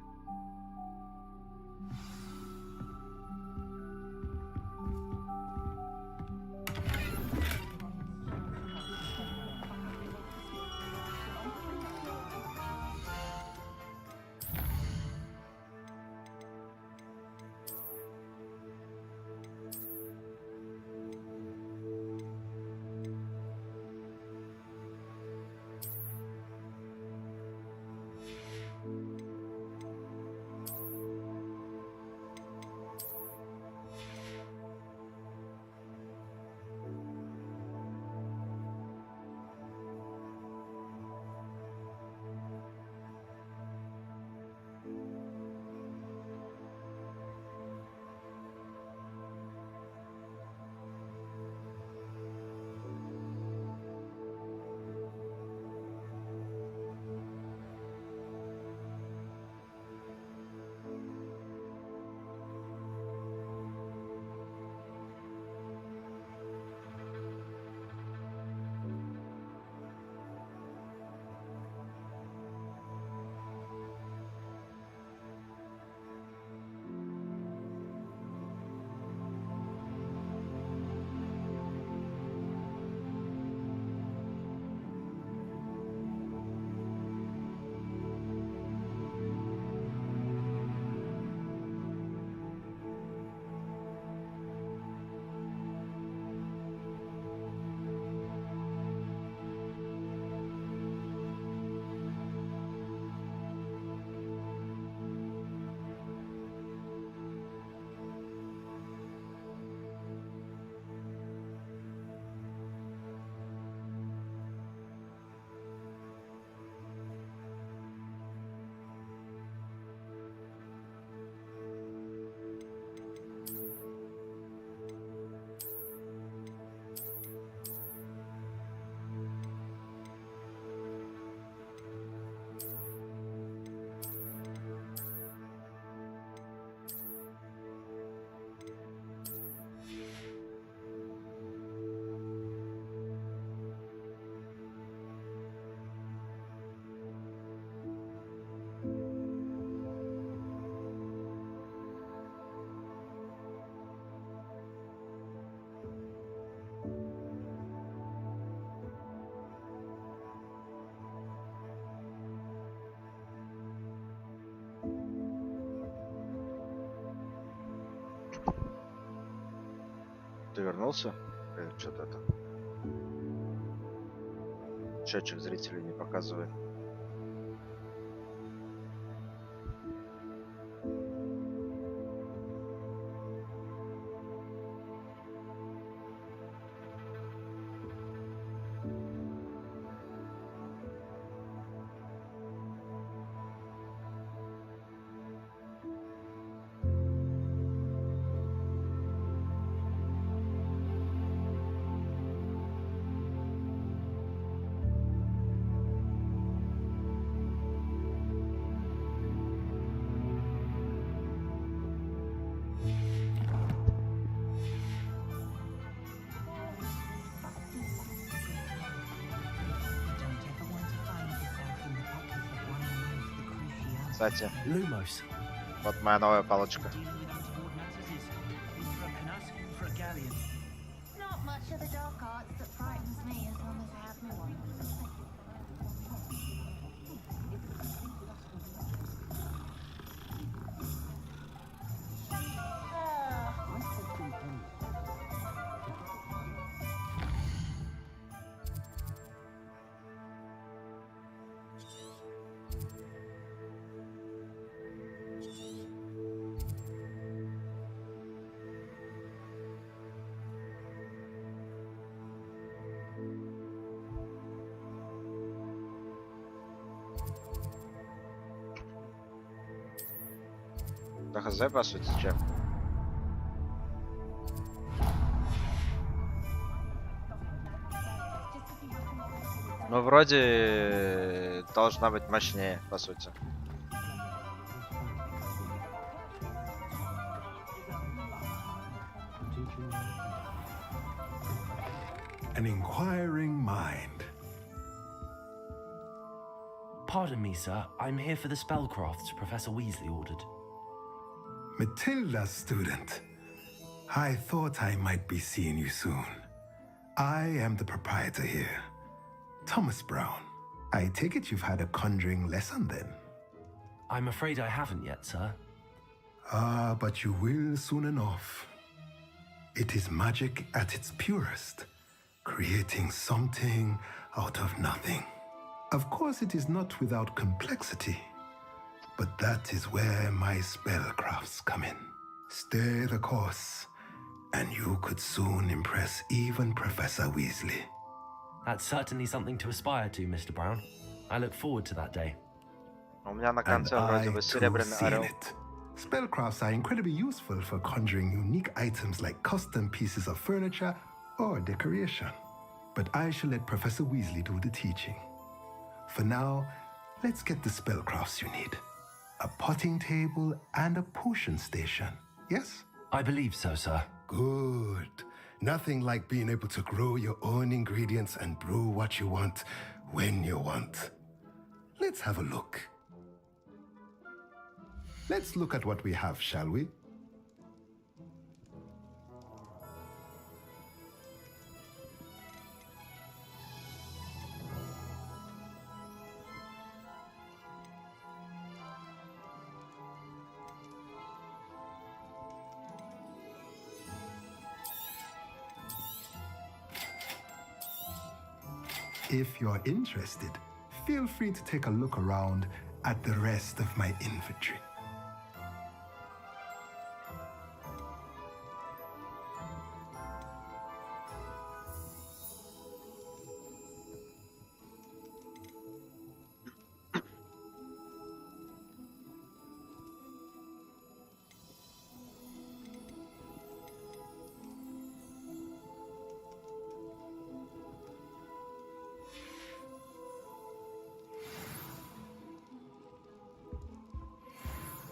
Ты вернулся? Что-то это... Счетчик зрителей не показывает. Кстати. Lumos. Вот моя новая палочка. Not much of the dark arts that frightens me as long as I have my one. Да хз, по сути, чем. Ну, вроде должна быть мощнее, по сути. An inquiring mind. Pardon me, sir. I'm here for the spellcrafts Professor Weasley ordered. Matilda, student. I thought I might be seeing you soon. I am the proprietor here, Thomas Brown. I take it you've had a conjuring lesson then? I'm afraid I haven't yet, sir. Ah, but you will soon enough. It is magic at its purest, creating something out of nothing. Of course, it is not without complexity, but that is where my spellcrafts come in. Stay the course, and you could soon impress even Professor Weasley. That's certainly something to aspire to, Mr. Brown. I look forward to that day. У меня на конце And вроде I бы too серебряный seen орел. it. Spellcrafts are incredibly useful for conjuring unique items like custom pieces of furniture or decoration. But I shall let Professor Weasley do the teaching. For now, let's get the spellcrafts you need. A potting table and a potion station, yes? I believe so, sir. Good. Nothing like being able to grow your own ingredients and brew what you want when you want. Let's have a look. Let's look at what we have, shall we? If you're interested, feel free to take a look around at the rest of my inventory.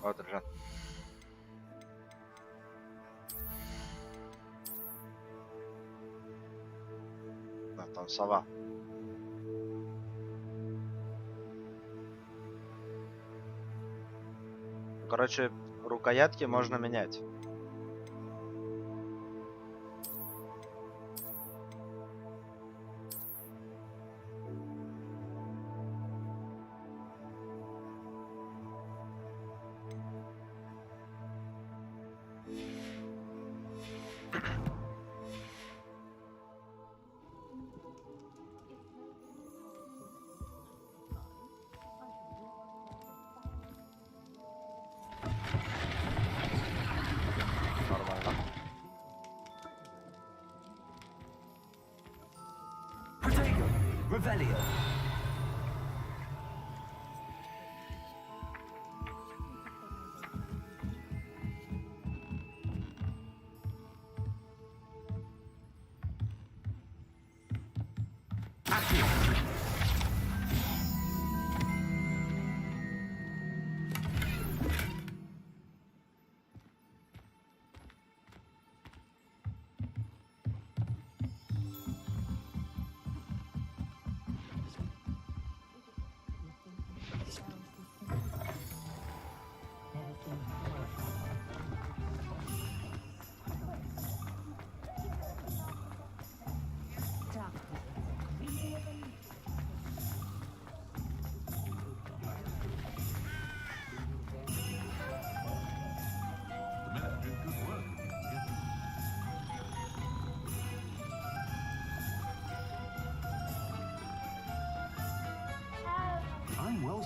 Вот, дружан. Да, там сова. Короче, рукоятки можно менять. Нормально. Protego! Revelio!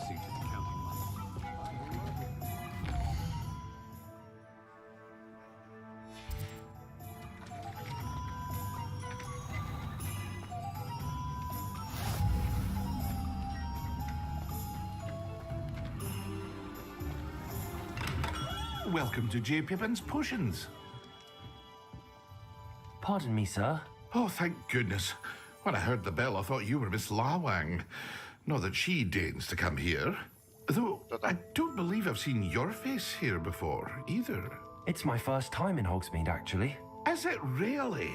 seated counting money. Welcome to J. Pippin's Potions. Pardon me, sir. Oh, thank goodness. When I heard the bell, I thought you were Miss Lawang. Not that she deigns to come here. Though, I don't believe I've seen your face here before, either. It's my first time in Hogsmeade, actually. Is it really?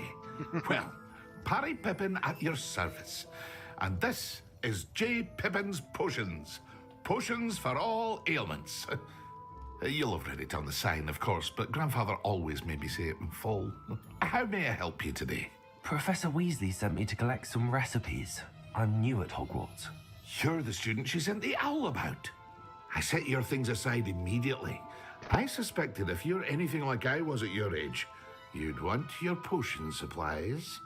Well, Parry Pippin at your service. And this is J. Pippin's Potions. Potions for all ailments. You'll have read it on the sign, of course, but Grandfather always made me say it in full. How may I help you today? Professor Weasley sent me to collect some recipes. I'm new at Hogwarts. You're the student she sent the owl about. I set your things aside immediately. I suspected if you're anything like I was at your age, you'd want your potion supplies.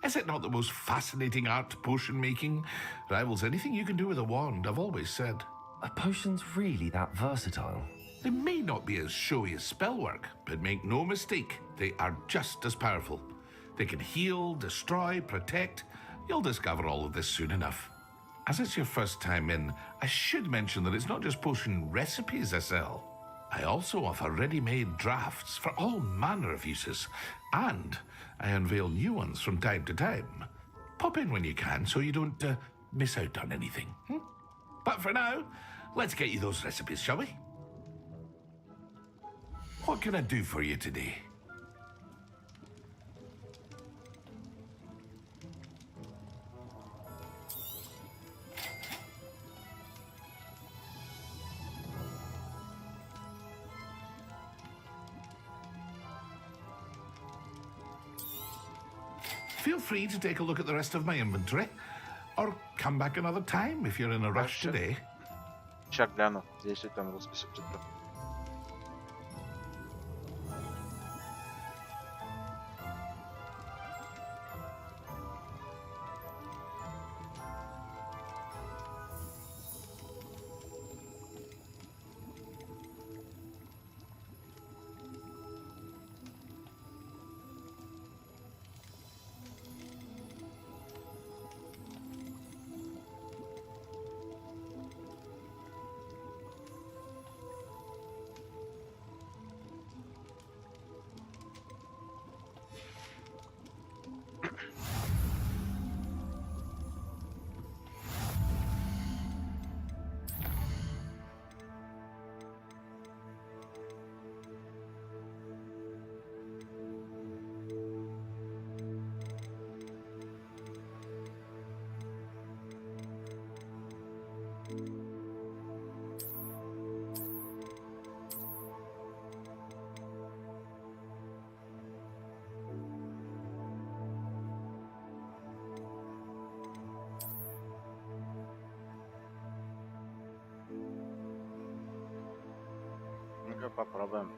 Is it not the most fascinating art, potion making? Rivals anything you can do with a wand, I've always said. Are potions really that versatile? They may not be as showy as spellwork, but make no mistake, they are just as powerful. They can heal, destroy, protect. You'll discover all of this soon enough. As it's your first time in, I should mention that it's not just potion recipes I sell. I also offer ready-made drafts for all manner of uses, and I unveil new ones from time to time. Pop in when you can so you don't miss out on anything. But for now, let's get you those recipes, shall we? What can I do for you today? Feel free to take a look at the rest of my inventory, or come back another time if you're in a rush today. Сейчас гляну, если там роспись обсуждаю. Ну-ка попробуем.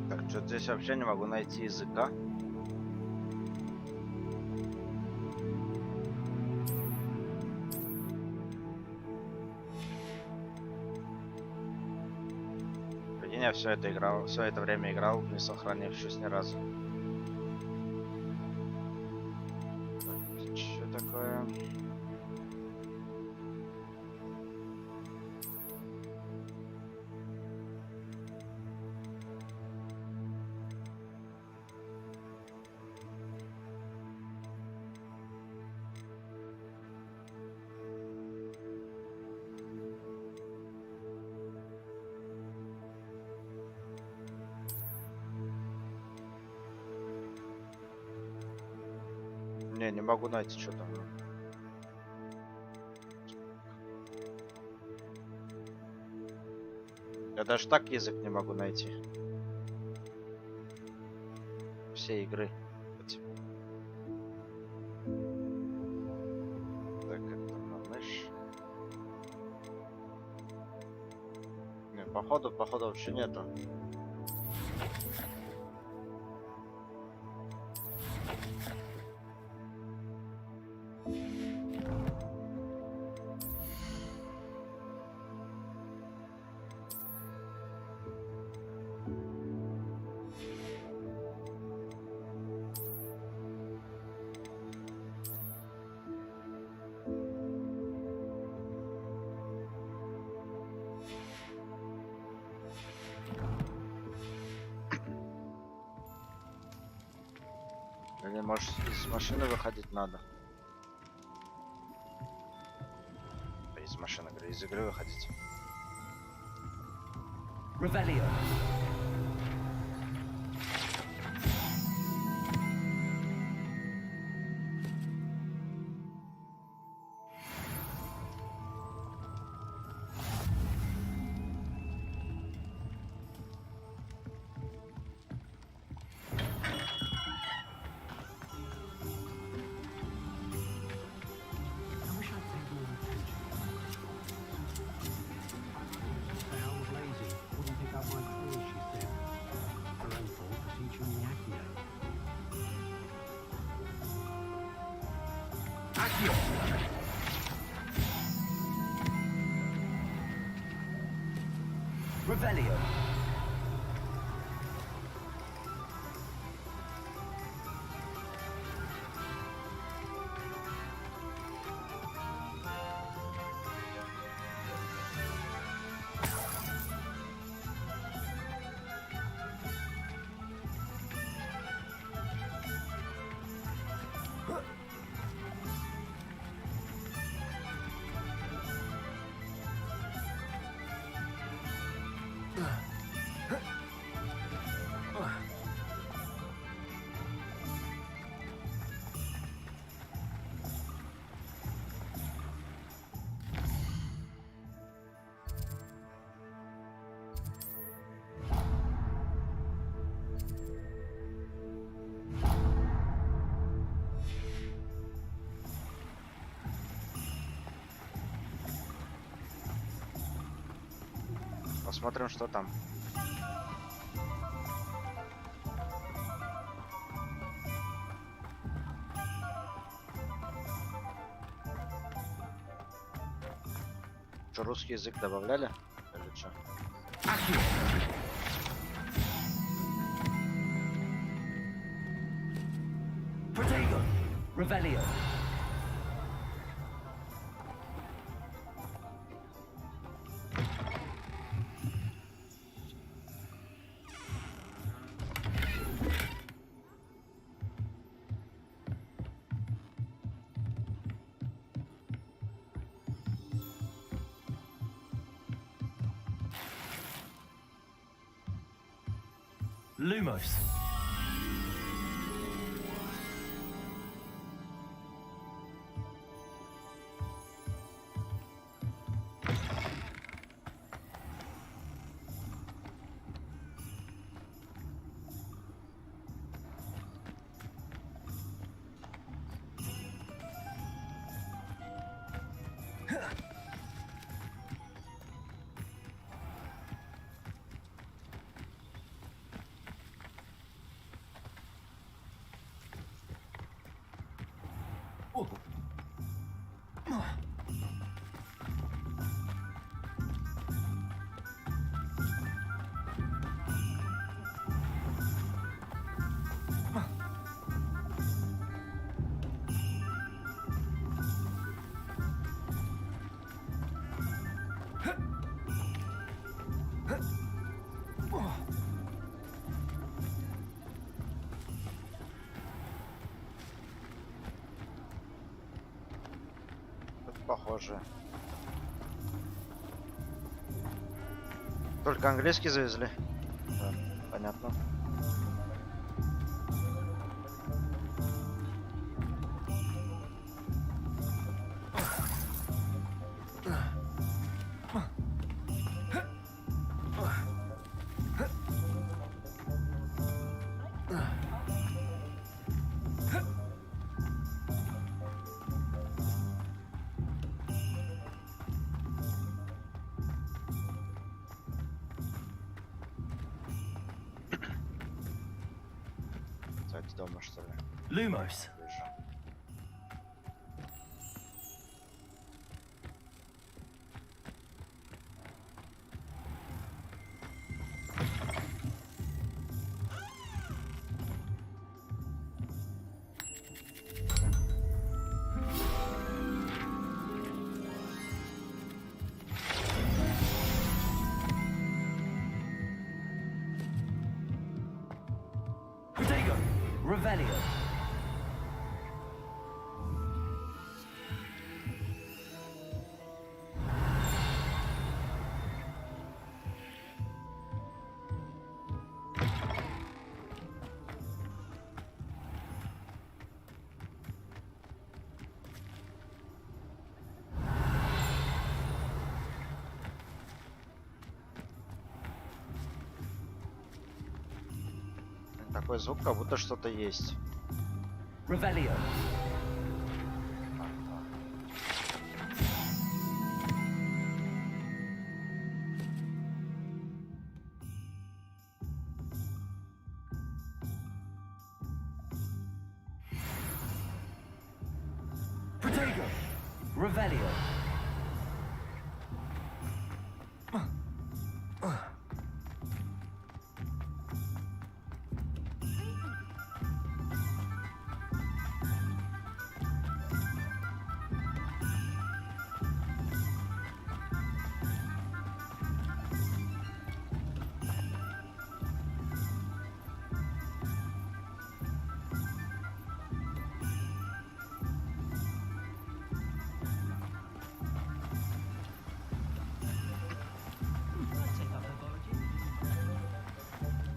Так, что здесь вообще не могу найти языка. Прикинь, я все это время играл, не сохранившись ни разу. Что такое? Не могу найти, что там. Я даже так язык не могу найти. Все игры. Так, это на мышь. Не, походу вообще нету. Или может из машины выходить надо? Из машины, говорю, из игры выходить. Revelio. Revelio. Посмотрим, что там. Что, русский язык добавляли? Или что? Protego. Revelio. Lumos. Похоже. Только английский завезли. Да, понятно. по-моему, что ли. Lumos. Вижу. Protego. Revelio. Такой звук, как будто что-то есть. Revelio. Protego. Revelio.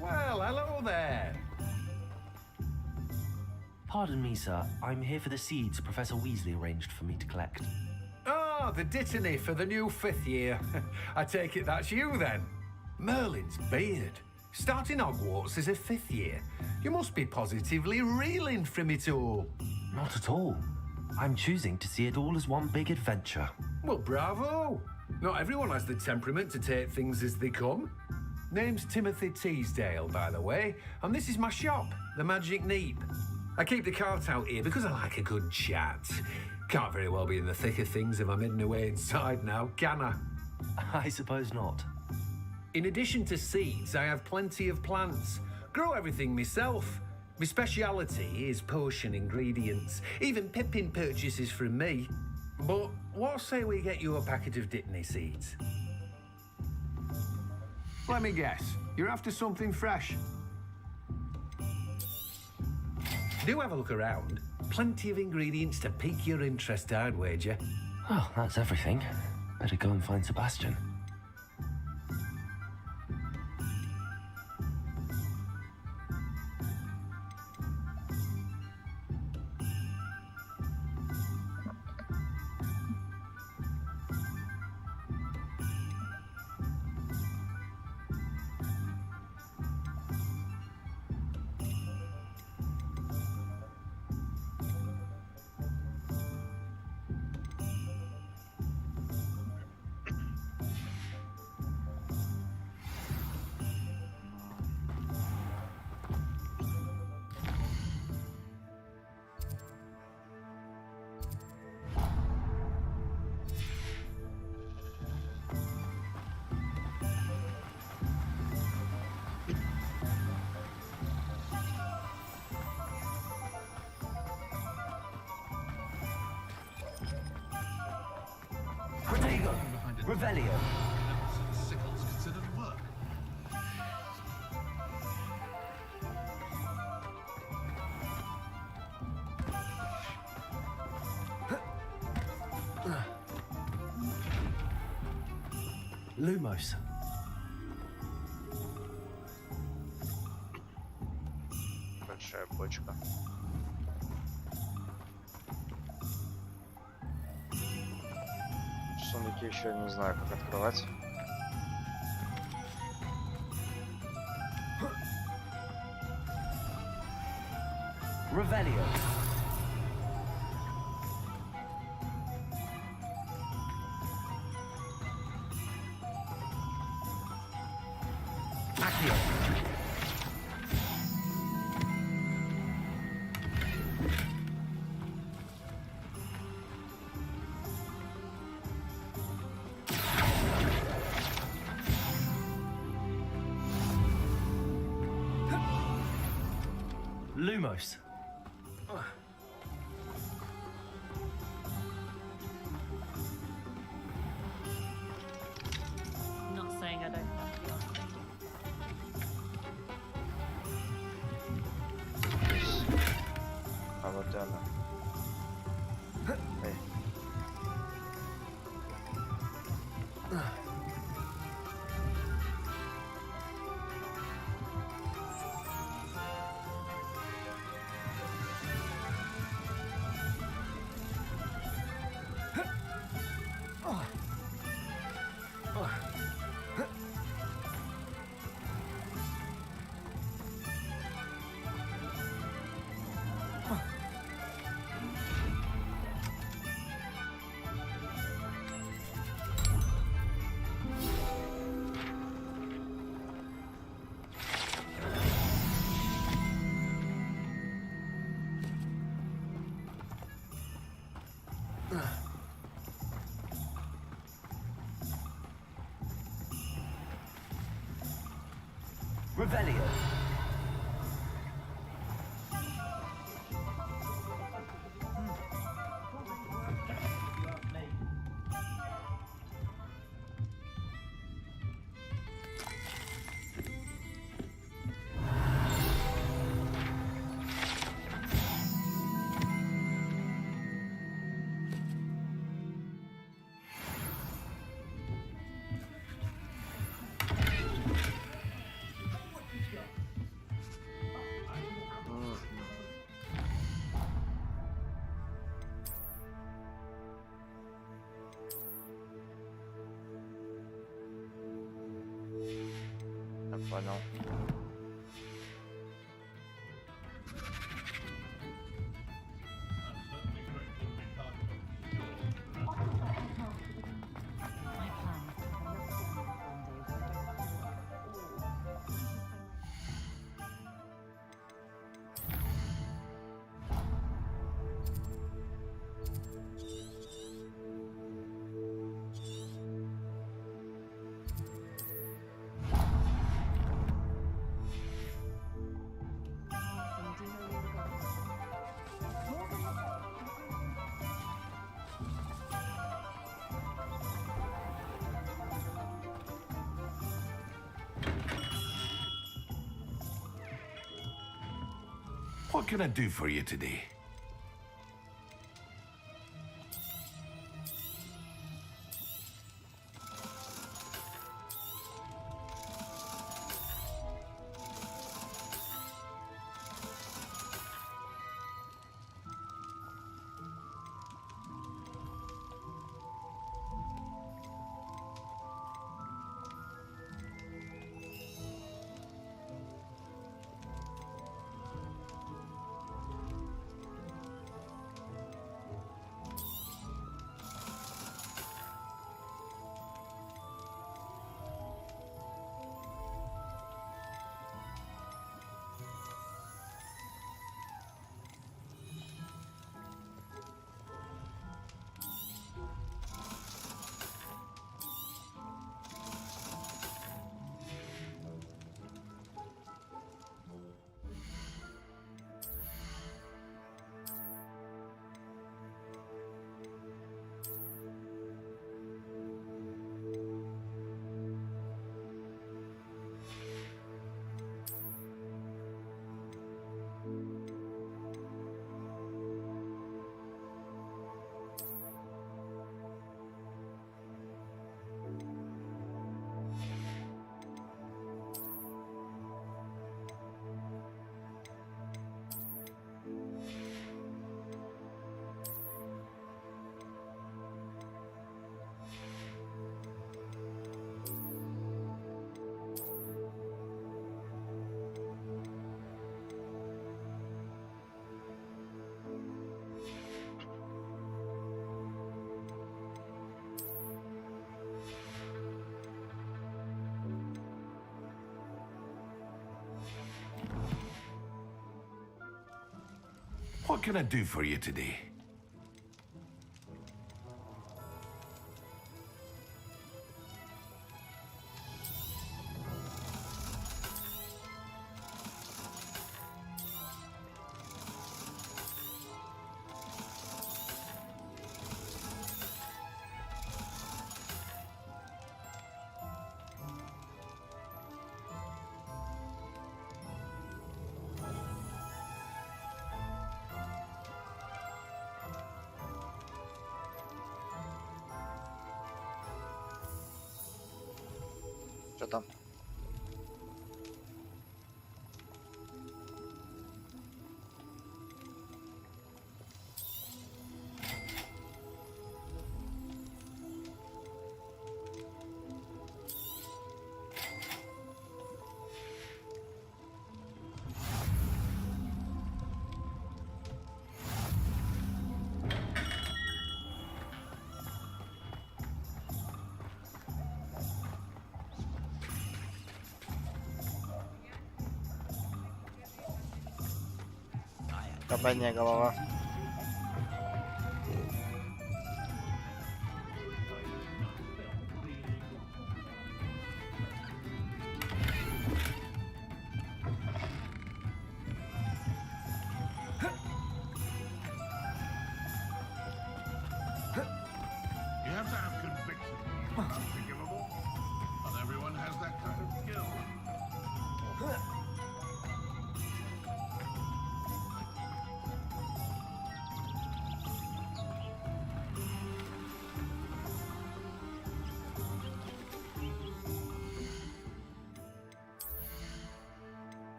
Well, hello there. Pardon me, sir. I'm here for the seeds Professor Weasley arranged for me to collect. Oh, the dittany for the new 5th year. I take it that's you then. Merlin's beard. Starting Hogwarts as a 5th year. You must be positively reeling from it all. Not at all. I'm choosing to see it all as one big adventure. Well, bravo. Not everyone has the temperament to take things as they come. Name's Timothy Teasdale, by the way, and this is my shop, the Magic Neep. I keep the cart out here because I like a good chat. Can't very well be in the thick of things if I'm hidden away inside now, can I? I suppose not. In addition to seeds, I have plenty of plants. Grow everything myself. My speciality is potion ingredients. Even Pippin purchases from me. But what say we get you a packet of Dittany seeds? Let me guess. You're after something fresh. Do have a look around. Plenty of ingredients to pique your interest, I'd wager. Oh, that's everything. Better go and find Sebastian. Protego. Revelio. Sickles considered work. Lumos. Большая бочка. Сундуки еще не знаю, как открывать. Revelio. Accio. Lumos. Not saying I don't have the answer. А вот она. Эй. Revelio. Понял. What can I do for you today? What can I do for you today? Что там? Кабанья голова. You have to have conviction to be forgivable. Not everyone has that kind of skill.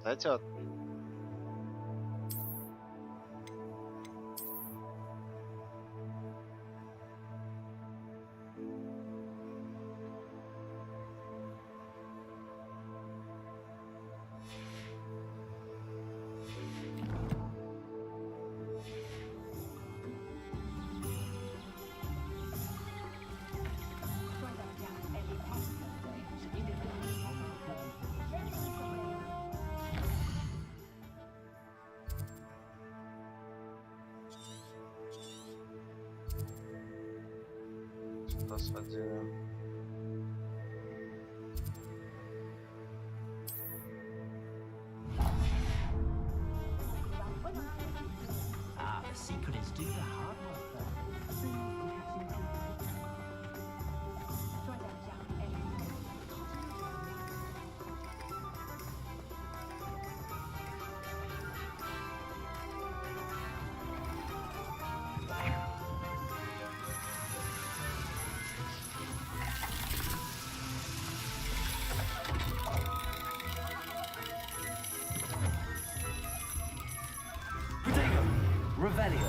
Эти вот. Господи. The secret is do the hard work. Revelio.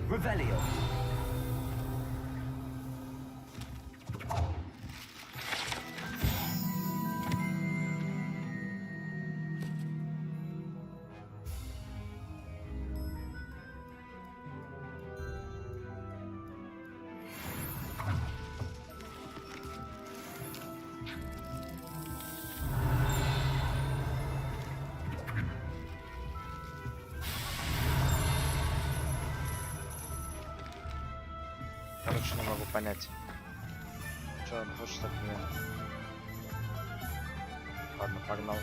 Revelio. Короче, не могу понять, что он хочет от меня. Ладно, погнал.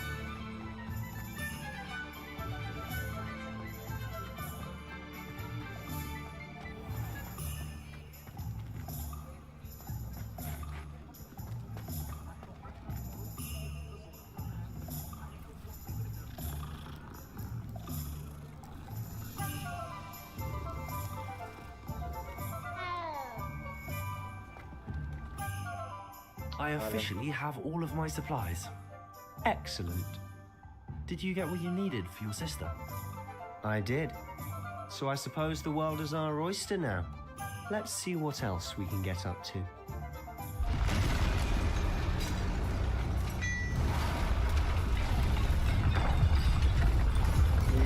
I officially have all of my supplies. Excellent. Did you get what you needed for your sister? I did. So I suppose the world is our oyster now. Let's see what else we can get up to.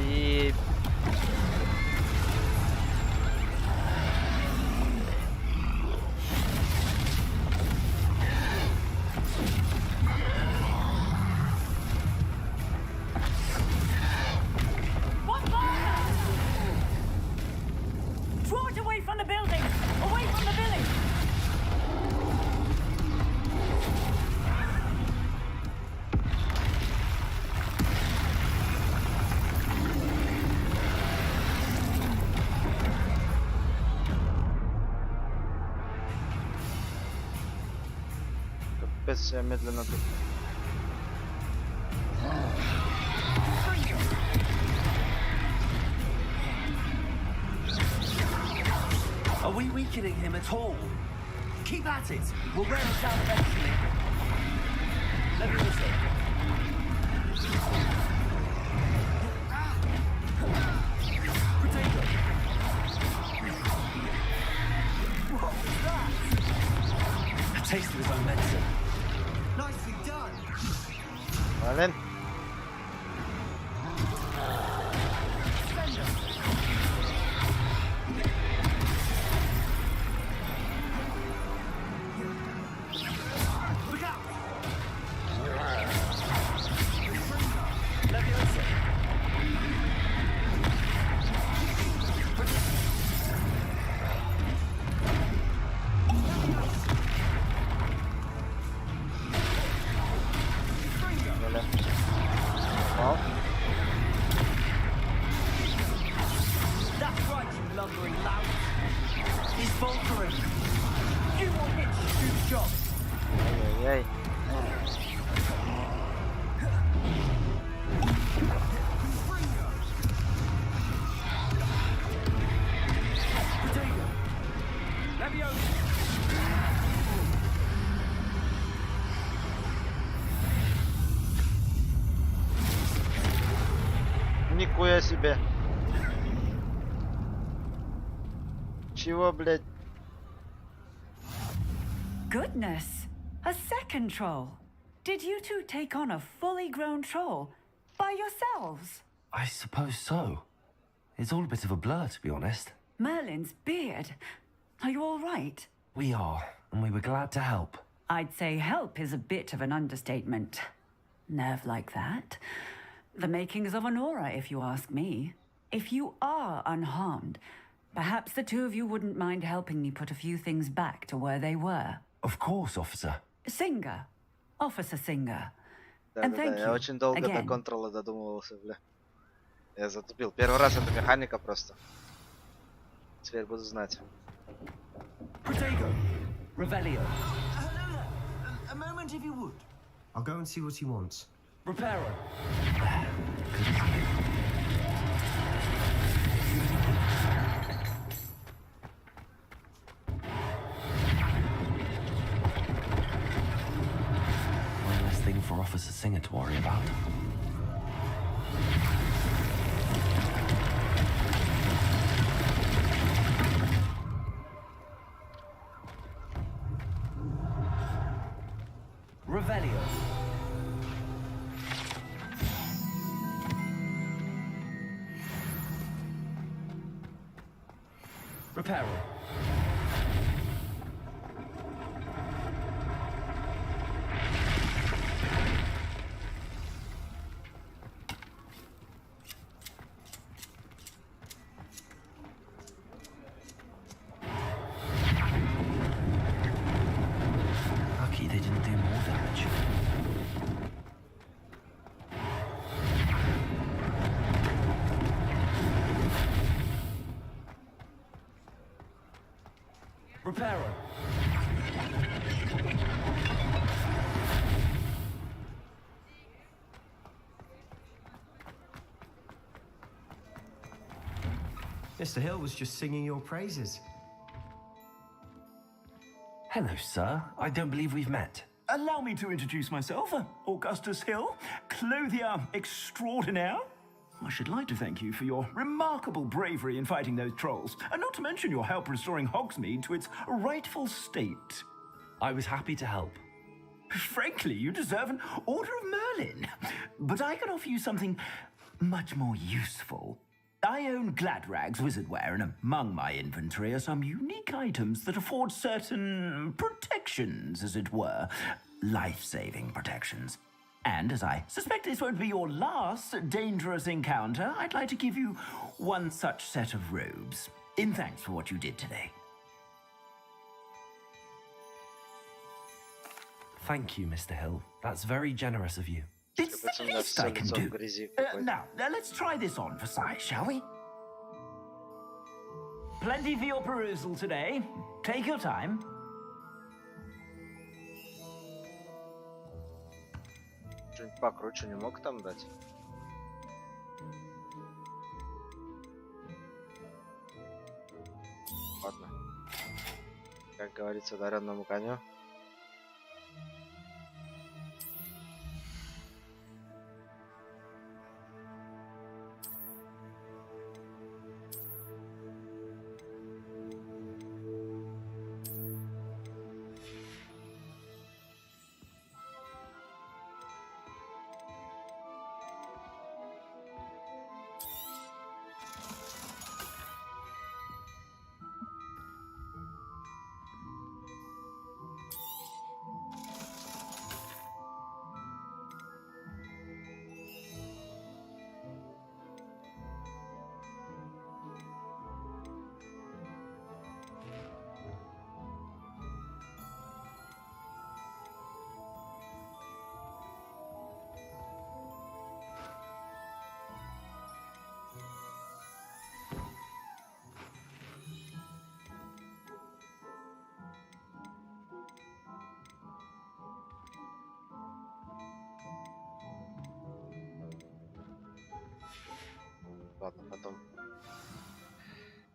И... Draw it away from the building! Away from the village! Капец, я медленно тут. Are we weakening him at all? Keep at it. We'll wear us down eventually. Let me listen. Potato. What was that? A taste of his own medicine. Nicely done. Vale. That's right, you lumbering lout. He's faltering. You will hit two shots. Ай-яй-яй. Potato. Leviosa. Нихуя себе. Чего, блядь? Goodness! A second troll! Did you two take on a fully grown troll by yourselves? I suppose so. It's all a bit of a blur, to be honest. Merlin's beard. Are you all right? We are, and we were glad to help. I'd say help is a bit of an understatement. Nerve like that. The makings of an aura, if you ask me. If you are unharmed, perhaps the two of you wouldn't mind helping me put a few things back to where they were. Of course, officer. Singer. Officer Singer. Да, я очень долго до контрола додумывался, бля. Я затупил. Первый раз это механика просто. Теперь буду знать. Potato. Revelio. A moment if you would. I'll go and see what he wants. Reparo. One less thing for Officer Singer to worry about. Revelio. Reparo. Lucky they didn't do more damage. Reparo. Mr. Hill was just singing your praises. Hello, sir. I don't believe we've met. Allow me to introduce myself, Augustus Hill, clothier extraordinaire. I should like to thank you for your remarkable bravery in fighting those trolls, and not to mention your help restoring Hogsmeade to its rightful state. I was happy to help. Frankly, you deserve an Order of Merlin, but I can offer you something much more useful. I own Gladrag's wizardware, and among my inventory are some unique items that afford certain protections, as it were. Life-saving protections. And as I suspect this won't be your last dangerous encounter, I'd like to give you one such set of robes, in thanks for what you did today. Thank you, Mr. Hill. That's very generous of you. It's the least I can do. Now, let's try this on for size, shall we? Plenty for your perusal today. Take your time. Что-нибудь покруче не мог там дать? Ладно. Как говорится, одаренному коню. Ладно, потом.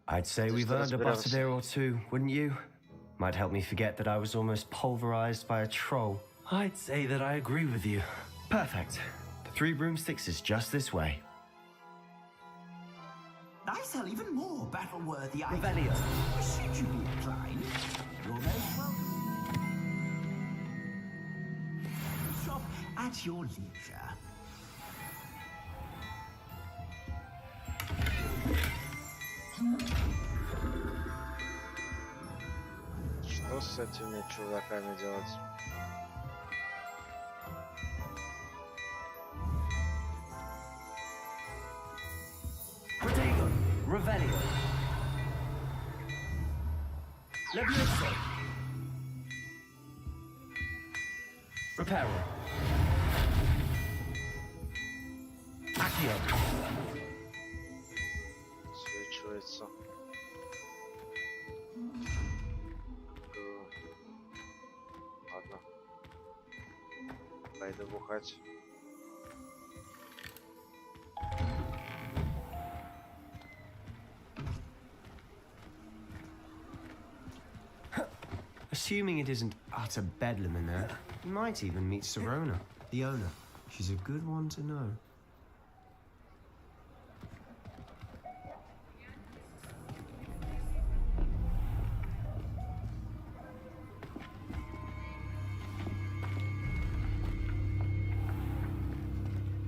I'd say we've earned a butterbeer or two, wouldn't you? Might help me forget that I was almost pulverized by a troll. I'd say that I agree with you. Perfect. The 3 broomsticks is just this way. I sell even more battle-worthy items. Revelio. Should you be inclined, you're most welcome. Shop at your leisure. Что с этими чуваками делать? Protego, Revelio. Levioso. Reparo. Accio. Свечивается. Ладно. Пойду бухать. Assuming it isn't utter bedlam in there, you might even meet Serona, the owner. She's a good one to know.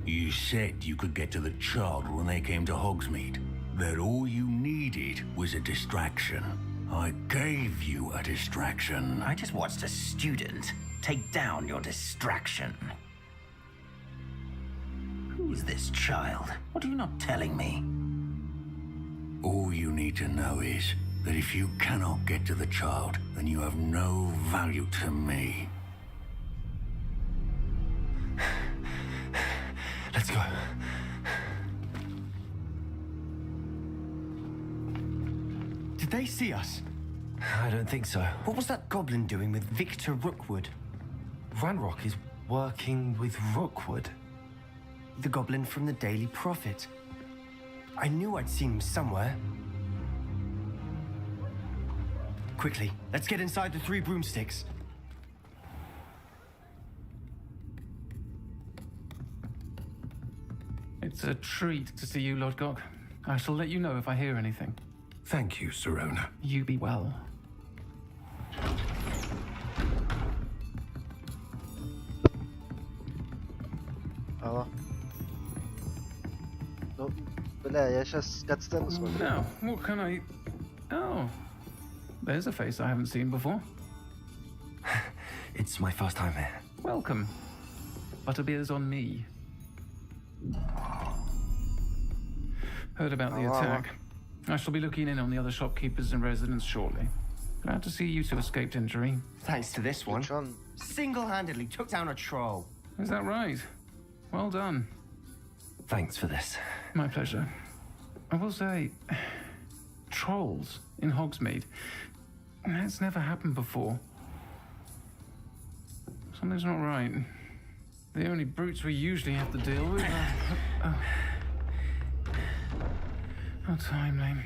You said you could get to the child when they came to Hogsmeade. That all you needed was a distraction. I gave you a distraction. I just watched a student take down your distraction. Who is this child? What are you not telling me? All you need to know is that if you cannot get to the child, then you have no value to me. Let's go. Did they see us? I don't think so. What was that goblin doing with Victor Rookwood? Ranrock is working with Rookwood. The goblin from the Daily Prophet. I knew I'd seen him somewhere. Quickly, let's get inside the 3 broomsticks. It's a treat to see you, Lodgok. I shall let you know if I hear anything. Thank you, Sirona. You be well. Алло. Ну, бля, я сейчас катсцену смотрю. Now, what can I... Oh, there's a face I haven't seen before. It's my first time here. Welcome. Butterbeer's on me. Heard about the attack. I shall be looking in on the other shopkeepers and residents shortly. Glad to see you two escaped injury. Thanks to this one. Single-handedly took down a troll. Is that right? Well done. Thanks for this. My pleasure. I will say, trolls in Hogsmeade. That's never happened before. Something's not right. The only brutes we usually have to deal with are... How timely.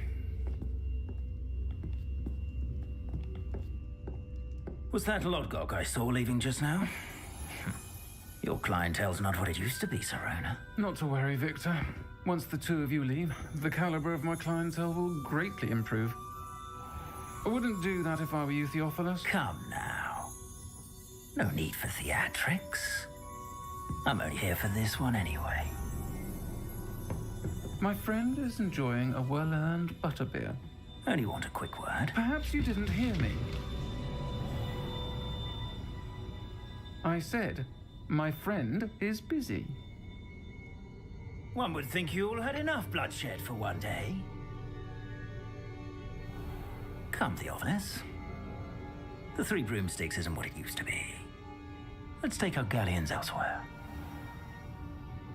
Was that Lodgok I saw leaving just now? Your clientele's not what it used to be, Sirona. Not to worry, Victor. Once the two of you leave, the caliber of my clientele will greatly improve. I wouldn't do that if I were you, Theophilus. Come now. No need for theatrics. I'm only here for this one anyway. My friend is enjoying a well-earned butterbeer. Only want a quick word. Perhaps you didn't hear me. I said, my friend is busy. One would think you all had enough bloodshed for one day. Come, Theophilus. The Three Broomsticks isn't what it used to be. Let's take our galleons elsewhere.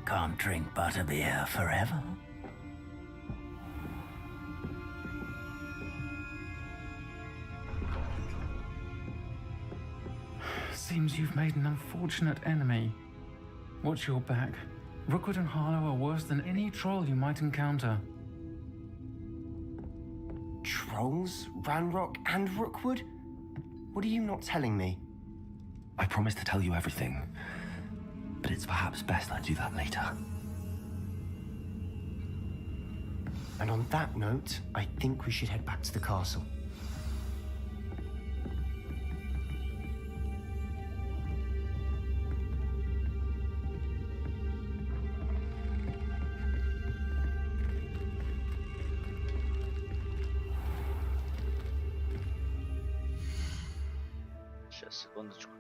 Can't drink butterbeer forever. Seems you've made an unfortunate enemy. Watch your back. Rookwood and Harlow are worse than any troll you might encounter. Trolls? Ranrock and Rookwood? What are you not telling me? I promised to tell you everything, but it's perhaps best I do that later. And on that note, I think we should head back to the castle. Сейчас, секундочку.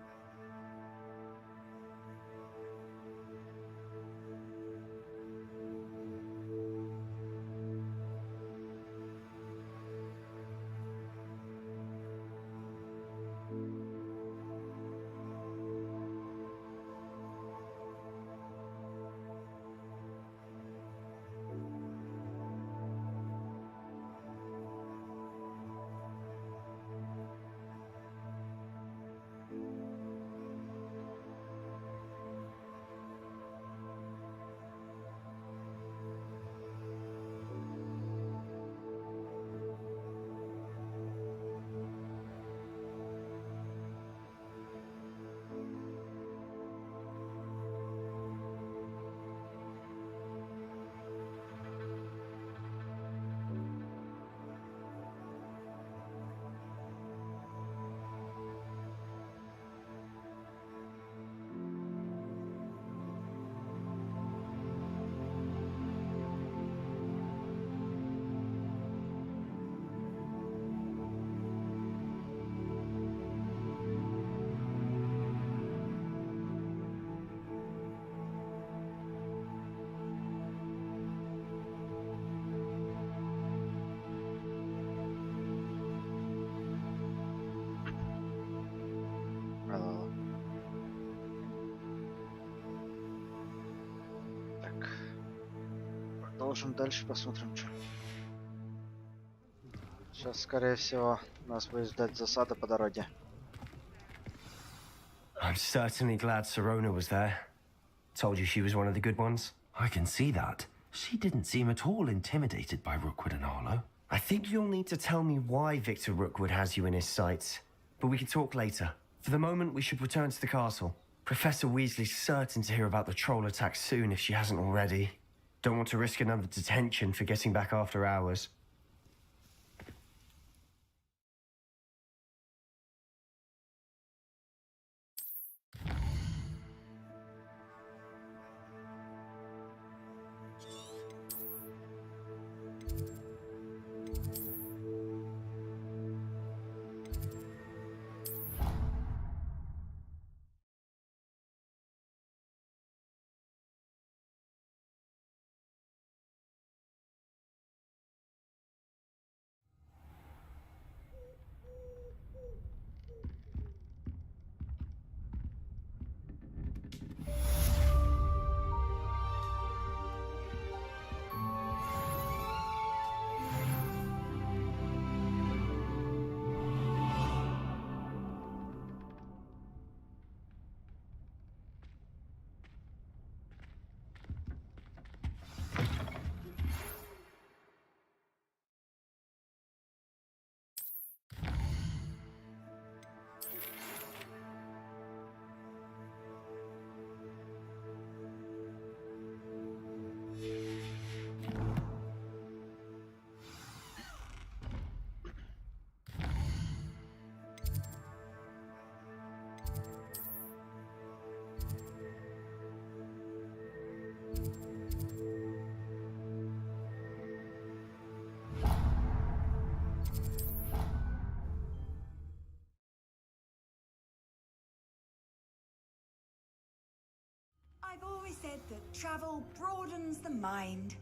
Продолжим дальше, посмотрим, что. Сейчас, скорее всего, нас будет ждать засада по дороге. I'm certainly glad Sirona was there. Told you she was one of the good ones. I can see that. She didn't seem at all intimidated by Rookwood and Harlow. I think you'll need to tell me why Victor Rookwood has you in his sights. But we can talk later. For the moment, we should return to the castle. Professor Weasley's certain to hear about the troll attack soon if she hasn't already. Don't want to risk another detention for getting back after hours. I've always said that travel broadens the mind.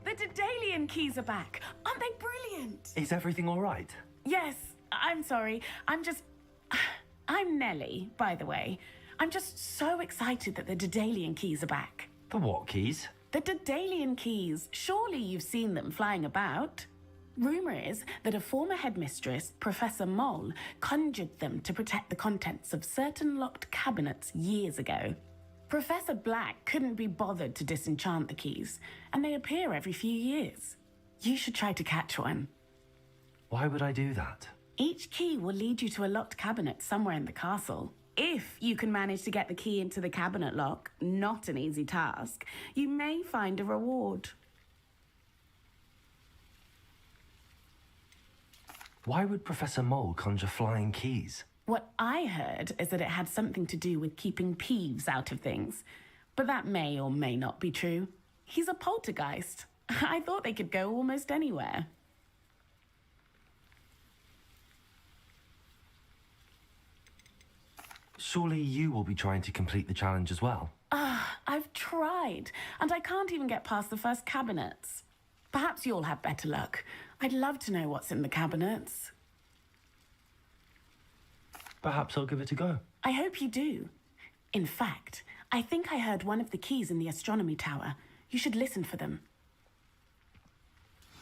The Daedalian keys are back. Aren't they brilliant? Is everything all right? Yes, I'm sorry. I'm Nellie, by the way. I'm just so excited that the Daedalian keys are back. The what keys? The Daedalian keys. Surely you've seen them flying about. Rumour is that a former headmistress, Professor Mole, conjured them to protect the contents of certain locked cabinets years ago. Professor Black couldn't be bothered to disenchant the keys, and they appear every few years. You should try to catch one. Why would I do that? Each key will lead you to a locked cabinet somewhere in the castle. If you can manage to get the key into the cabinet lock, not an easy task, you may find a reward. Why would Professor Mole conjure flying keys? What I heard is that it had something to do with keeping Peeves out of things. But that may or may not be true. He's a poltergeist. I thought they could go almost anywhere. Surely you will be trying to complete the challenge as well. I've tried, and I can't even get past the first cabinets. Perhaps you'll have better luck. I'd love to know what's in the cabinets. Perhaps I'll give it a go. I hope you do. In fact, I think I heard one of the keys in the astronomy tower. You should listen for them.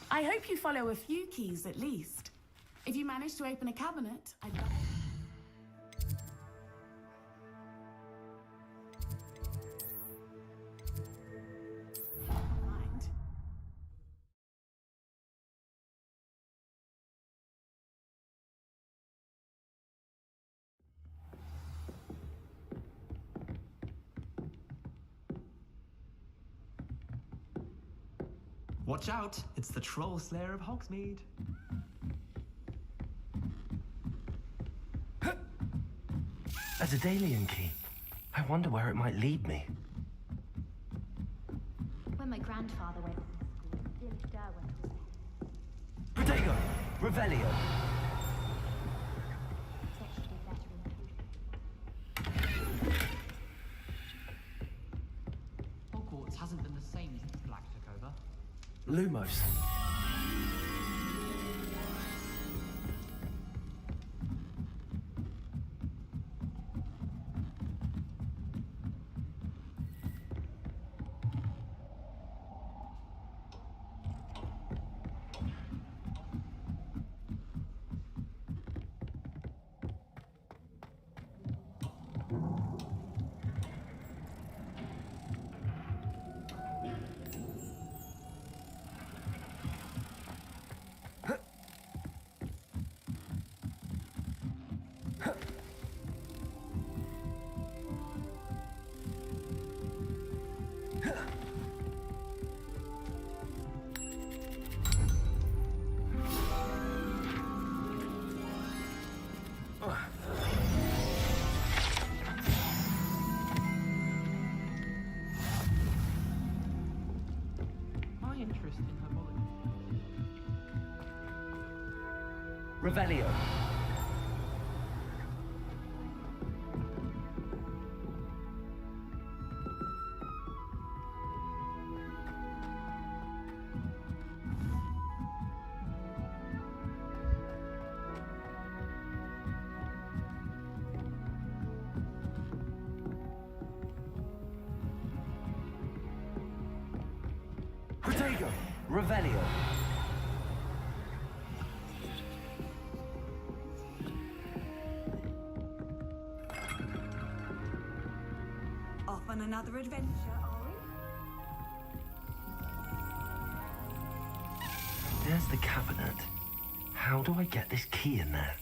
I hope you follow a few keys at least. If you manage to open a cabinet, I'd love... Watch out, it's the Troll Slayer of Hogsmeade. A Daedalian key. I wonder where it might lead me. When my grandfather went to school, Dilly Derwent was Protego! Revelio! Hogwarts hasn't been the same since Black took over. Lumos. Revelio. Protego. Revelio. Off on another adventure, are we? There's the cabinet. How do I get this key in there?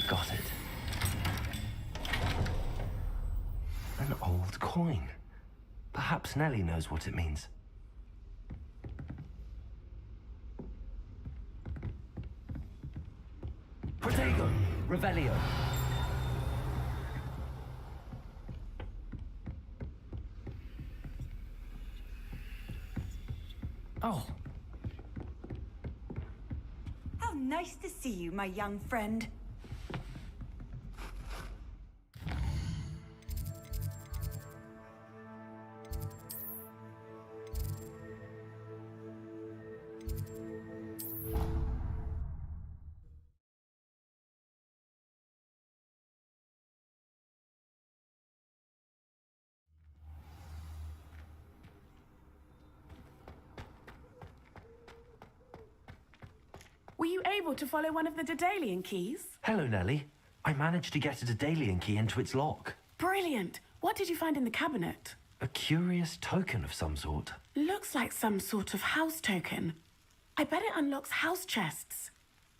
Got it. An old coin. Perhaps Nellie knows what it means. Protego. Revelio. Oh. How nice to see you, my young friend. Were you able to follow one of the Daedalian keys? Hello, Nellie. I managed to get a Daedalian key into its lock. Brilliant. What did you find in the cabinet? A curious token of some sort. Looks like some sort of house token. I bet it unlocks house chests.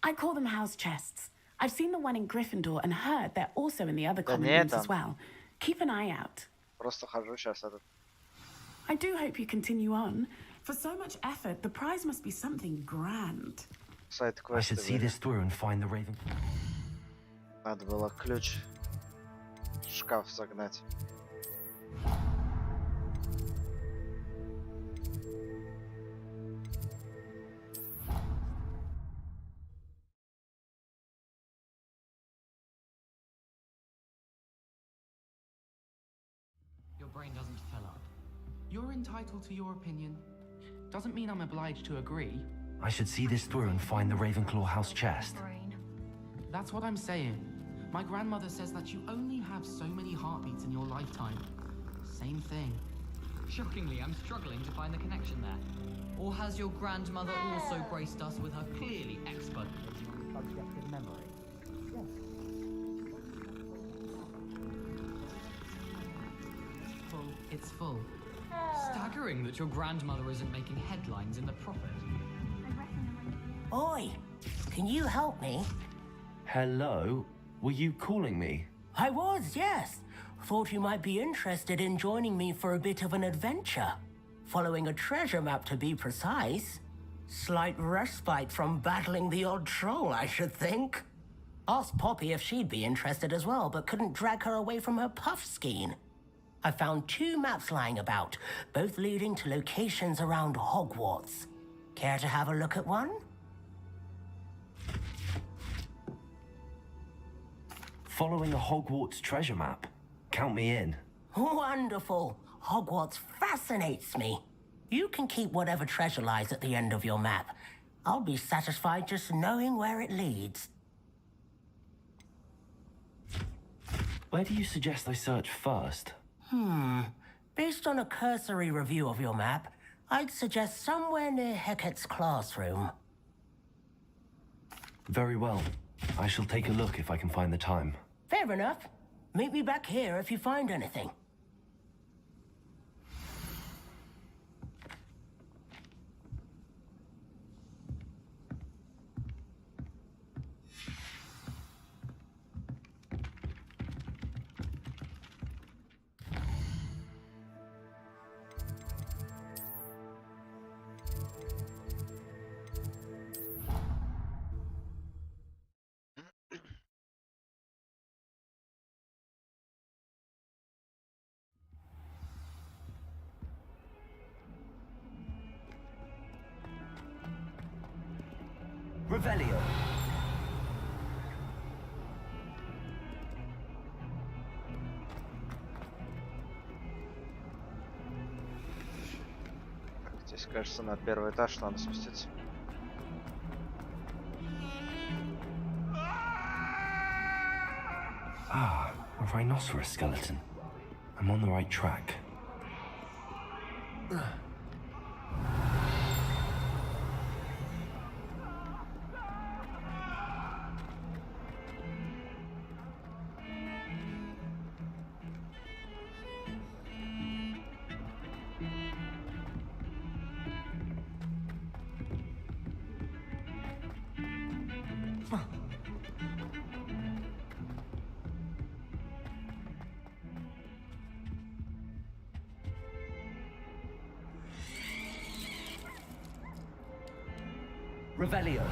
I call them house chests. I've seen the one in Gryffindor and heard they're also in the other common rooms as well. Keep an eye out. Просто хожу сейчас этот. I do hope you continue on. For so much effort, the prize must be something grand. I should see this through and find the Raven. Надо было ключ в шкаф загнать. Your brain doesn't fill up. You're entitled to your opinion. Doesn't mean I'm obliged to agree. I should see this through and find the Ravenclaw house chest. That's what I'm saying. My grandmother says that you only have so many heartbeats in your lifetime. Same thing. Shockingly, I'm struggling to find the connection there. Or has your grandmother also graced us with her clearly expert subjective memory? It's full. Staggering that your grandmother isn't making headlines in the Prophet. Oi, can you help me? Hello? Were you calling me? I was, yes. Thought you might be interested in joining me for a bit of an adventure. Following a treasure map, to be precise. Slight respite from battling the odd troll, I should think. Asked Poppy if she'd be interested as well, but couldn't drag her away from her puff skein. I found 2 maps lying about, both leading to locations around Hogwarts. Care to have a look at one? Following a Hogwarts treasure map. Count me in. Wonderful. Hogwarts fascinates me. You can keep whatever treasure lies at the end of your map. I'll be satisfied just knowing where it leads. Where do you suggest I search first? Based on a cursory review of your map, I'd suggest somewhere near Hecat's classroom. Very well. I shall take a look if I can find the time. Fair enough. Meet me back here if you find anything. Revelio. Здесь, кажется, на первый этаж надо спуститься. Ah, a rhinoceros skeleton. I'm on the right track. Revelio.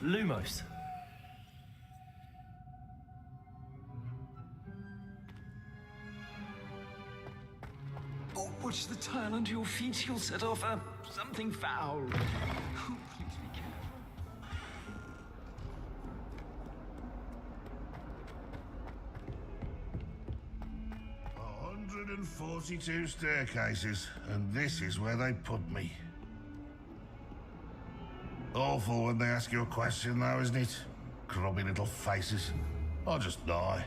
Lumos. Oh, watch the tile under your feet. You'll set off something foul. Oh, please be careful. 142 staircases, and this is where they put me. Awful when they ask you a question, though, isn't it? Grubby little faces. I'll just die.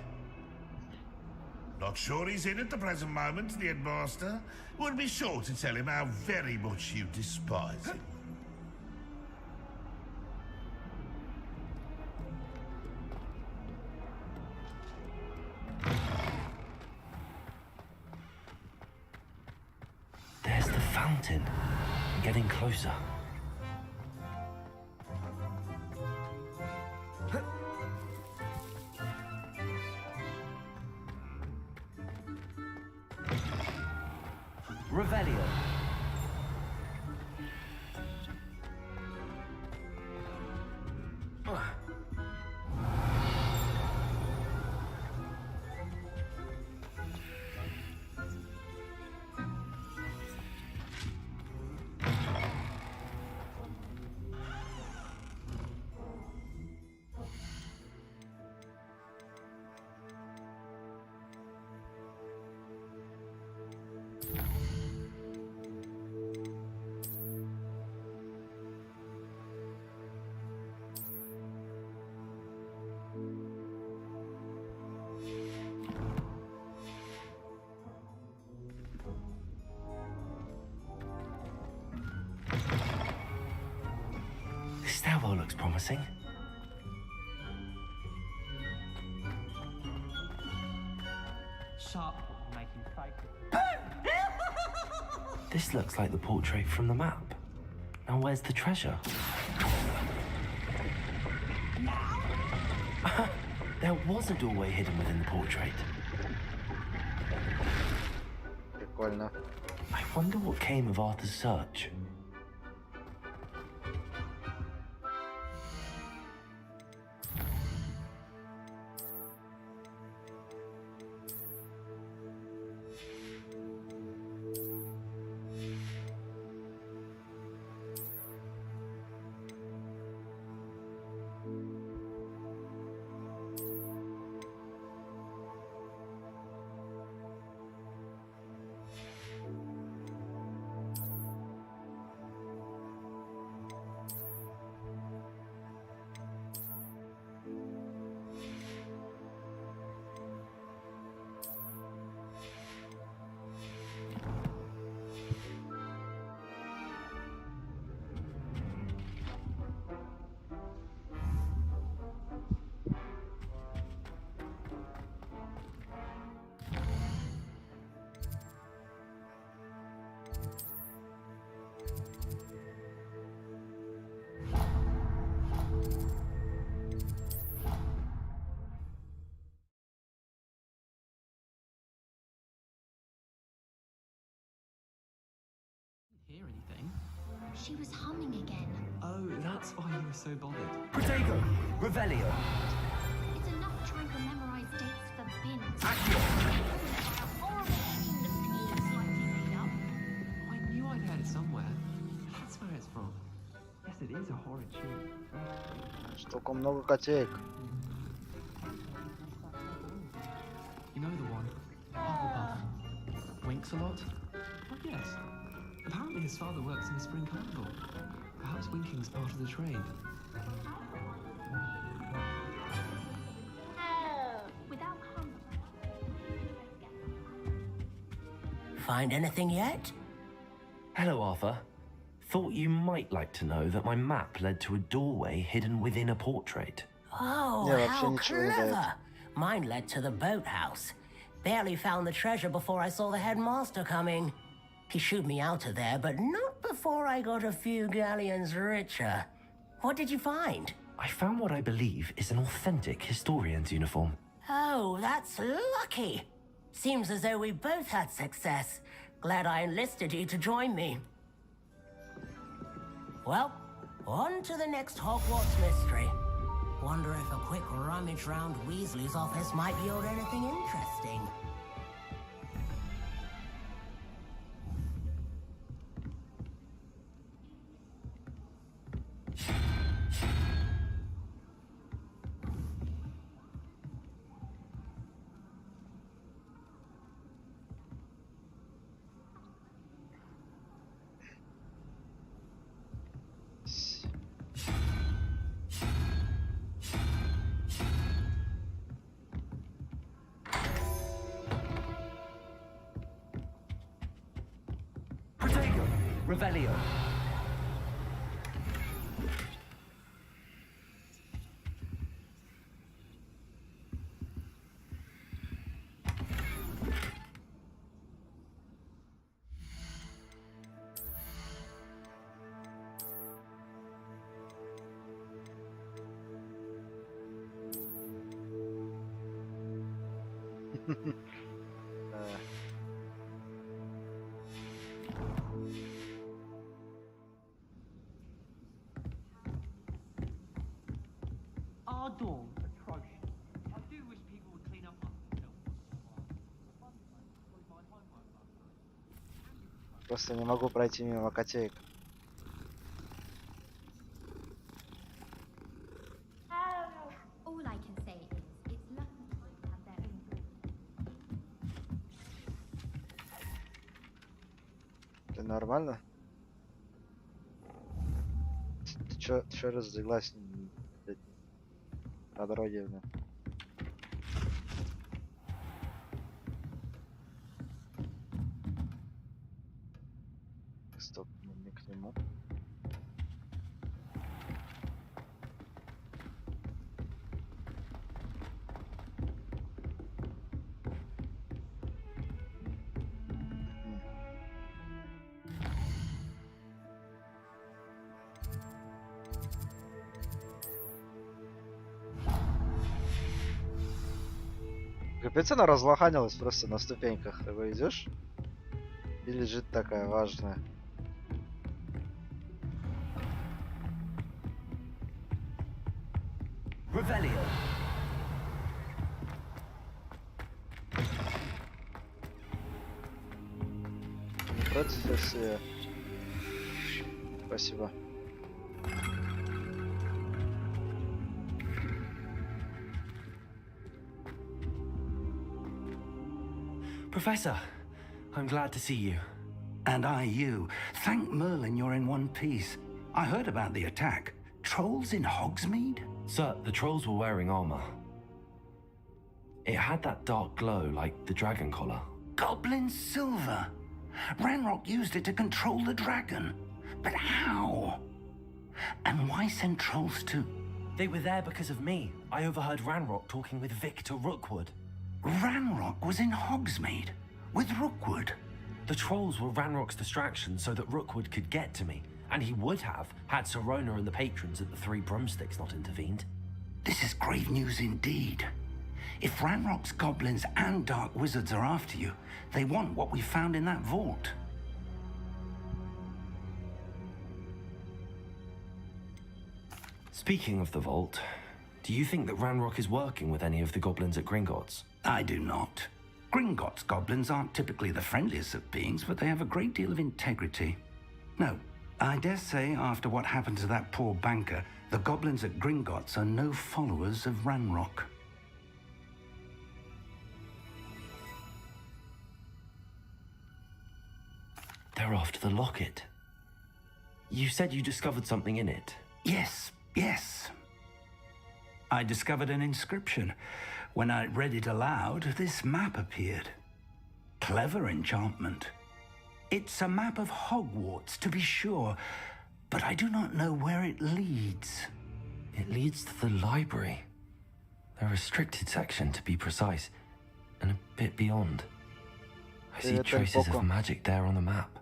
Not sure he's in at the present moment, the headmaster. Would be sure to tell him how very much you despise him. There's the fountain. I'm getting closer. Revelio. This stairwell looks promising. Sharp making fake. This looks like the portrait from the map. Now where's the treasure? There was a doorway hidden within the portrait. Прикольно. I wonder what came of Arthur's search. Hear anything? She was humming again. Oh, that's why you were so bothered. Protego! Revelio! It's enough trying to memorize dates for bins. Accio! A horrible tune that feels slightly made up. I knew I'd heard it somewhere. That's where it's from. Yes, it is a horrid tune. Столько много котеек. You know the one? Hufflepuff. Winks a lot? Oh, yes. Apparently his father works in a spring carnival. Perhaps winking's part of the trade. Without Find anything yet? Hello, Arthur. Thought you might like to know that my map led to a doorway hidden within a portrait. Oh, Yeah, how nичего не clever. дает. Mine led to the boathouse. Barely found the treasure before I saw the headmaster coming. He shooed me out of there, but not before I got a few galleons richer. What did you find? I found what I believe is an authentic historian's uniform. Oh, that's lucky. Seems as though we both had success. Glad I enlisted you to join me. Well, on to the next Hogwarts mystery. Wonder if a quick rummage round Weasley's office might yield anything interesting. Protego! Revelio! Our dawn atrocious. I do wish people would clean up after themselves. Просто не могу пройти мимо котеек. All I can say is, it's lucky kids have their own door. Ты нормально? Ты чё разлеглась на дороге, блин? Стоп, не к нему. Капец, она разлоханилась просто на ступеньках. Ты идешь? И лежит такая важная. Revelio. Не против, если... Спасибо. Professor, I'm glad to see you. And I you. Thank Merlin you're in one piece. I heard about the attack. Trolls in Hogsmeade? Sir, the trolls were wearing armor. It had that dark glow like the dragon collar. Goblin silver. Ranrock used it to control the dragon. But how? And why send trolls to... They were there because of me. I overheard Ranrock talking with Victor Rookwood. Ranrock was in Hogsmeade with Rookwood. The trolls were Ranrock's distraction so that Rookwood could get to me. And he would have, had Sirona and the patrons at the Three Broomsticks not intervened. This is grave news indeed. If Ranrock's goblins and dark wizards are after you, they want what we found in that vault. Speaking of the vault, do you think that Ranrock is working with any of the goblins at Gringotts? I do not. Gringotts goblins aren't typically the friendliest of beings, but they have a great deal of integrity. No, I dare say after what happened to that poor banker, the goblins at Gringotts are no followers of Ranrock. They're after the locket. You said you discovered something in it. Yes. I discovered an inscription. When I read it aloud, this map appeared. Clever enchantment. It's a map of Hogwarts, to be sure, but I do not know where it leads. It leads to the library. The restricted section, to be precise, and a bit beyond. I see traces of magic there on the map.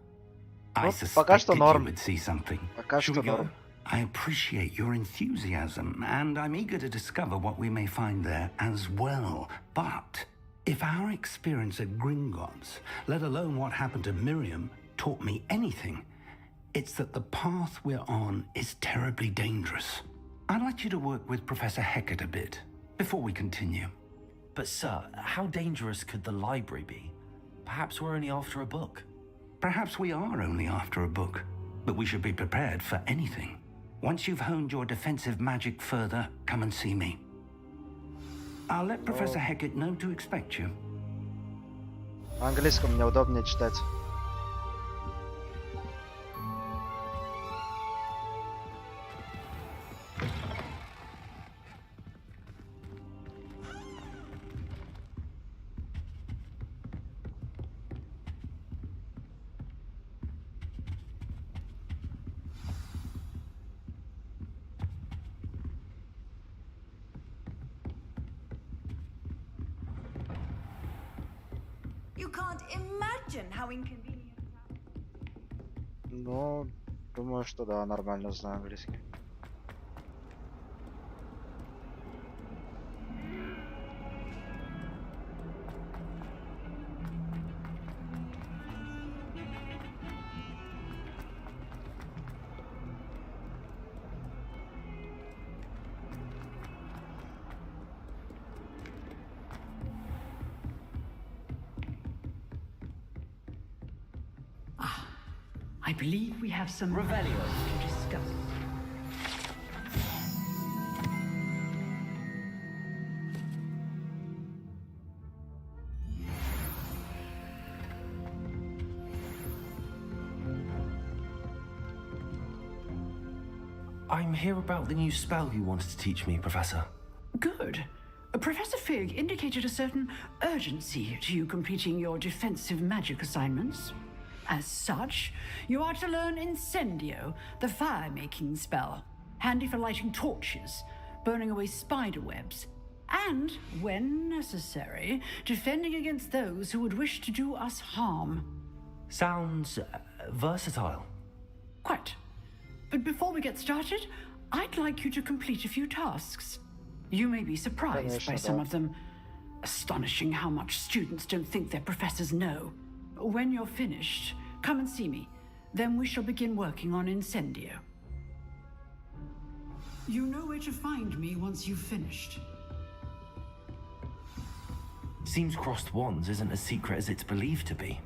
I suspected you would see something. Should we go? I appreciate your enthusiasm, and I'm eager to discover what we may find there as well. But if our experience at Gringotts, let alone what happened to Miriam, taught me anything, it's that the path we're on is terribly dangerous. I'd like you to work with Professor Hecat a bit before we continue. But sir, how dangerous could the library be? Perhaps we're only after a book. Perhaps we are only after a book, but we should be prepared for anything. Once you've honed your defensive magic further, come and see me. I'll let Professor Hecat know to expect you. На английском мне удобнее читать. You can't imagine how inconvenient. Ну, думаю, что да, нормально знаю английский. I believe we have some Revelio to discuss. I'm here about the new spell you wanted to teach me, Professor. Good. Professor Fig indicated a certain urgency to you completing your defensive magic assignments. As such, you are to learn Incendio, the fire-making spell, handy for lighting torches, burning away spider webs, and, when necessary, defending against those who would wish to do us harm. Sounds versatile. Quite. But before we get started, I'd like you to complete a few tasks. You may be surprised by some of them. Astonishing how much students don't think their professors know. When you're finished, come and see me. Then we shall begin working on Incendio. You know where to find me once you've finished. Seems crossed wands isn't as secret as it's believed to be.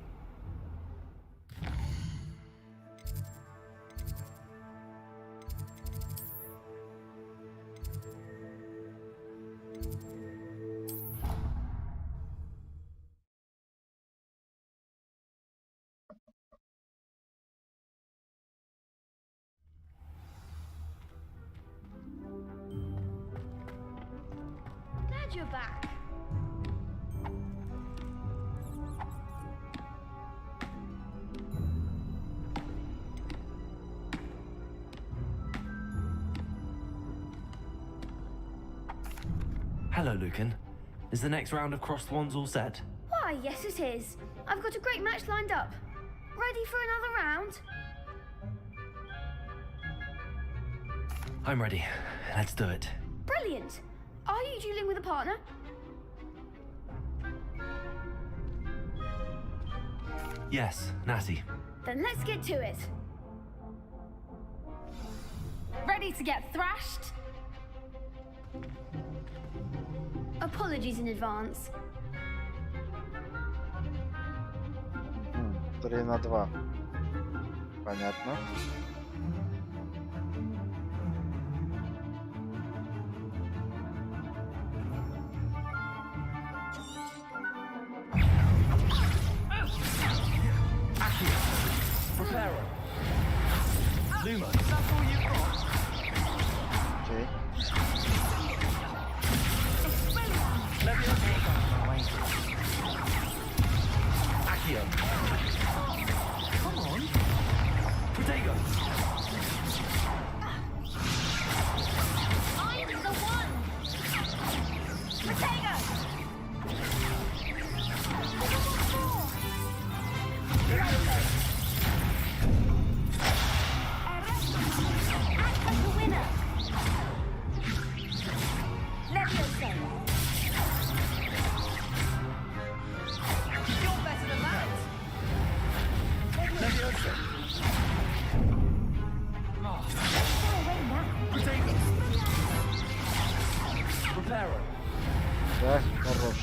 Glad you're back. Hello, Lucan. Is the next round of crossed wands all set? Why, yes it is. I've got a great match lined up. Ready for another round? I'm ready. Let's do it. Brilliant. Are you dueling with a partner? Yes, Natty. Then let's get to it. Ready to get thrashed? Apologies in advance. 3 на 2. Понятно. Preparo. Luma. Окей. Accio. Come on. Protego. I'm the one. Protego. The winner. Leviosa. You're better than that. Leviosa. Protego. Preparo. Да, хорош.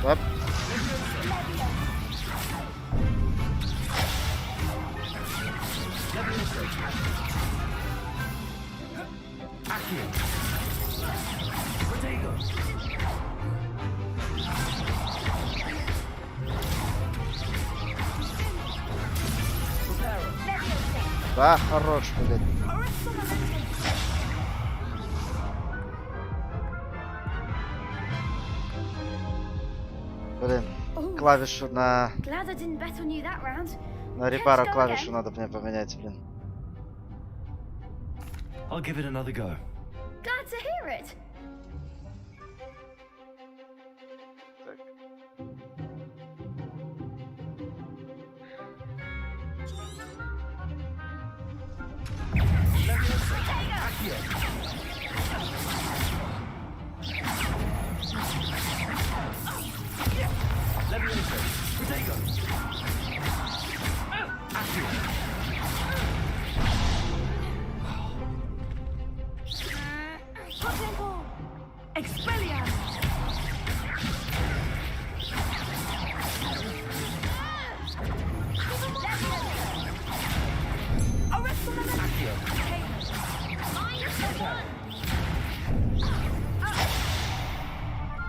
Оп. Accio. Protego. Да, хорош, блин. Блин, клавишу на... Glad I didn't bet on you that round. На репара клавишу надо мне поменять, блин. I'll give it another go. Glad to hear it.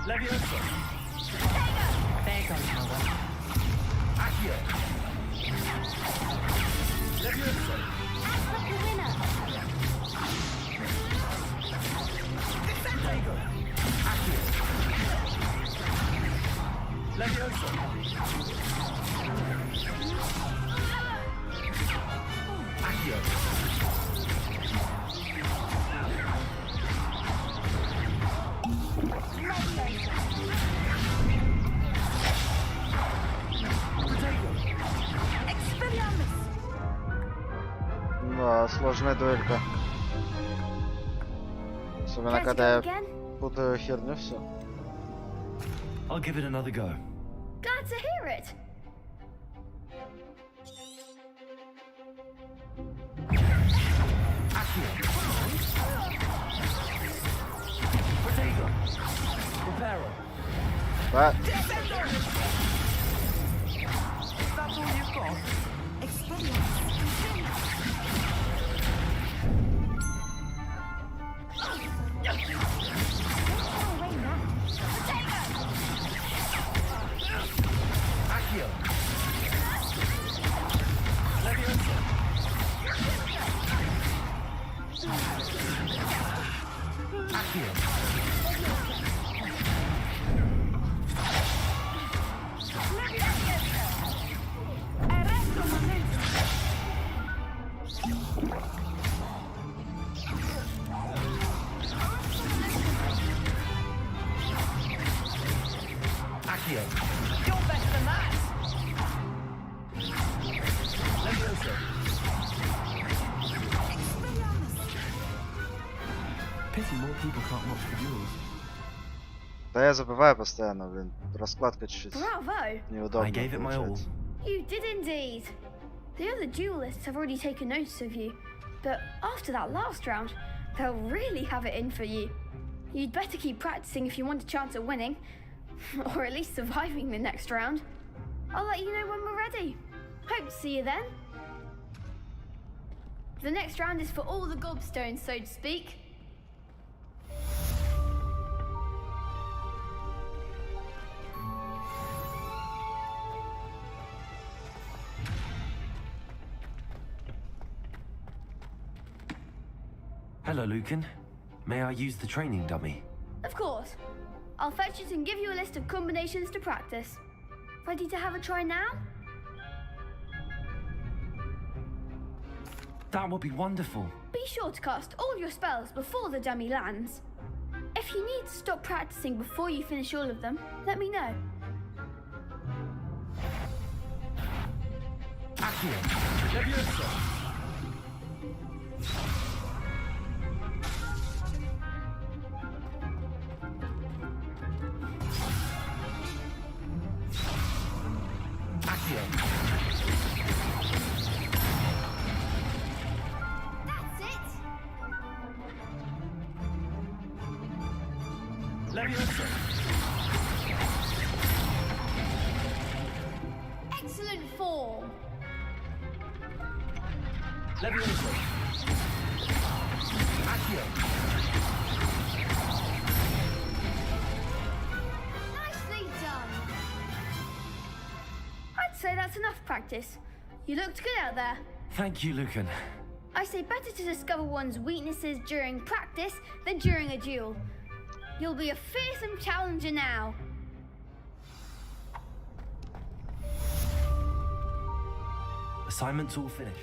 Leviosa. There goes my way. Accio. Leviosa. The winner. Protego. Accio. Leviosa. Accio. сложная дуэлька. Особенно когда я путаю херню все. I'll give it another go. Glad to hear it. Protego. Reparo. But That's all you've got. Accio. Leviosa. Accio. Accio. You're better than that. Leviosa. Pity more people can't watch the duels. да я забываю постоянно, блин. Раскладка чуть-чуть Bravo! неудобная I gave it my all. получается. You did indeed. The other duelists have already taken notice of you, but after that last round, they'll really have it in for you. You'd better keep practicing if you want a chance at winning, or at least surviving the next round. I'll let you know when we're ready. Hope to see you then. The next round is for all the gobstones, so to speak. Hello, Lucan. May I use the training dummy? Of course. I'll fetch it and give you a list of combinations to practice. Ready to have a try now? That would be wonderful. Be sure to cast all your spells before the dummy lands. If you need to stop practicing before you finish all of them, let me know. Accio. Leviosa. Accio. That's it! Leviosa. Excellent form! Leviosa. Accio. Nicely done! I'd say that's enough practice. You looked good out there. Thank you, Lucan. I say better to discover one's weaknesses during practice than during a duel. You'll be a fearsome challenger now. Assignment's all finished.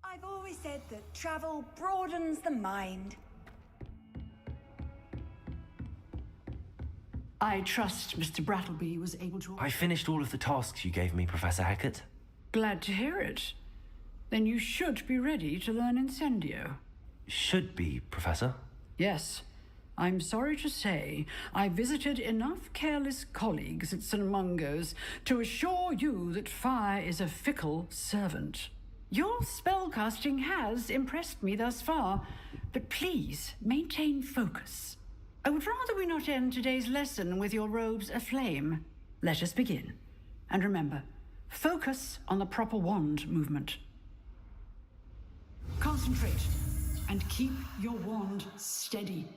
I've always said that travel broadens the mind. I trust Mr. Brattleby was able to... I finished all of the tasks you gave me, Professor Hackett. Glad to hear it. Then you should be ready to learn Incendio. Should be, Professor. Yes. I'm sorry to say, I visited enough careless colleagues at St. Mungo's to assure you that fire is a fickle servant. Your spellcasting has impressed me thus far, but please maintain focus. I would rather we not end today's lesson with your robes aflame. Let us begin. And remember, focus on the proper wand movement. Concentrate and keep your wand steady.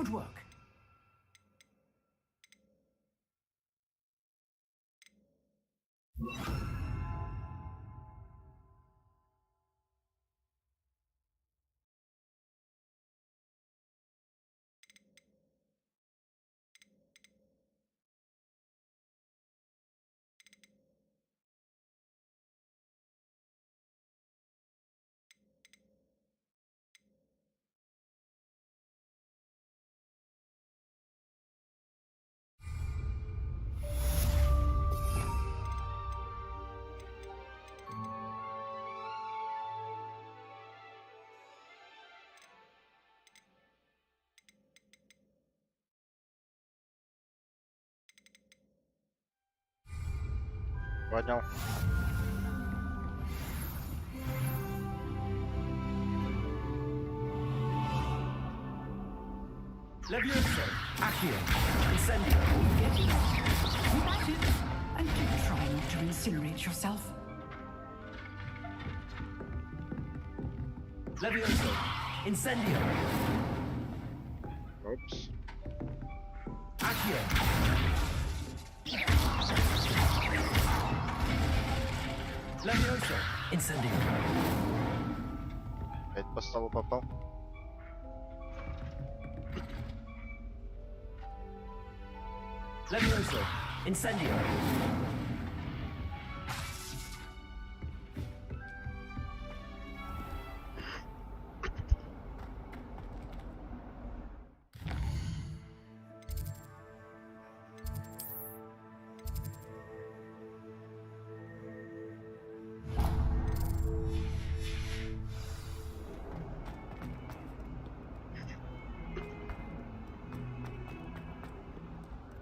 Good work. Понял. Levioso, Accio, Incendio. Light it, and keep trying to incinerate yourself. Levioso, Incendio. Oops. Accio. Levioso, Incendio. Опять по столу попал. Levioso, Incendio.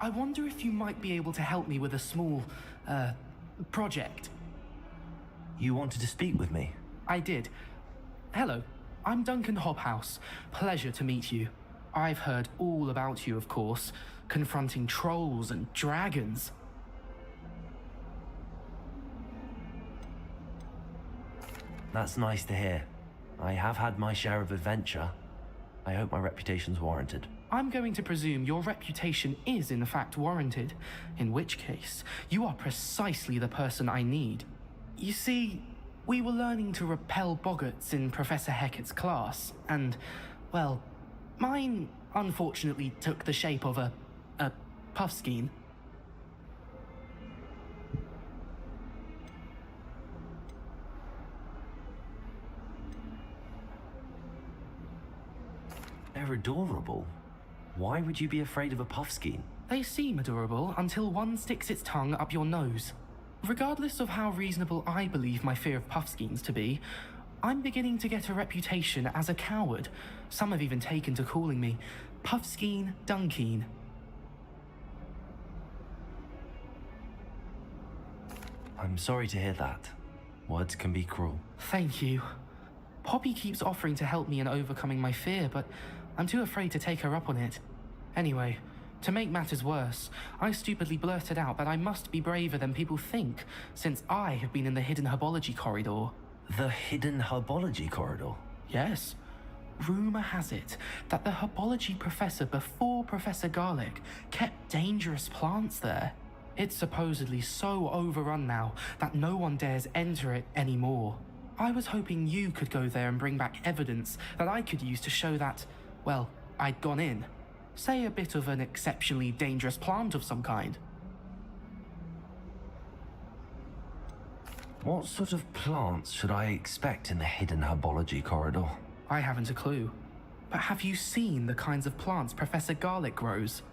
I wonder if you might be able to help me with a small, project. You wanted to speak with me? I did. Hello, I'm Duncan Hobhouse. Pleasure to meet you. I've heard all about you, of course, confronting trolls and dragons. That's nice to hear. I have had my share of adventure. I hope my reputation's warranted. I'm going to presume your reputation is in fact warranted, in which case, you are precisely the person I need. You see, we were learning to repel boggarts in Professor Hecat's class, and, well, mine unfortunately took the shape of a puffskein. They're adorable. Why would you be afraid of a puffskein? They seem adorable until one sticks its tongue up your nose. Regardless of how reasonable I believe my fear of puffskeins to be, I'm beginning to get a reputation as a coward. Some have even taken to calling me Puffskein Dunkeen. I'm sorry to hear that. Words can be cruel. Thank you. Poppy keeps offering to help me in overcoming my fear, but I'm too afraid to take her up on it. Anyway, to make matters worse, I stupidly blurted out that I must be braver than people think, since I have been in the hidden herbology corridor. The hidden herbology corridor? Yes. Rumor has it that the herbology professor before Professor Garlic kept dangerous plants there. It's supposedly so overrun now that no one dares enter it anymore. I was hoping you could go there and bring back evidence that I could use to show that, well, I'd gone in. Say a bit of an exceptionally dangerous plant of some kind. What sort of plants should I expect in the hidden herbology corridor? I haven't a clue. But have you seen the kinds of plants Professor Garlic grows?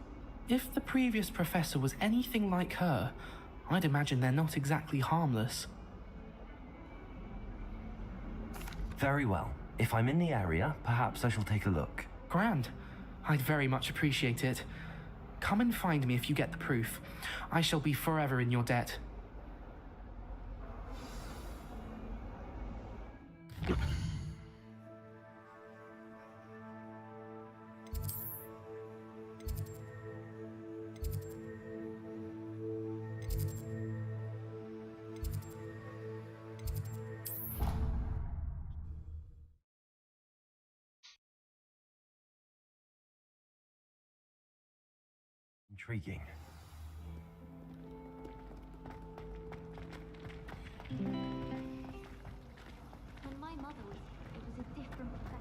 If the previous professor was anything like her, I'd imagine they're not exactly harmless. Very well. If I'm in the area, perhaps I shall take a look. Grand. I'd very much appreciate it. Come and find me if you get the proof. I shall be forever in your debt. Intriguing. When my mother was here, it was a different professor.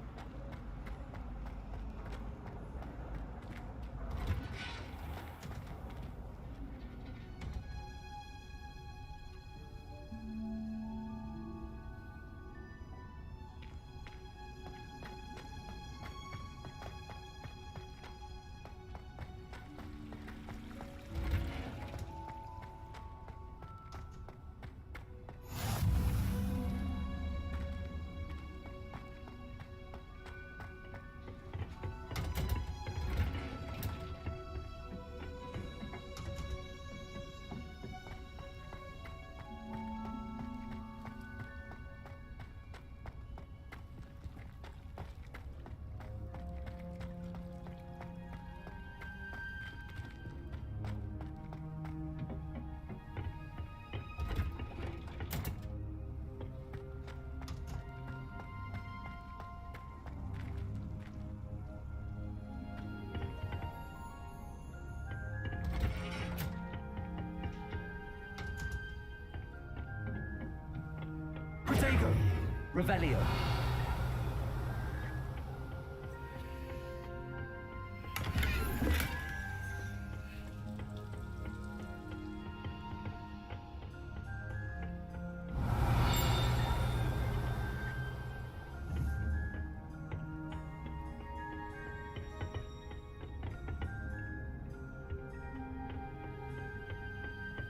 Protego! Revelio.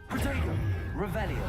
Protego! Revelio.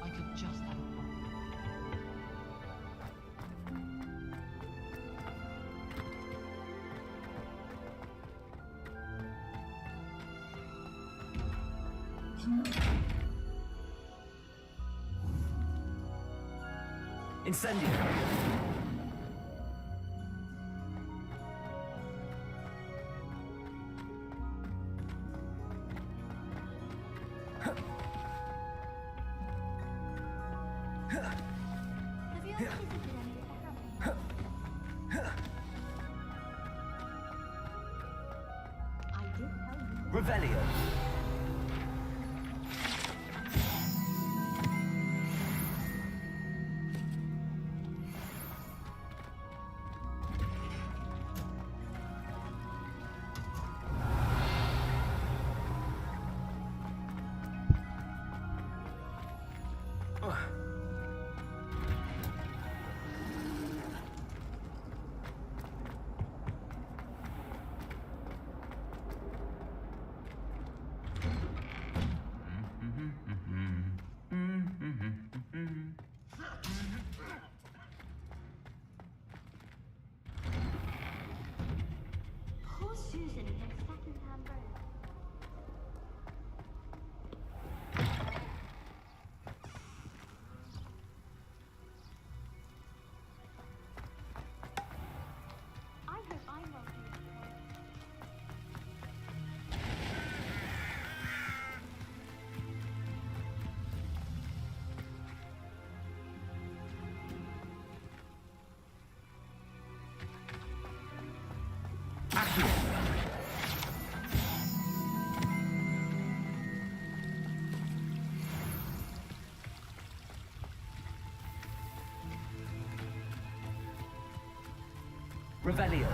I could just have it. Incendio. Have you ever visited any of the houses? I did tell you. Revelio. Poor Susan in her second-hand robe. I hope I'm well taken care of. Revelio.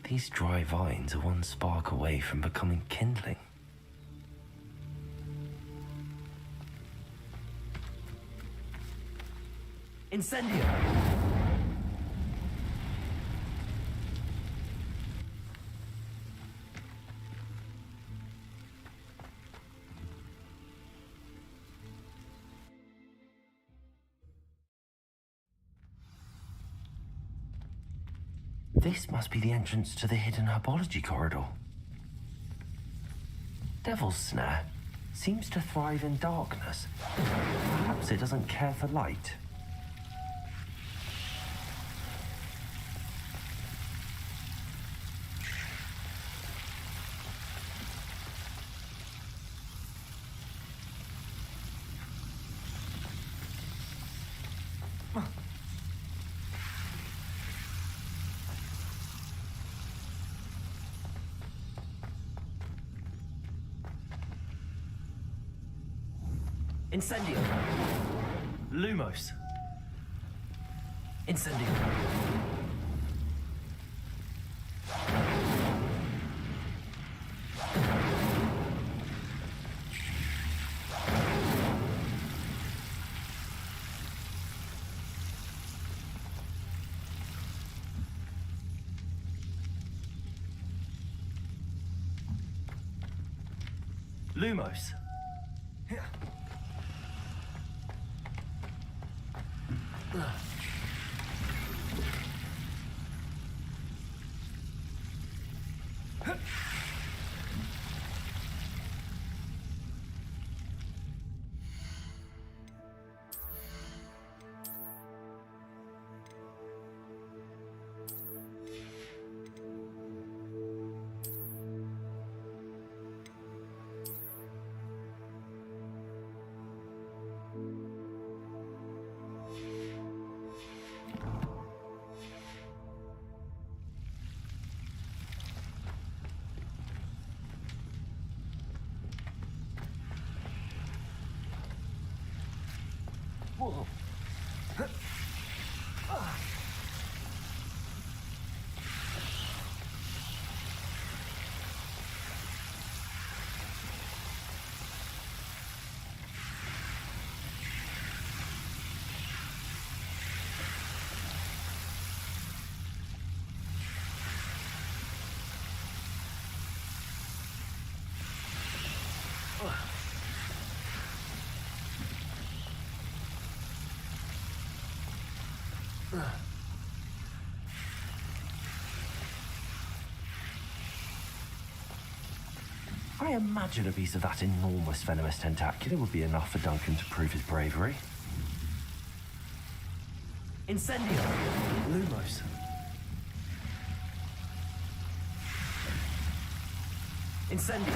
These dry vines are one spark away from becoming kindling. Incendio! This must be the entrance to the hidden herbology corridor. Devil's Snare seems to thrive in darkness. Perhaps it doesn't care for light. Incendio! Lumos! Incendio! Lumos! Whoa. I imagine a piece of that enormous venomous tentacular would be enough for Duncan to prove his bravery. Incendio! Lumos. Incendio!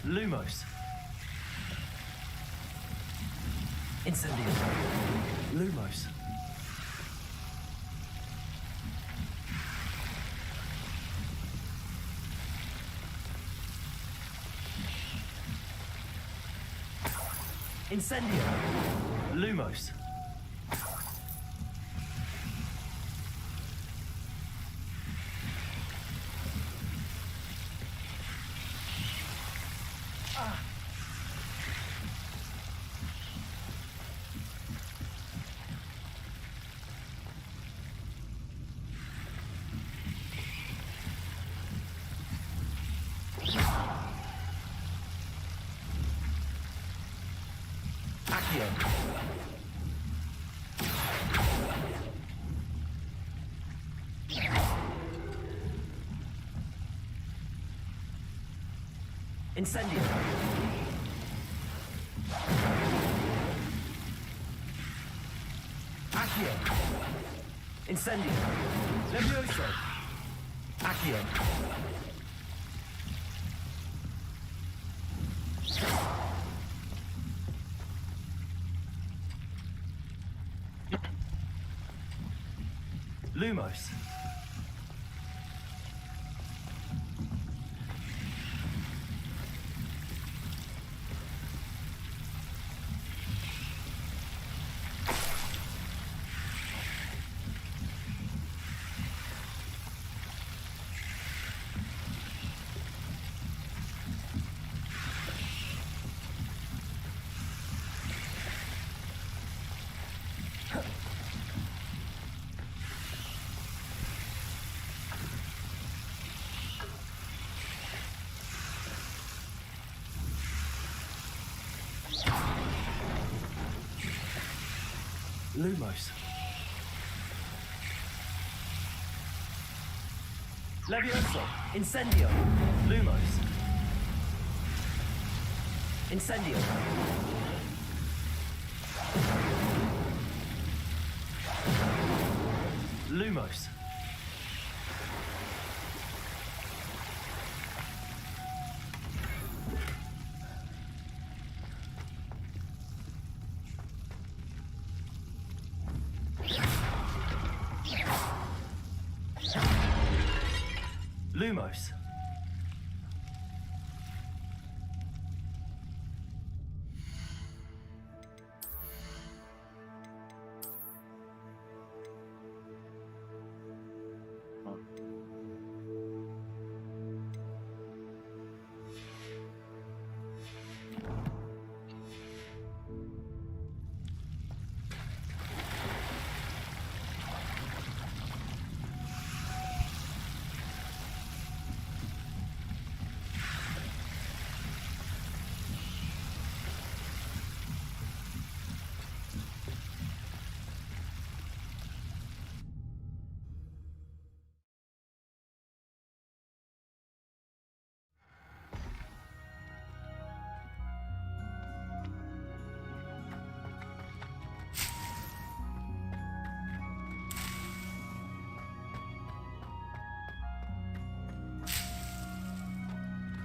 Lumos! Incendio! Lumos. Incendio! Lumos! Incendio! Accio! Incendio! Levioso! Accio! Lumos! Lumos. Levioso. Incendio. Lumos. Incendio. Lumos. Lumos.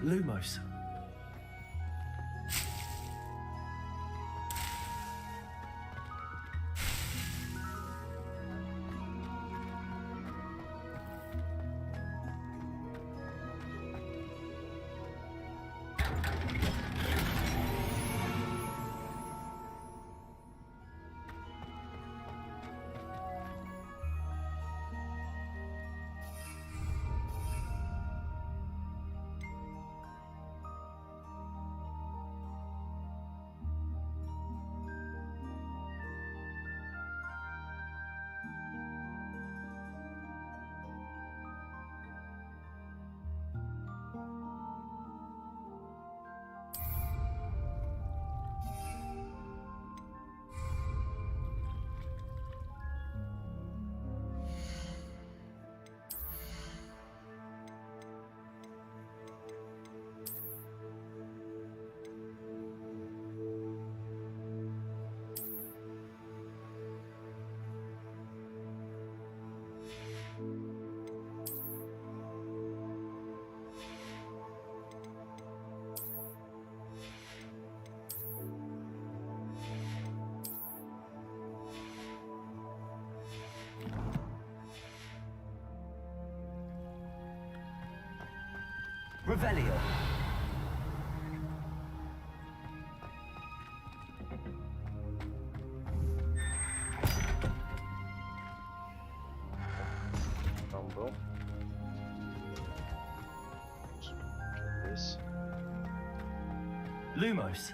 Lumos. Revelio. Rumble. This. Lumos.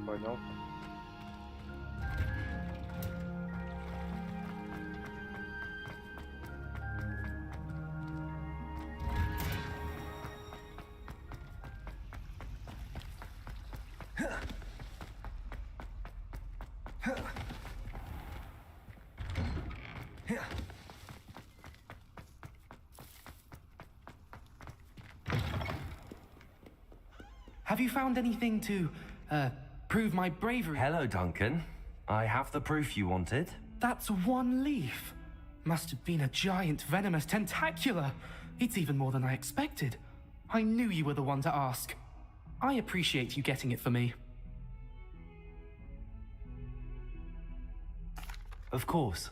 Понял. Have you found anything to, prove my bravery? Hello, Duncan. I have the proof you wanted. That's one leaf. Must have been a giant venomous tentacula. It's even more than I expected. I knew you were the one to ask. I appreciate you getting it for me. Of course.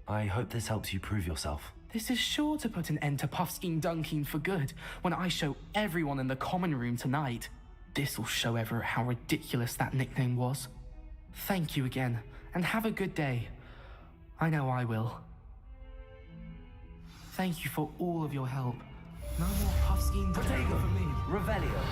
I hope this helps you prove yourself. This is sure to put an end to Puffskein Dunkeen for good when I show everyone in the common room tonight. This'll show Everett how ridiculous that nickname was. Thank you again, and have a good day. I know I will. Thank you for all of your help. No more puff scheme Protego for me. Revelio.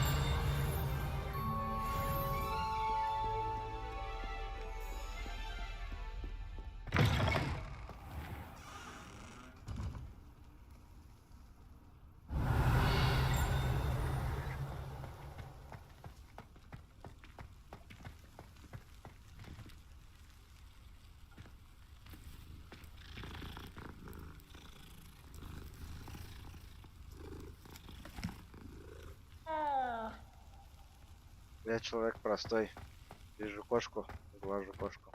Я человек простой. Вижу кошку, глажу кошку.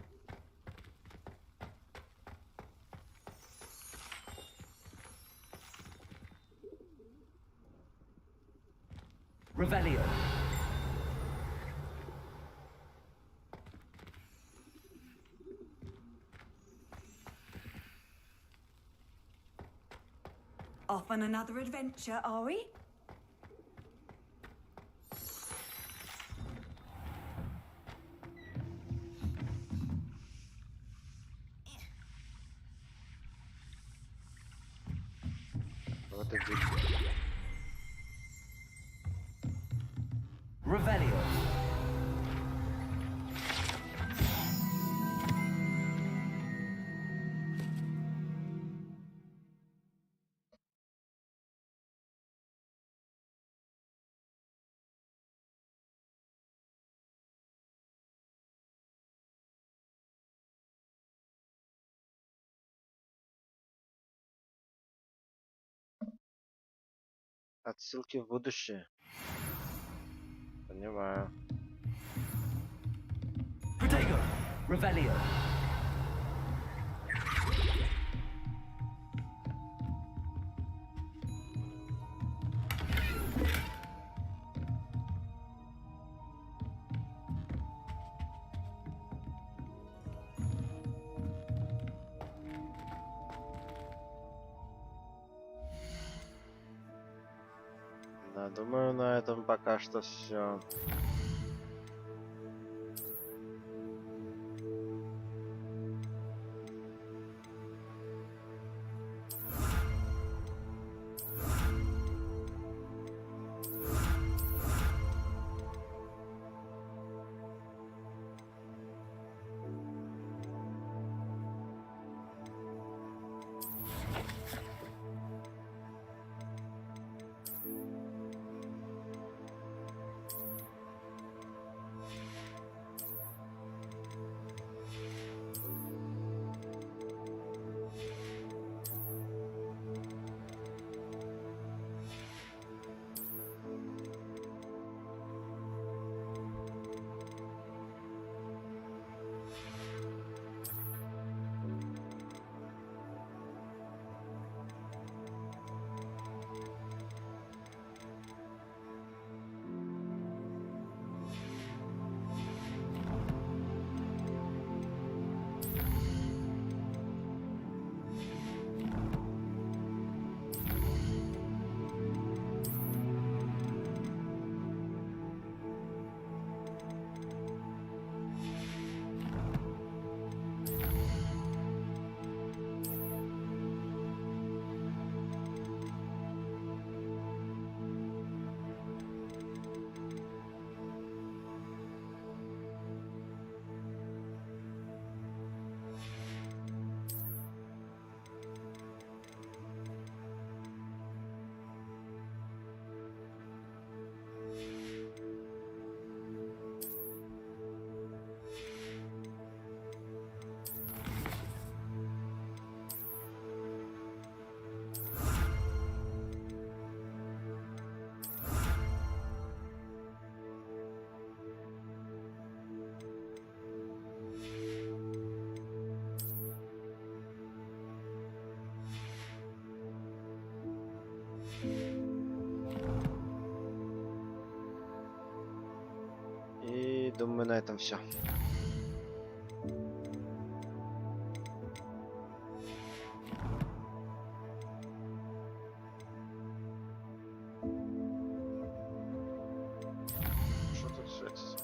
Revelio. Off on another adventure, are we? Вот иди. Revelio. Отсылки в будущее. Понимаю. Protego Revelio. Да, думаю, на этом пока что все. И думаю, на этом все. Что тут светится?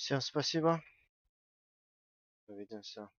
Всем спасибо. Увидимся.